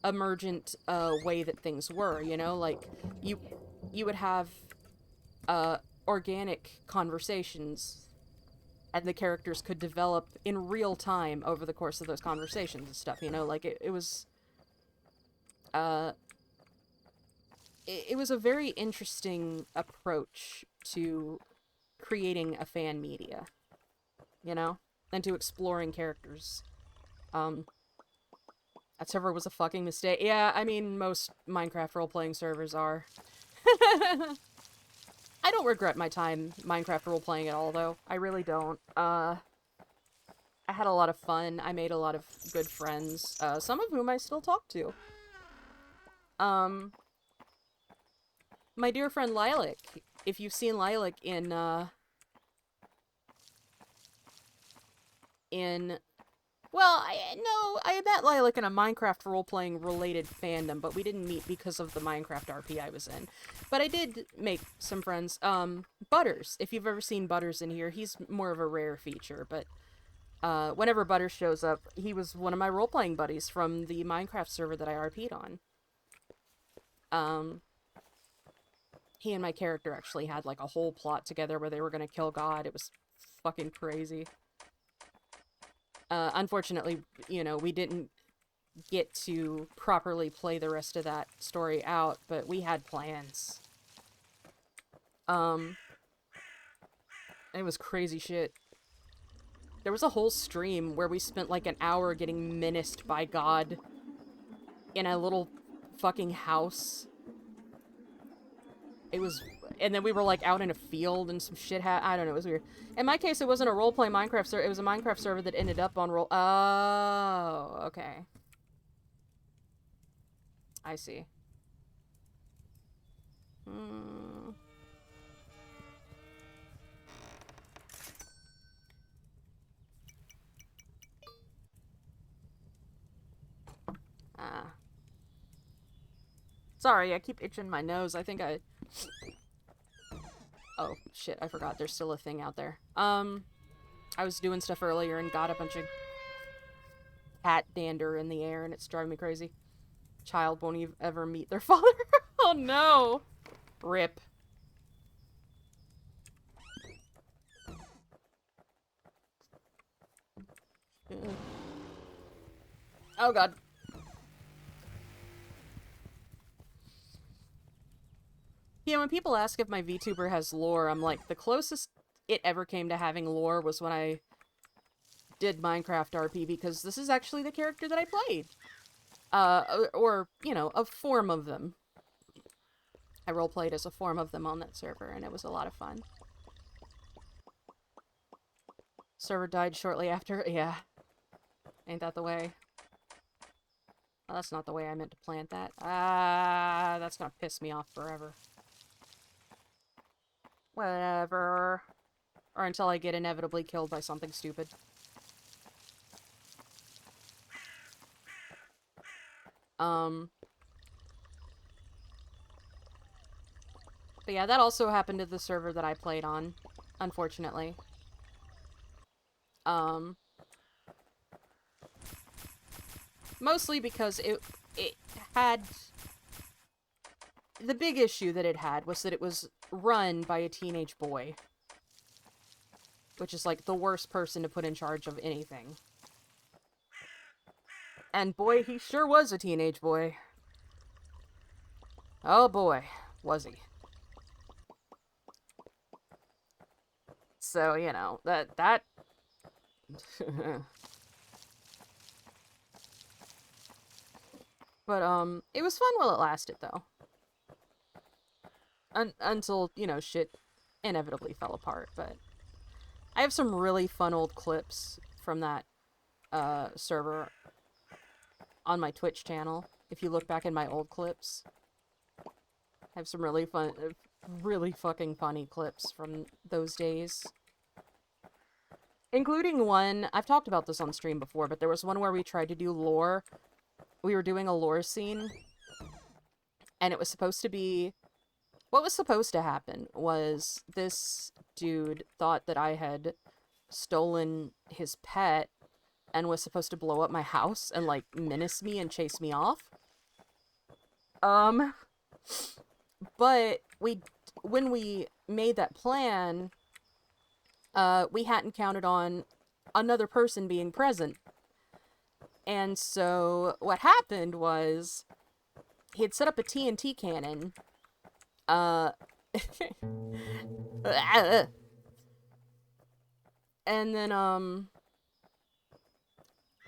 emergent way that things were, you know? Like, you would have organic conversations, and the characters could develop in real time over the course of those conversations and stuff, you know? Like, it was... it was a very interesting approach to creating a fan media, you know? And to exploring characters. That server was a fucking mistake. Yeah, I mean, most Minecraft role-playing servers are. I don't regret my time Minecraft role-playing at all, though. I really don't. I had a lot of fun. I made a lot of good friends, some of whom I still talk to. My dear friend Lilac, if you've seen Lilac in, well, I met Lilac in a Minecraft role-playing related fandom, but we didn't meet because of the Minecraft RP I was in. But I did make some friends. Butters, if you've ever seen Butters in here, he's more of a rare feature, but whenever Butters shows up, he was one of my role-playing buddies from the Minecraft server that I RP'd on. He and my character actually had, like, a whole plot together where they were gonna kill God. It was fucking crazy. Unfortunately, you know, we didn't get to properly play the rest of that story out, but we had plans. It was crazy shit. There was a whole stream where we spent like an hour getting menaced by God in a little fucking house. It was... And then we were, like, out in a field and some shit I don't know, it was weird. In my case, it wasn't a role-play Minecraft server, it was a Minecraft server that ended up on roll... Oh, okay. I see. Sorry, I keep itching my nose. I think I... Oh, shit, I forgot. There's still a thing out there. I was doing stuff earlier and got a bunch of cat dander in the air, and it's driving me crazy. Child won't ever meet their father. Oh, no! Rip. Oh, God. Yeah, when people ask if my VTuber has lore, I'm like, the closest it ever came to having lore was when I did Minecraft RP, because this is actually the character that I played. Or, you know, a form of them. I roleplayed as a form of them on that server, and it was a lot of fun. Server died shortly after. Yeah. Ain't that the way? Well, that's not the way I meant to plant that. That's gonna piss me off forever. Whatever. Or until I get inevitably killed by something stupid. But yeah, that also happened to the server that I played on, unfortunately. Mostly because it had... The big issue that it had was that it was run by a teenage boy. Which is, like, the worst person to put in charge of anything. And boy, he sure was a teenage boy. Oh boy, was he. So, you know, that... But, it was fun while it lasted, though. Until, you know, shit inevitably fell apart, but... I have some really fun old clips from that, server on my Twitch channel. If you look back in my old clips. I have some really fun, really fucking funny clips from those days. Including one, I've talked about this on stream before, but there was one where we tried to do lore. We were doing a lore scene, and it was supposed to be... What was supposed to happen was this dude thought that I had stolen his pet and was supposed to blow up my house and, like, menace me and chase me off. But when we made that plan, we hadn't counted on another person being present. And so what happened was he had set up a TNT cannon. And then,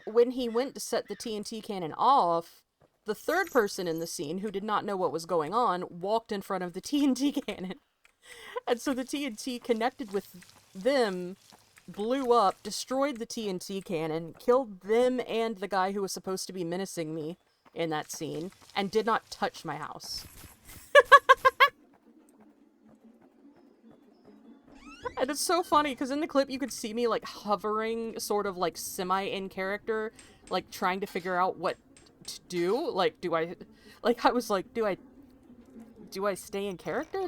when he went to set the TNT cannon off, the third person in the scene, who did not know what was going on, walked in front of the TNT cannon. And so the TNT connected with them, blew up, destroyed the TNT cannon, killed them and the guy who was supposed to be menacing me in that scene, and did not touch my house. And it's so funny, because in the clip you could see me, like, hovering, sort of, like, semi-in character, like, trying to figure out what to do. Like, do I... Like, I was like, do I stay in character?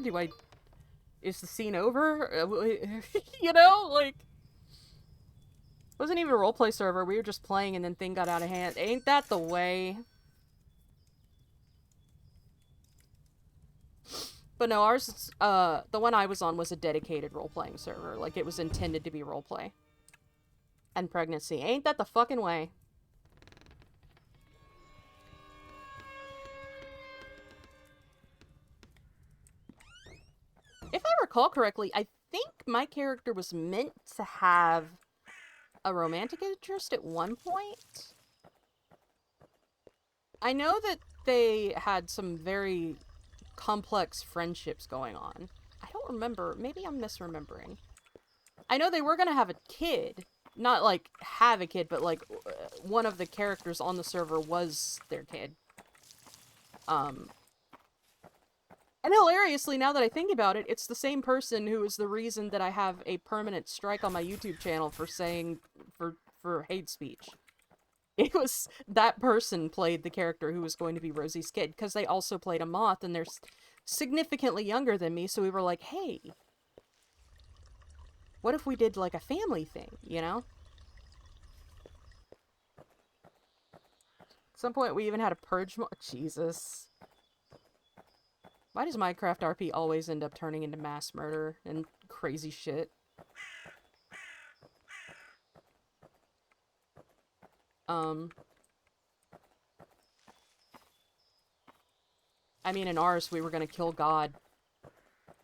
Is the scene over? You know? Like... It wasn't even a roleplay server, we were just playing and then thing got out of hand. Ain't that the way? But no, ours, the one I was on was a dedicated role-playing server. Like, it was intended to be roleplay. And pregnancy. Ain't that the fucking way? If I recall correctly, I think my character was meant to have a romantic interest at one point. I know that they had some very complex friendships going on. I don't remember. Maybe I'm misremembering. I know they were gonna have a kid. Not, like, have a kid, but, like, one of the characters on the server was their kid. And hilariously, now that I think about it, it's the same person who is the reason that I have a permanent strike on my YouTube channel for saying, for hate speech. It was, that person played the character who was going to be Rosie's kid, because they also played a moth, and they're significantly younger than me, so we were like, hey, what if we did, like, a family thing, you know? At some point, we even had a purge Jesus. Why does Minecraft RP always end up turning into mass murder and crazy shit? I mean, in ours, we were gonna kill God.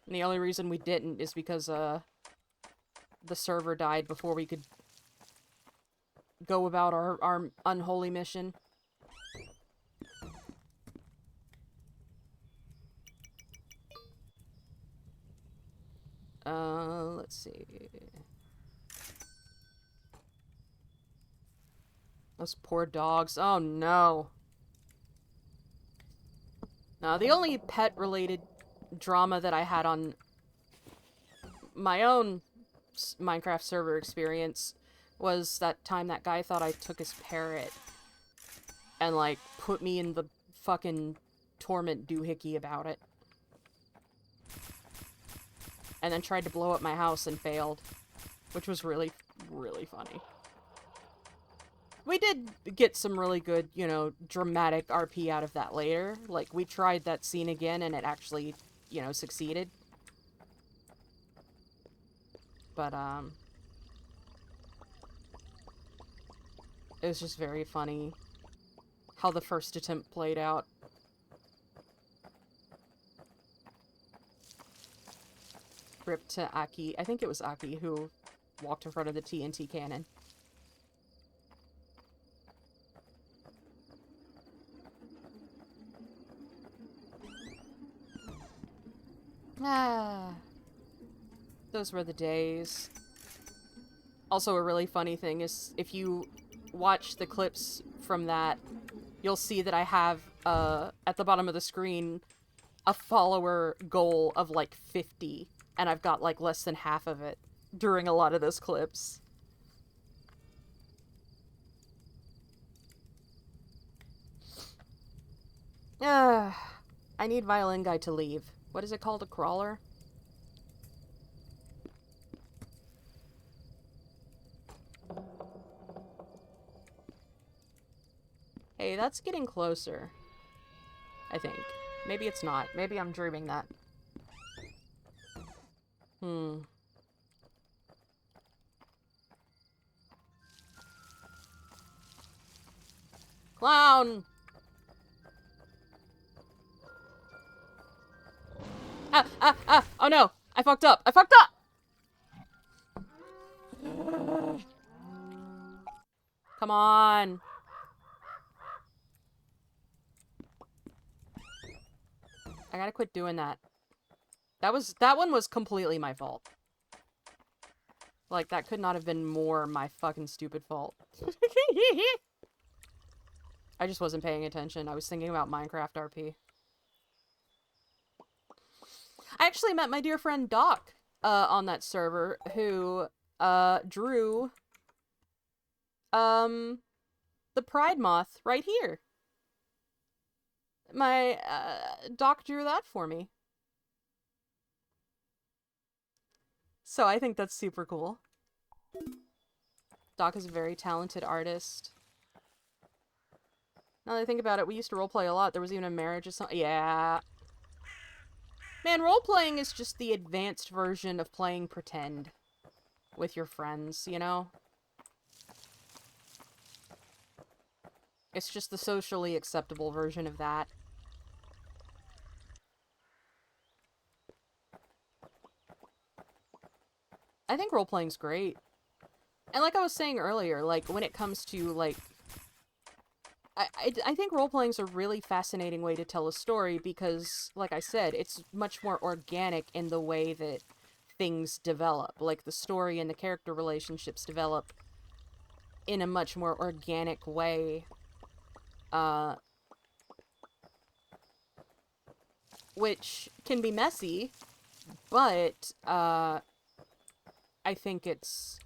And the only reason we didn't is because, the server died before we could go about our unholy mission. Let's see. Those poor dogs. Oh, no. Now, the only pet-related drama that I had on my own Minecraft server experience was that time that guy thought I took his parrot and, like, put me in the fucking torment doohickey about it. And then tried to blow up my house and failed. Which was really, really funny. We did get some really good, you know, dramatic RP out of that later. Like, we tried that scene again and it actually, you know, succeeded. But, it was just very funny how the first attempt played out. Rip to Aki. I think it was Aki who walked in front of the TNT cannon. Ah. Those were the days. Also, a really funny thing is, if you watch the clips from that, you'll see that I have, at the bottom of the screen, a follower goal of, like, 50. And I've got, like, less than half of it during a lot of those clips. I need Violin Guy to leave. What is it called? A crawler? Hey, that's getting closer. I think. Maybe it's not. Maybe I'm dreaming that. Clown! Oh no! I fucked up! I fucked up! Come on! I gotta quit doing that. That one was completely my fault. Like, that could not have been more my fucking stupid fault. I just wasn't paying attention. I was thinking about Minecraft RP. I actually met my dear friend Doc on that server, who drew the Pride Moth right here. My Doc drew that for me. So I think that's super cool. Doc is a very talented artist. Now that I think about it, we used to roleplay a lot. There was even a marriage or something. Yeah. Man, roleplaying is just the advanced version of playing pretend with your friends, you know? It's just the socially acceptable version of that. I think role-playing's great. And like I was saying earlier, like, when it comes to, like... I think role-playing's a really fascinating way to tell a story because, like I said, it's much more organic in the way that things develop. Like, the story and the character relationships develop in a much more organic way. Which can be messy, but, I think it's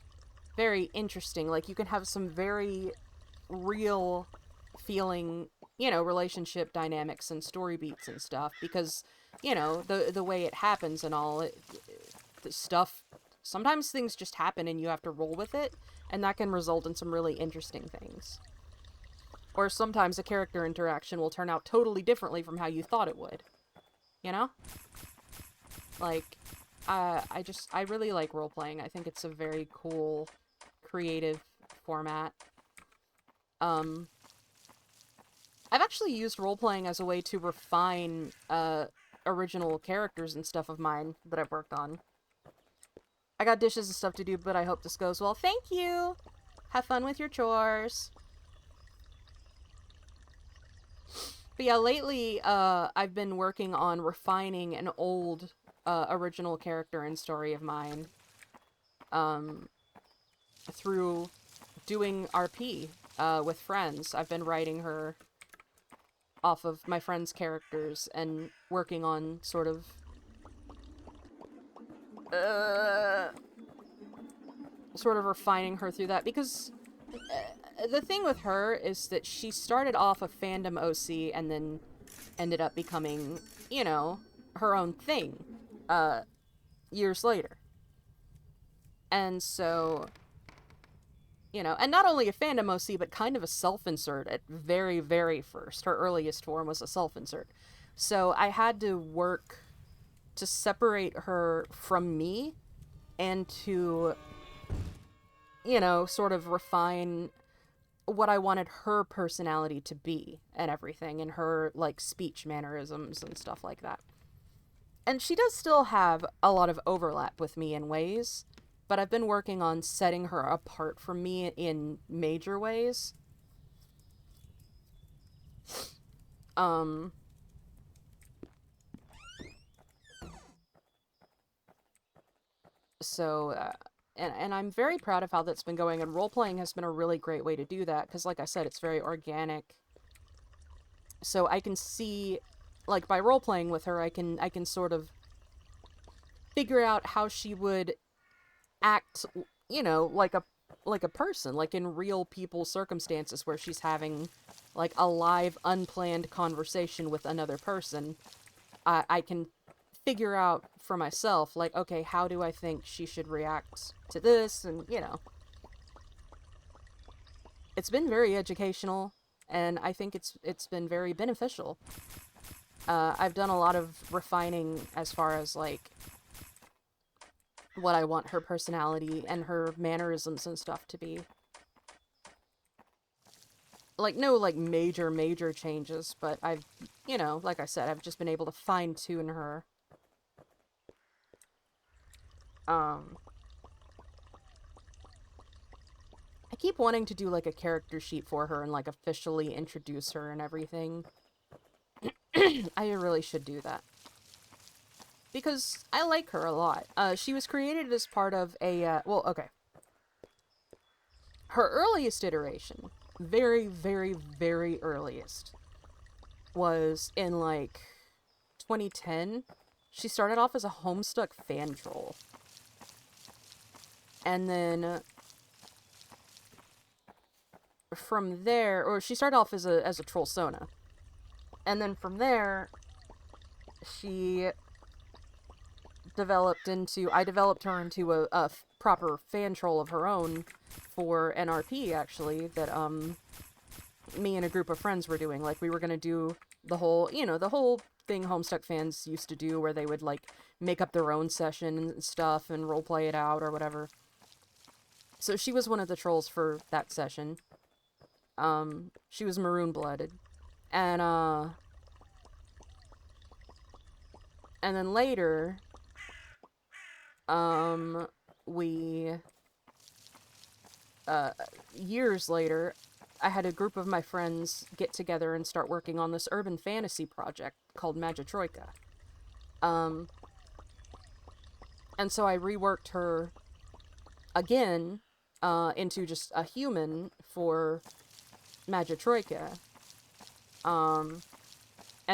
very interesting. Like, you can have some very real feeling, you know, relationship dynamics and story beats and stuff, because, you know, the way it happens and all, the stuff, sometimes things just happen and you have to roll with it, and that can result in some really interesting things. Or sometimes a character interaction will turn out totally differently from how you thought it would. You know? Like, I really like role-playing. I think it's a very cool, creative format. I've actually used role-playing as a way to refine, original characters and stuff of mine that I've worked on. I got dishes and stuff to do, but I hope this goes well. Thank you! Have fun with your chores. But yeah, lately, I've been working on refining an old, original character and story of mine, through doing RP, with friends. I've been writing her off of my friends' characters and working on sort of, refining her through that, because the thing with her is that she started off a fandom OC and then ended up becoming, you know, her own thing, years later. And so, you know, and not only a fandom OC, but kind of a self-insert at very, very first. Her earliest form was a self-insert. So I had to work to separate her from me and to, you know, sort of refine what I wanted her personality to be and everything, and her, like, speech mannerisms and stuff like that. And she does still have a lot of overlap with me in ways, but I've been working on setting her apart from me in major ways. So, and I'm very proud of how that's been going, and role-playing has been a really great way to do that, because like I said, it's very organic. So I can see, like, by role-playing with her, I can sort of figure out how she would act, you know, like a person, like in real people circumstances where she's having, like, a live, unplanned conversation with another person. I can figure out for myself, like, okay, how do I think she should react to this, and, you know. It's been very educational, and I think it's been very beneficial. I've done a lot of refining as far as, like, what I want her personality and her mannerisms and stuff to be. Like, no, like, major changes, but I've, you know, like I said, I've just been able to fine-tune her. I keep wanting to do, like, a character sheet for her and, like, officially introduce her and everything. I really should do that. Because I like her a lot. She was created as part of a, well, okay. Her earliest iteration, very, very, very earliest, was in, like, 2010. She started off as a Homestuck fan troll. And then from there, or she started off as a troll Sona. And then from there, she developed into, I developed her into a proper fan troll of her own for NRP, actually, that, me and a group of friends were doing. Like, we were gonna do the whole, you know, the whole thing Homestuck fans used to do, where they would, like, make up their own session and stuff and roleplay it out or whatever. So she was one of the trolls for that session. She was maroon-blooded. And then later, years later, I had a group of my friends get together and start working on this urban fantasy project called Magitroika. And so I reworked her again, into just a human for Magitroika. And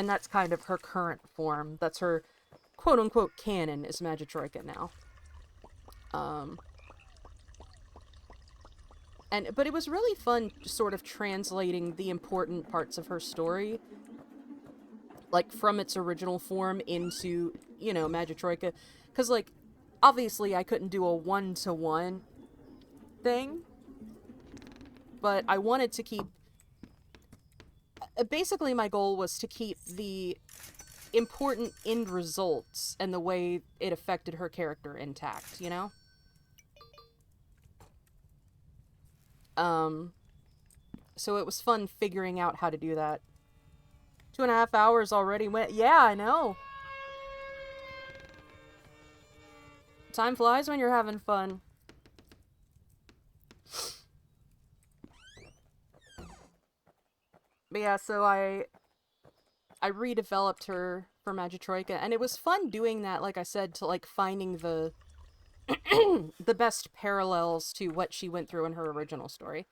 that's kind of her current form. That's her quote-unquote canon, is Magitroika now. But it was really fun sort of translating the important parts of her story, like, from its original form into, you know, Magitroika. Because, like, obviously I couldn't do a one-to-one thing, but I wanted to keep... Basically, my goal was to keep the important end results and the way it affected her character intact, you know? So it was fun figuring out how to do that. 2.5 hours already went. Yeah, I know. Time flies when you're having fun. But yeah, so I redeveloped her for Magitroika, and it was fun doing that, like I said, to, like, finding the the best parallels to what she went through in her original story.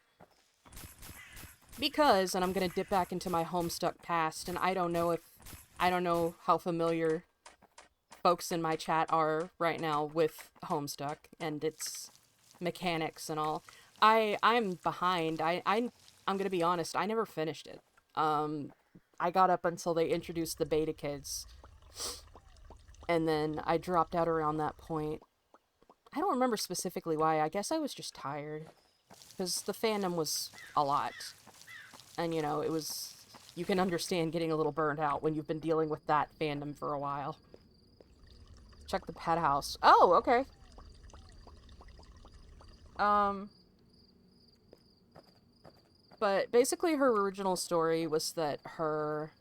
Because, and I'm gonna dip back into my Homestuck past, and I don't know how familiar folks in my chat are right now with Homestuck and its mechanics and all. I'm behind. I'm gonna be honest, I never finished it. I got up until they introduced the beta kids, and then I dropped out around that point. I don't remember specifically why. I guess I was just tired, because the fandom was a lot. And, you know, it was... You can understand getting a little burned out when you've been dealing with that fandom for a while. Check the pet house. Oh, okay. But basically her original story was that her...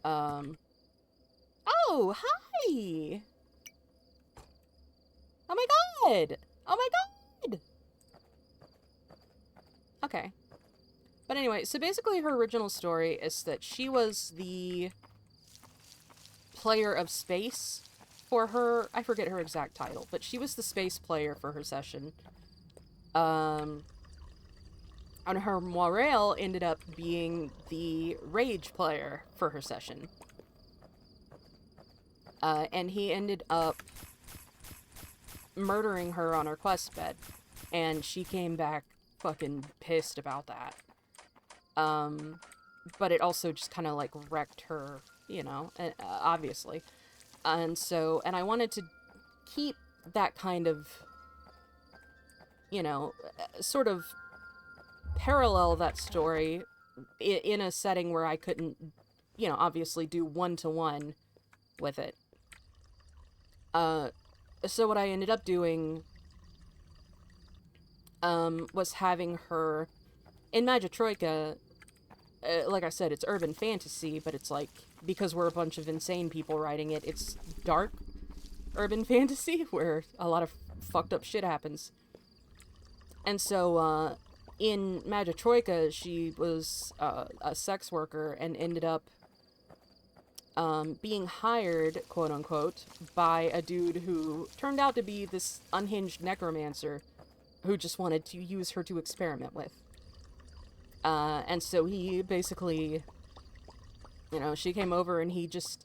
Oh, hi! Oh my god! Oh my god! Okay. But anyway, so basically her original story is that she was the player of space for her... I forget her exact title, but she was the space player for her session. And her Moirail ended up being the rage player for her session. And he ended up murdering her on her quest bed. And she came back fucking pissed about that. But it also just kind of, like, wrecked her, you know, obviously. And so, and I wanted to keep that kind of, you know, sort of parallel that story in a setting where I couldn't, you know, obviously do one-to-one with it. So what I ended up doing, was having her, in Magitroika, like I said, it's urban fantasy, but it's like, because we're a bunch of insane people writing it, it's dark urban fantasy, where a lot of fucked up shit happens. And so, in Magitroika, she was a sex worker and ended up being hired, quote-unquote, by a dude who turned out to be this unhinged necromancer who just wanted to use her to experiment with. And so he basically, you know, she came over and he just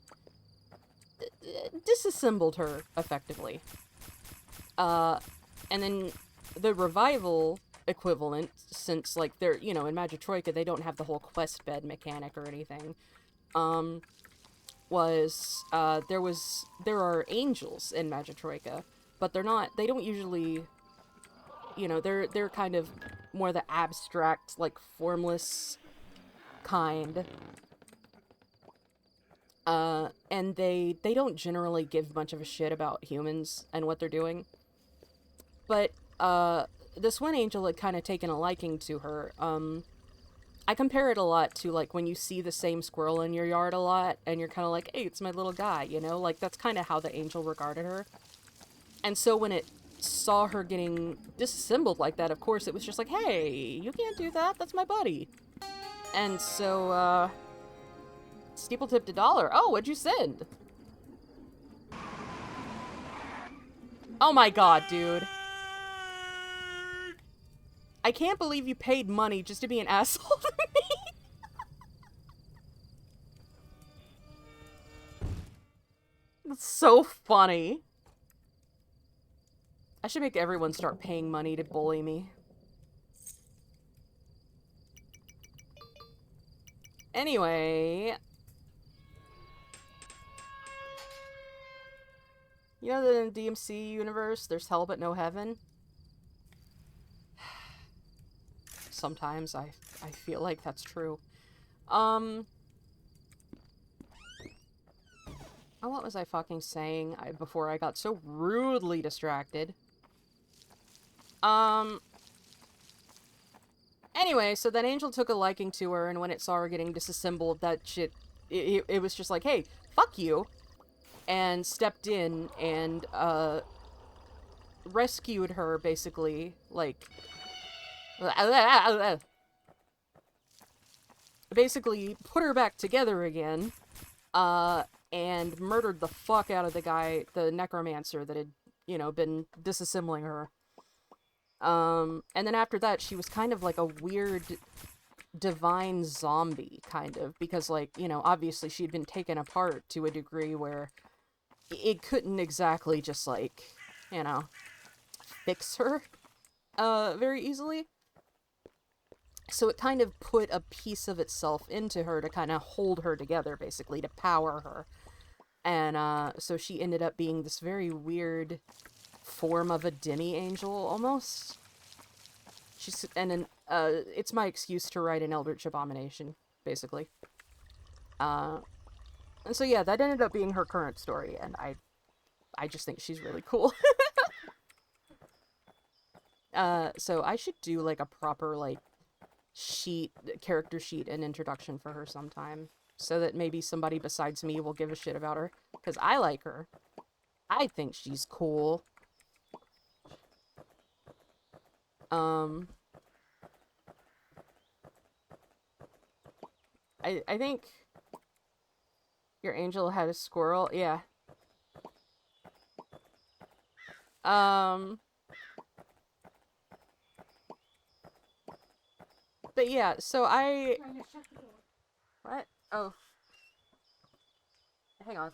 disassembled her, effectively. And then the revival equivalent, since, like, they're, you know, in Magitroika, they don't have the whole quest bed mechanic or anything, there are angels in Magitroika, but they don't usually, you know, they're kind of more the abstract, like, formless kind. And they don't generally give much of a shit about humans and what they're doing. But, this one angel had kind of taken a liking to her. I compare it a lot to, like, when you see the same squirrel in your yard a lot, and you're kind of like, hey, it's my little guy, you know? Like, that's kind of how the angel regarded her. And so when it saw her getting disassembled like that, of course, it was just like, hey, you can't do that, that's my buddy. And so, Steeple tipped $1. Oh, what'd you send? Oh my god, dude. I can't believe you paid money just to be an asshole to me. That's so funny. I should make everyone start paying money to bully me. Anyway. You know that in the DMC universe, there's hell but no heaven? Sometimes I feel like that's true. Oh, what was I fucking saying before I got so rudely distracted? Anyway, so that angel took a liking to her, and when it saw her getting disassembled, that shit, it was just like, hey, fuck you, and stepped in and, rescued her, basically, like, basically put her back together again, and murdered the fuck out of the guy, the necromancer that had, you know, been disassembling her. And then after that, she was kind of like a weird divine zombie, kind of, because, like, you know, obviously she'd been taken apart to a degree where it couldn't exactly just, like, you know, fix her, very easily. So it kind of put a piece of itself into her to kind of hold her together, basically, to power her. And, so she ended up being this very weird form of a demi-angel, almost. It's my excuse to write an Eldritch Abomination, basically. And so yeah, that ended up being her current story, and I just think she's really cool. So I should do, like, a proper, like, character sheet and introduction for her sometime, so that maybe somebody besides me will give a shit about her, because I like her. I think she's cool. I think your angel had a squirrel, yeah. But yeah, so what? Oh. Hang on,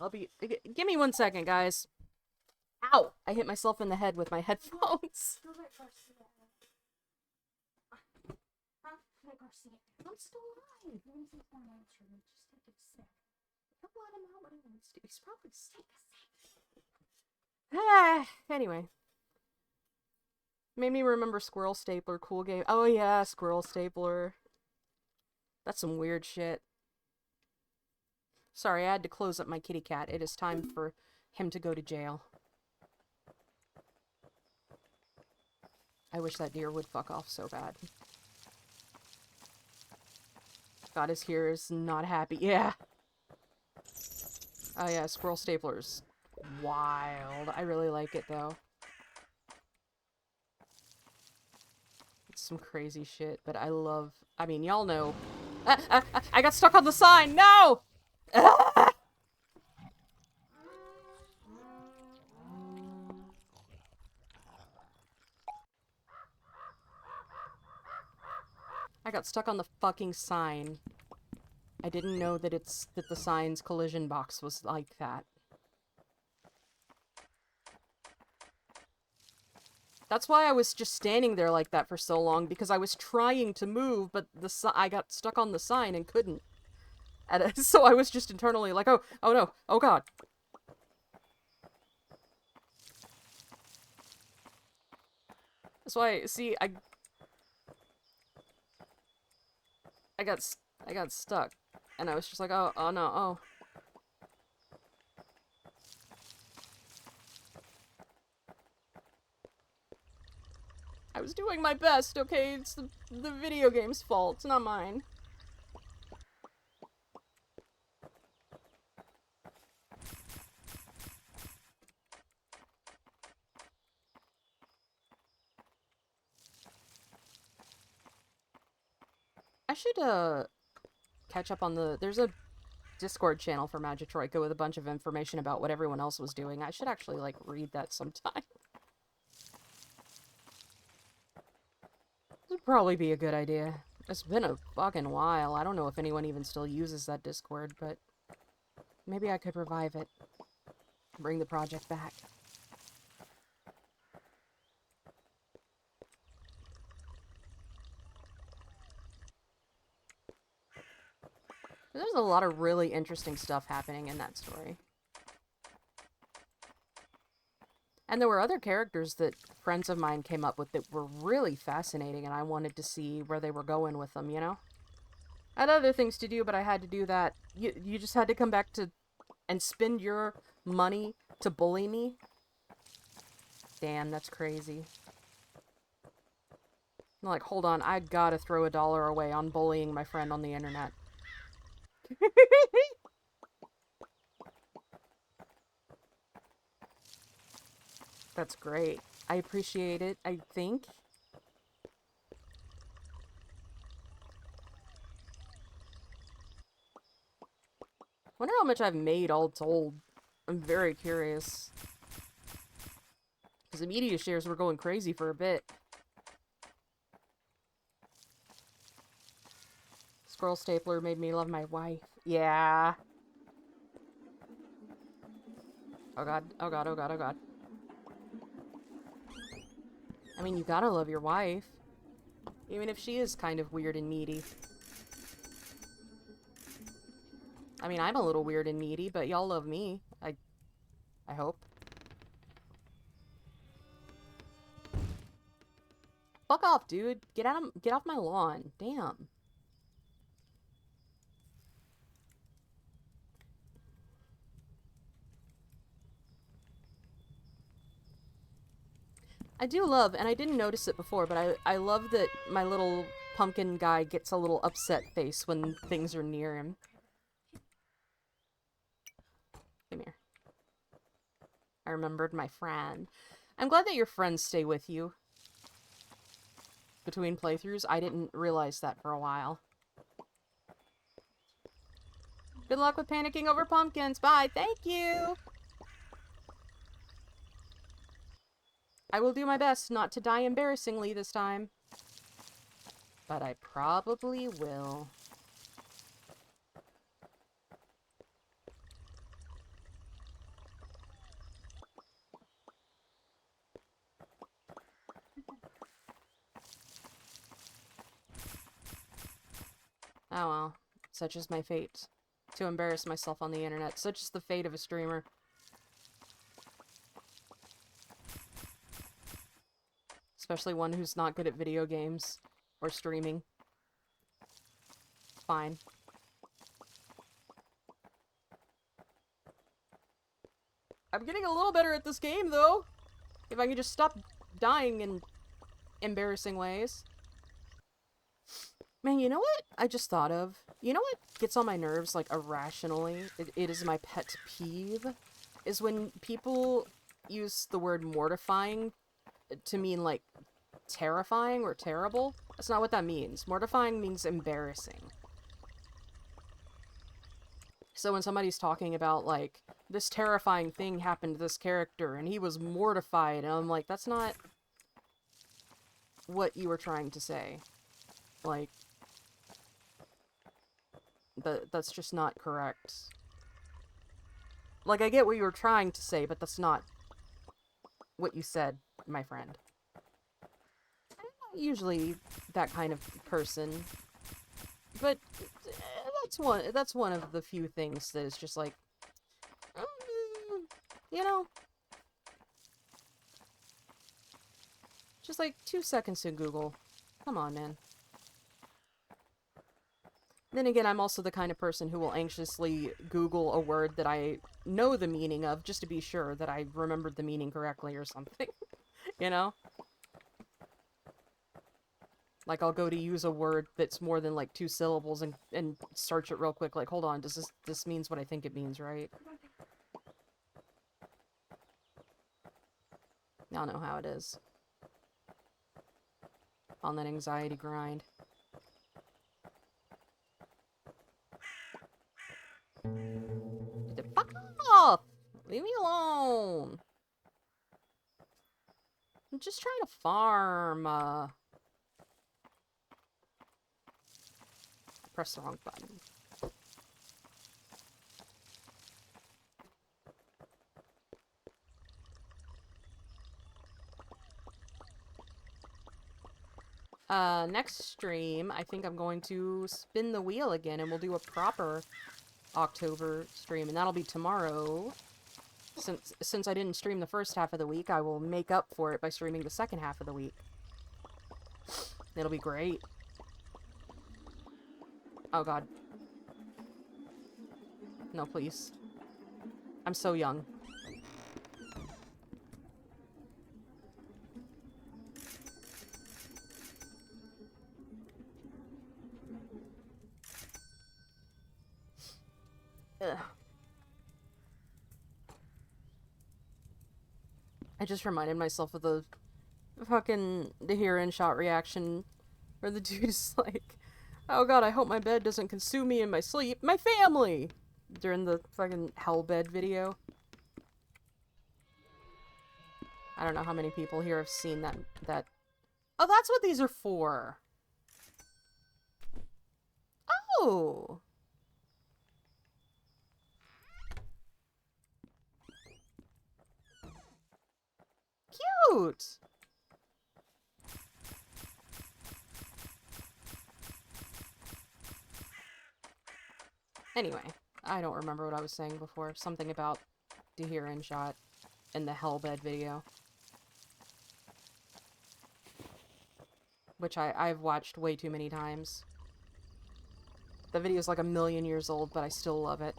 give me 1 second, guys. Ow! I hit myself in the head with my headphones. I'm still alive. Just take a sec. Don't let him out when he wants to. He's probably sick. Anyway. Made me remember Squirrel Stapler, cool game. Oh yeah, Squirrel Stapler. That's some weird shit. Sorry, I had to close up my kitty cat. It is time for him to go to jail. I wish that deer would fuck off so bad. God is here is not happy. Yeah. Oh yeah, Squirrel Stapler's wild. I really like it though. It's some crazy shit, but I love... I mean, y'all know... I got stuck on the sign! No! Ah! I got stuck on the fucking sign. I didn't know that that the sign's collision box was like that. That's why I was just standing there like that for so long, because I was trying to move, but I got stuck on the sign and couldn't. And so I was just internally like, oh no, oh god. That's why, see, I got stuck, and I was just like, oh no, oh. I was doing my best, okay? It's the video game's fault, it's not mine. I should, catch up on there's a Discord channel for Magitroika with a bunch of information about what everyone else was doing. I should actually, like, read that sometime. This would probably be a good idea. It's been a fucking while. I don't know if anyone even still uses that Discord, but maybe I could revive it. Bring the project back. There's a lot of really interesting stuff happening in that story. And there were other characters that friends of mine came up with that were really fascinating, and I wanted to see where they were going with them, you know? I had other things to do, but I had to do that. You just had to come back to... and spend your money to bully me? Damn, that's crazy. I'm like, hold on, I gotta throw $1 away on bullying my friend on the internet. That's great. I appreciate it, I think. Wonder how much I've made all told. I'm very curious. Because the media shares were going crazy for a bit. Squirrel Stapler made me love my wife. Yeah. Oh god, oh god, oh god, oh god. I mean, you gotta love your wife. Even if she is kind of weird and needy. I mean, I'm a little weird and needy, but y'all love me. I hope. Fuck off, dude. Get off my lawn. Damn. I do love, and I didn't notice it before, but I love that my little pumpkin guy gets a little upset face when things are near him. Come here. I remembered my friend. I'm glad that your friends stay with you. Between playthroughs, I didn't realize that for a while. Good luck with panicking over pumpkins. Bye. Thank you. I will do my best not to die embarrassingly this time. But I probably will. Oh well. Such is my fate. To embarrass myself on the internet. Such is the fate of a streamer. Especially one who's not good at video games or streaming. Fine. I'm getting a little better at this game, though. If I can just stop dying in embarrassing ways. Man, you know what I just thought of? You know what gets on my nerves, like, irrationally? It is my pet peeve. Is when people use the word mortifying to mean, like, terrifying or terrible. That's not what that means. Mortifying means embarrassing. So when somebody's talking about, like, this terrifying thing happened to this character, and he was mortified, and I'm like, that's not what you were trying to say. Like, that's just not correct. Like, I get what you were trying to say, but that's not what you said, my friend. I'm not usually that kind of person, but that's one of the few things that is just like, you know, just like 2 seconds to Google. Come on, man. Then again, I'm also the kind of person who will anxiously Google a word that I know the meaning of, just to be sure that I remembered the meaning correctly or something. You know? Like, I'll go to use a word that's more than, like, 2 syllables and search it real quick, like, hold on, this means what I think it means, right? Y'all know how it is. On that anxiety grind. Fuck off! Leave me alone! I'm just trying to farm, I pressed the wrong button. Next stream, I think I'm going to spin the wheel again, and we'll do a proper October stream, and that'll be tomorrow. Since I didn't stream the first half of the week, I will make up for it by streaming the second half of the week. It'll be great. Oh god. No, please. I'm so young. Ugh. I just reminded myself of the fucking Hear and Shot reaction where the dude is like, oh god, I hope my bed doesn't consume me in my sleep. My family! During the fucking Hellbed video. I don't know how many people here have seen that. Oh, that's what these are for! Oh! Cute! Anyway, I don't remember what I was saying before. Something about Hear and Shot in the Hellbed video. Which I've watched way too many times. The video's like 1,000,000 years old, but I still love it.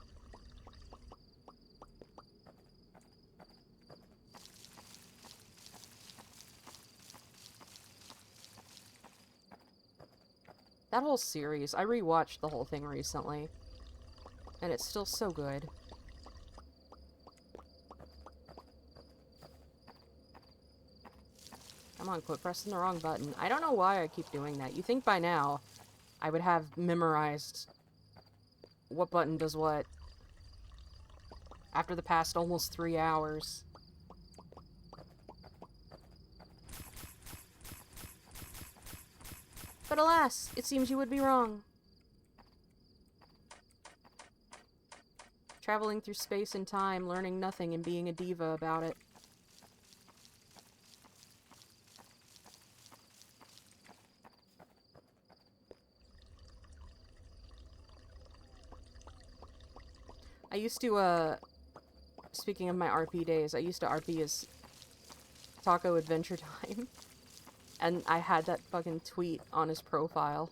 That whole series, I rewatched the whole thing recently. And it's still so good. Come on, quit pressing the wrong button. I don't know why I keep doing that. You think by now I would have memorized what button does what after the past almost 3 hours. But alas, it seems you would be wrong. Traveling through space and time, learning nothing and being a diva about it. I used to, speaking of my RP days, I used to RP as Taco Adventure Time. And I had that fucking tweet on his profile.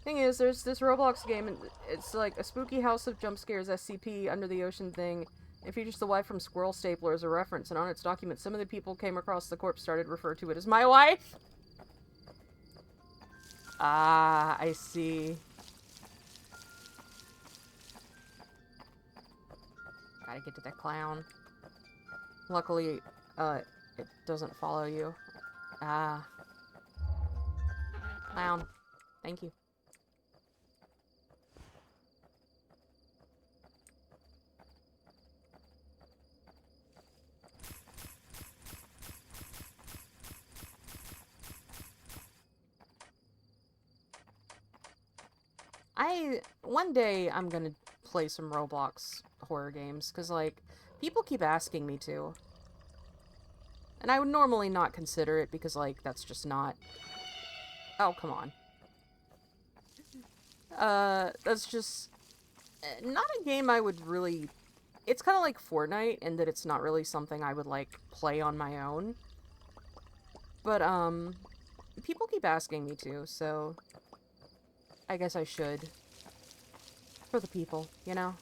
Thing is, there's this Roblox game, and it's like a spooky house of jump scares SCP under the ocean thing. It features the wife from Squirrel Stapler as a reference, and on its document, some of the people came across the corpse started to refer to it as my wife. Ah, I see. Gotta get to that clown. Luckily, it doesn't follow you. Ah. Clown. Thank you. One day I'm gonna play some Roblox horror games, because, like, people keep asking me to. And I would normally not consider it, because, like, that's just not... Oh, come on. That's just... not a game I would really... It's kind of like Fortnite, in that it's not really something I would, like, play on my own. But, people keep asking me to, so... I guess I should. For the people, you know?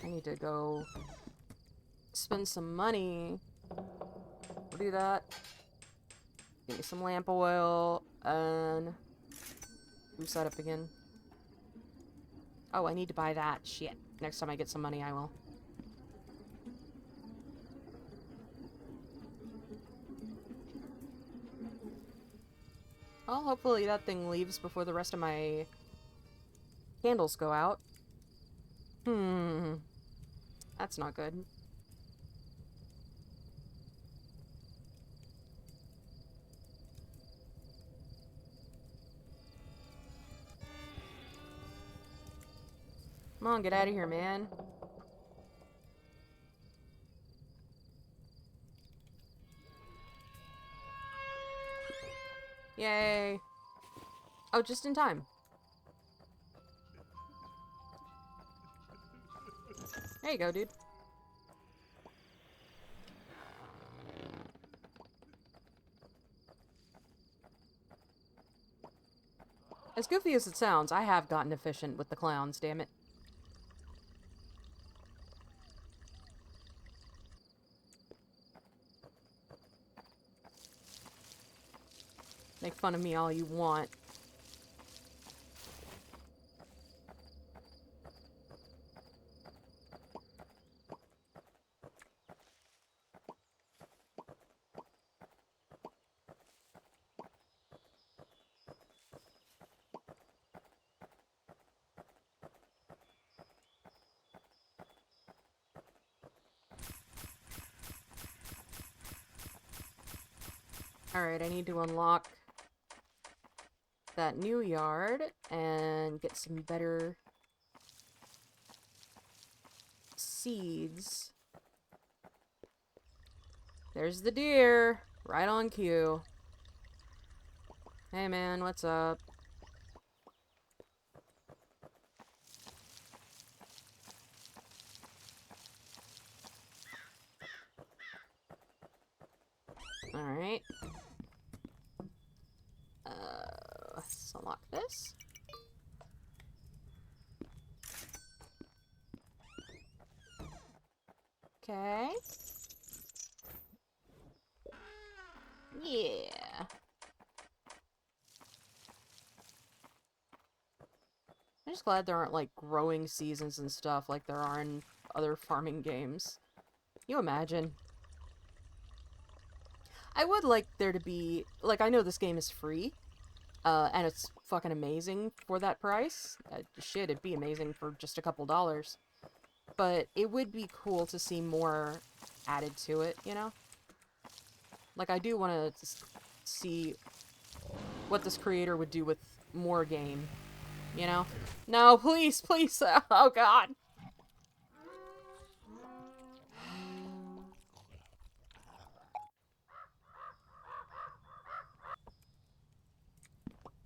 I need to go spend some money. We'll do that. Give me some lamp oil, and... Ooh, set up again. Oh, I need to buy that. Shit. Next time I get some money, I will. Well, hopefully that thing leaves before the rest of my candles go out. That's not good. Come on, get out of here, man. Yay. Oh, just in time. There you go, dude. As goofy as it sounds, I have gotten efficient with the clowns, damn it. Make fun of me all you want. Alright, I need to unlock that new yard and get some better seeds. There's the deer, right on cue. Hey man, what's up? Alright. Let's unlock this. Okay. Yeah. I'm just glad there aren't, like, growing seasons and stuff like there are in other farming games. You imagine? I would like there to be... Like, I know this game is free, and it's fucking amazing for that price. Shit, it'd be amazing for just a couple dollars. But it would be cool to see more added to it, you know? Like, I do want to see what this creator would do with more game, you know? No, please, please! Oh, God!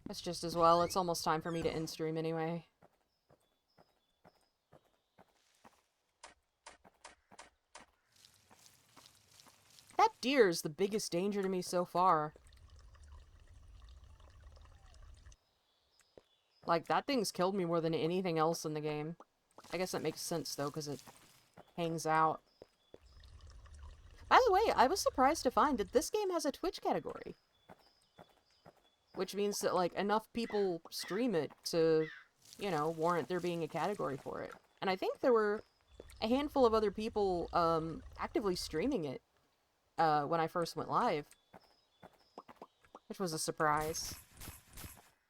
It's just as well. It's almost time for me to end stream anyway. That deer is the biggest danger to me so far. Like, that thing's killed me more than anything else in the game. I guess that makes sense, though, because it hangs out. By the way, I was surprised to find that this game has a Twitch category. Which means that, like, enough people stream it to, you know, warrant there being a category for it. And I think there were a handful of other people, actively streaming it, when I first went live. Which was a surprise.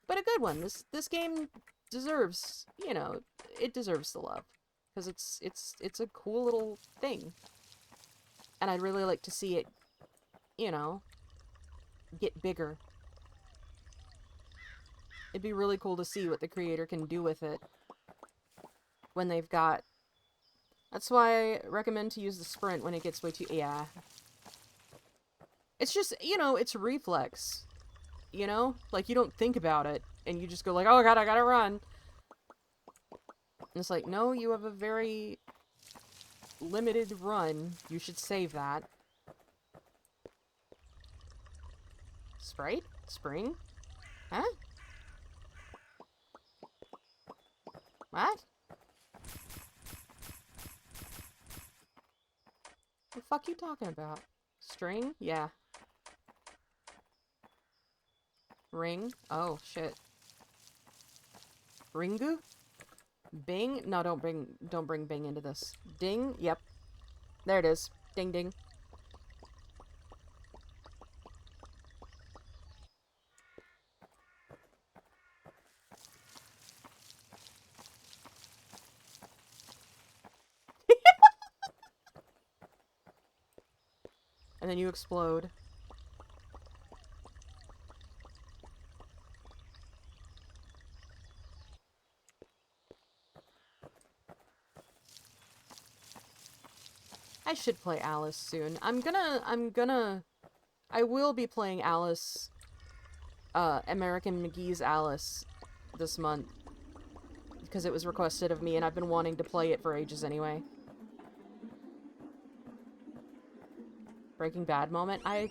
But a good one. This game deserves, you know, it deserves the love. Because it's a cool little thing. And I'd really like to see it, you know, get bigger. It'd be really cool to see what the creator can do with it when they've got... That's why I recommend to use the sprint when it gets way too... Yeah. It's just, you know, it's reflex. You know? Like, you don't think about it, and you just go like, oh god, I gotta run. And it's like, no, you have a very limited run. You should save that. Sprite? Spring? Huh? What? What the fuck you talking about? String? Yeah. Ring? Oh, shit. Ringu? Bing? No, don't bring Bing into this. Ding? Yep. There it is. Ding ding. And then you explode. I should play Alice soon. I will be playing Alice, American McGee's Alice this month. Because it was requested of me, and I've been wanting to play it for ages anyway. Breaking Bad moment? I'm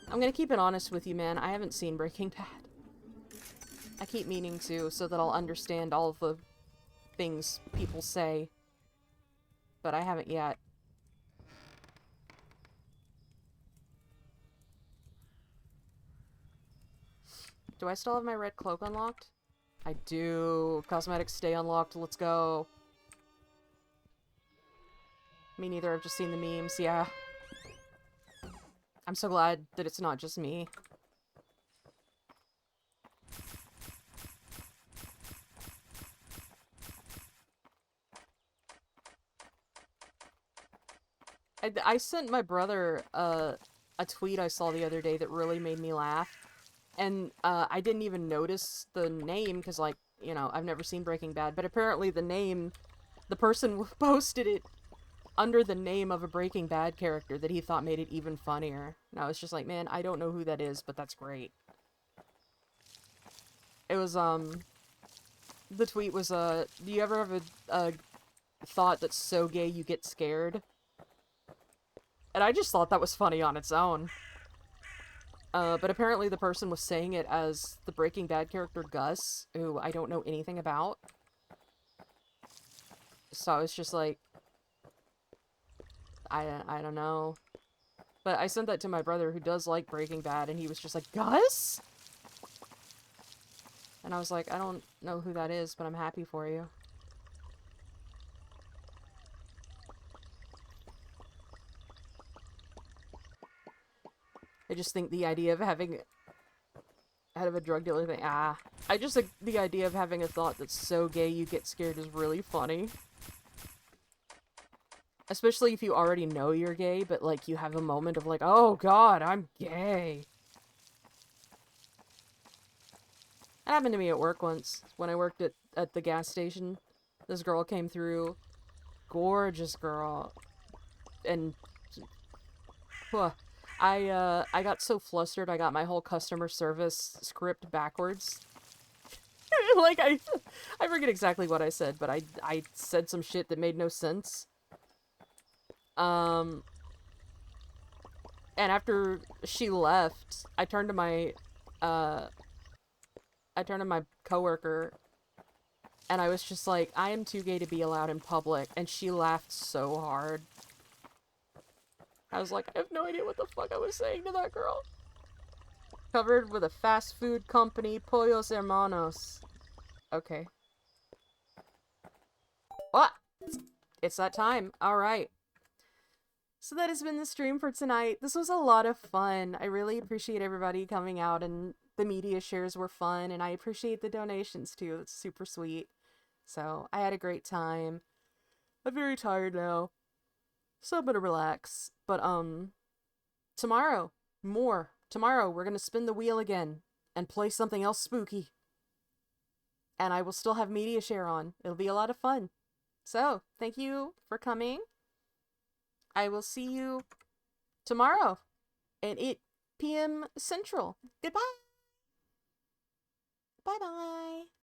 gonna keep it honest with you, man. I haven't seen Breaking Bad. I keep meaning to, so that I'll understand all of the things people say. But I haven't yet. Do I still have my red cloak unlocked? I do. Cosmetics stay unlocked. Let's go. Me neither. I've just seen the memes. Yeah. I'm so glad that it's not just me. I sent my brother a tweet I saw the other day that really made me laugh. And I didn't even notice the name because, like, you know, I've never seen Breaking Bad. But apparently the person posted it under the name of a Breaking Bad character that he thought made it even funnier. And I was just like, man, I don't know who that is, but that's great. It was, the tweet was, do you ever have a thought that's so gay you get scared? And I just thought that was funny on its own. But apparently the person was saying it as the Breaking Bad character Gus, who I don't know anything about. So I was just like, I don't know. But I sent that to my brother who does like Breaking Bad, and he was just like, Gus? And I was like, I don't know who that is, but I'm happy for you. I just think the idea of having out of a drug dealer thing, I just think the idea of having a thought that's so gay you get scared is really funny. Especially if you already know you're gay, but, like, you have a moment of, like, oh god, I'm gay. That happened to me at work once. When I worked at the gas station, this girl came through. Gorgeous girl. And... I got so flustered, I got my whole customer service script backwards. Like, I forget exactly what I said, but I said some shit that made no sense. And after she left, I turned to my coworker and I was just like, I am too gay to be allowed in public, and she laughed so hard. I was like, I have no idea what the fuck I was saying to that girl. Covered with a fast food company, Pollos Hermanos. Okay. What? It's that time. Alright. So that has been the stream for tonight. This was a lot of fun. I really appreciate everybody coming out, and the media shares were fun, and I appreciate the donations too. It's super sweet. So, I had a great time. I'm very tired now, so I'm gonna relax. But, tomorrow, more. Tomorrow, we're gonna spin the wheel again and play something else spooky. And I will still have media share on. It'll be a lot of fun. So, thank you for coming. I will see you tomorrow at 8 p.m. Central. Goodbye. Bye-bye.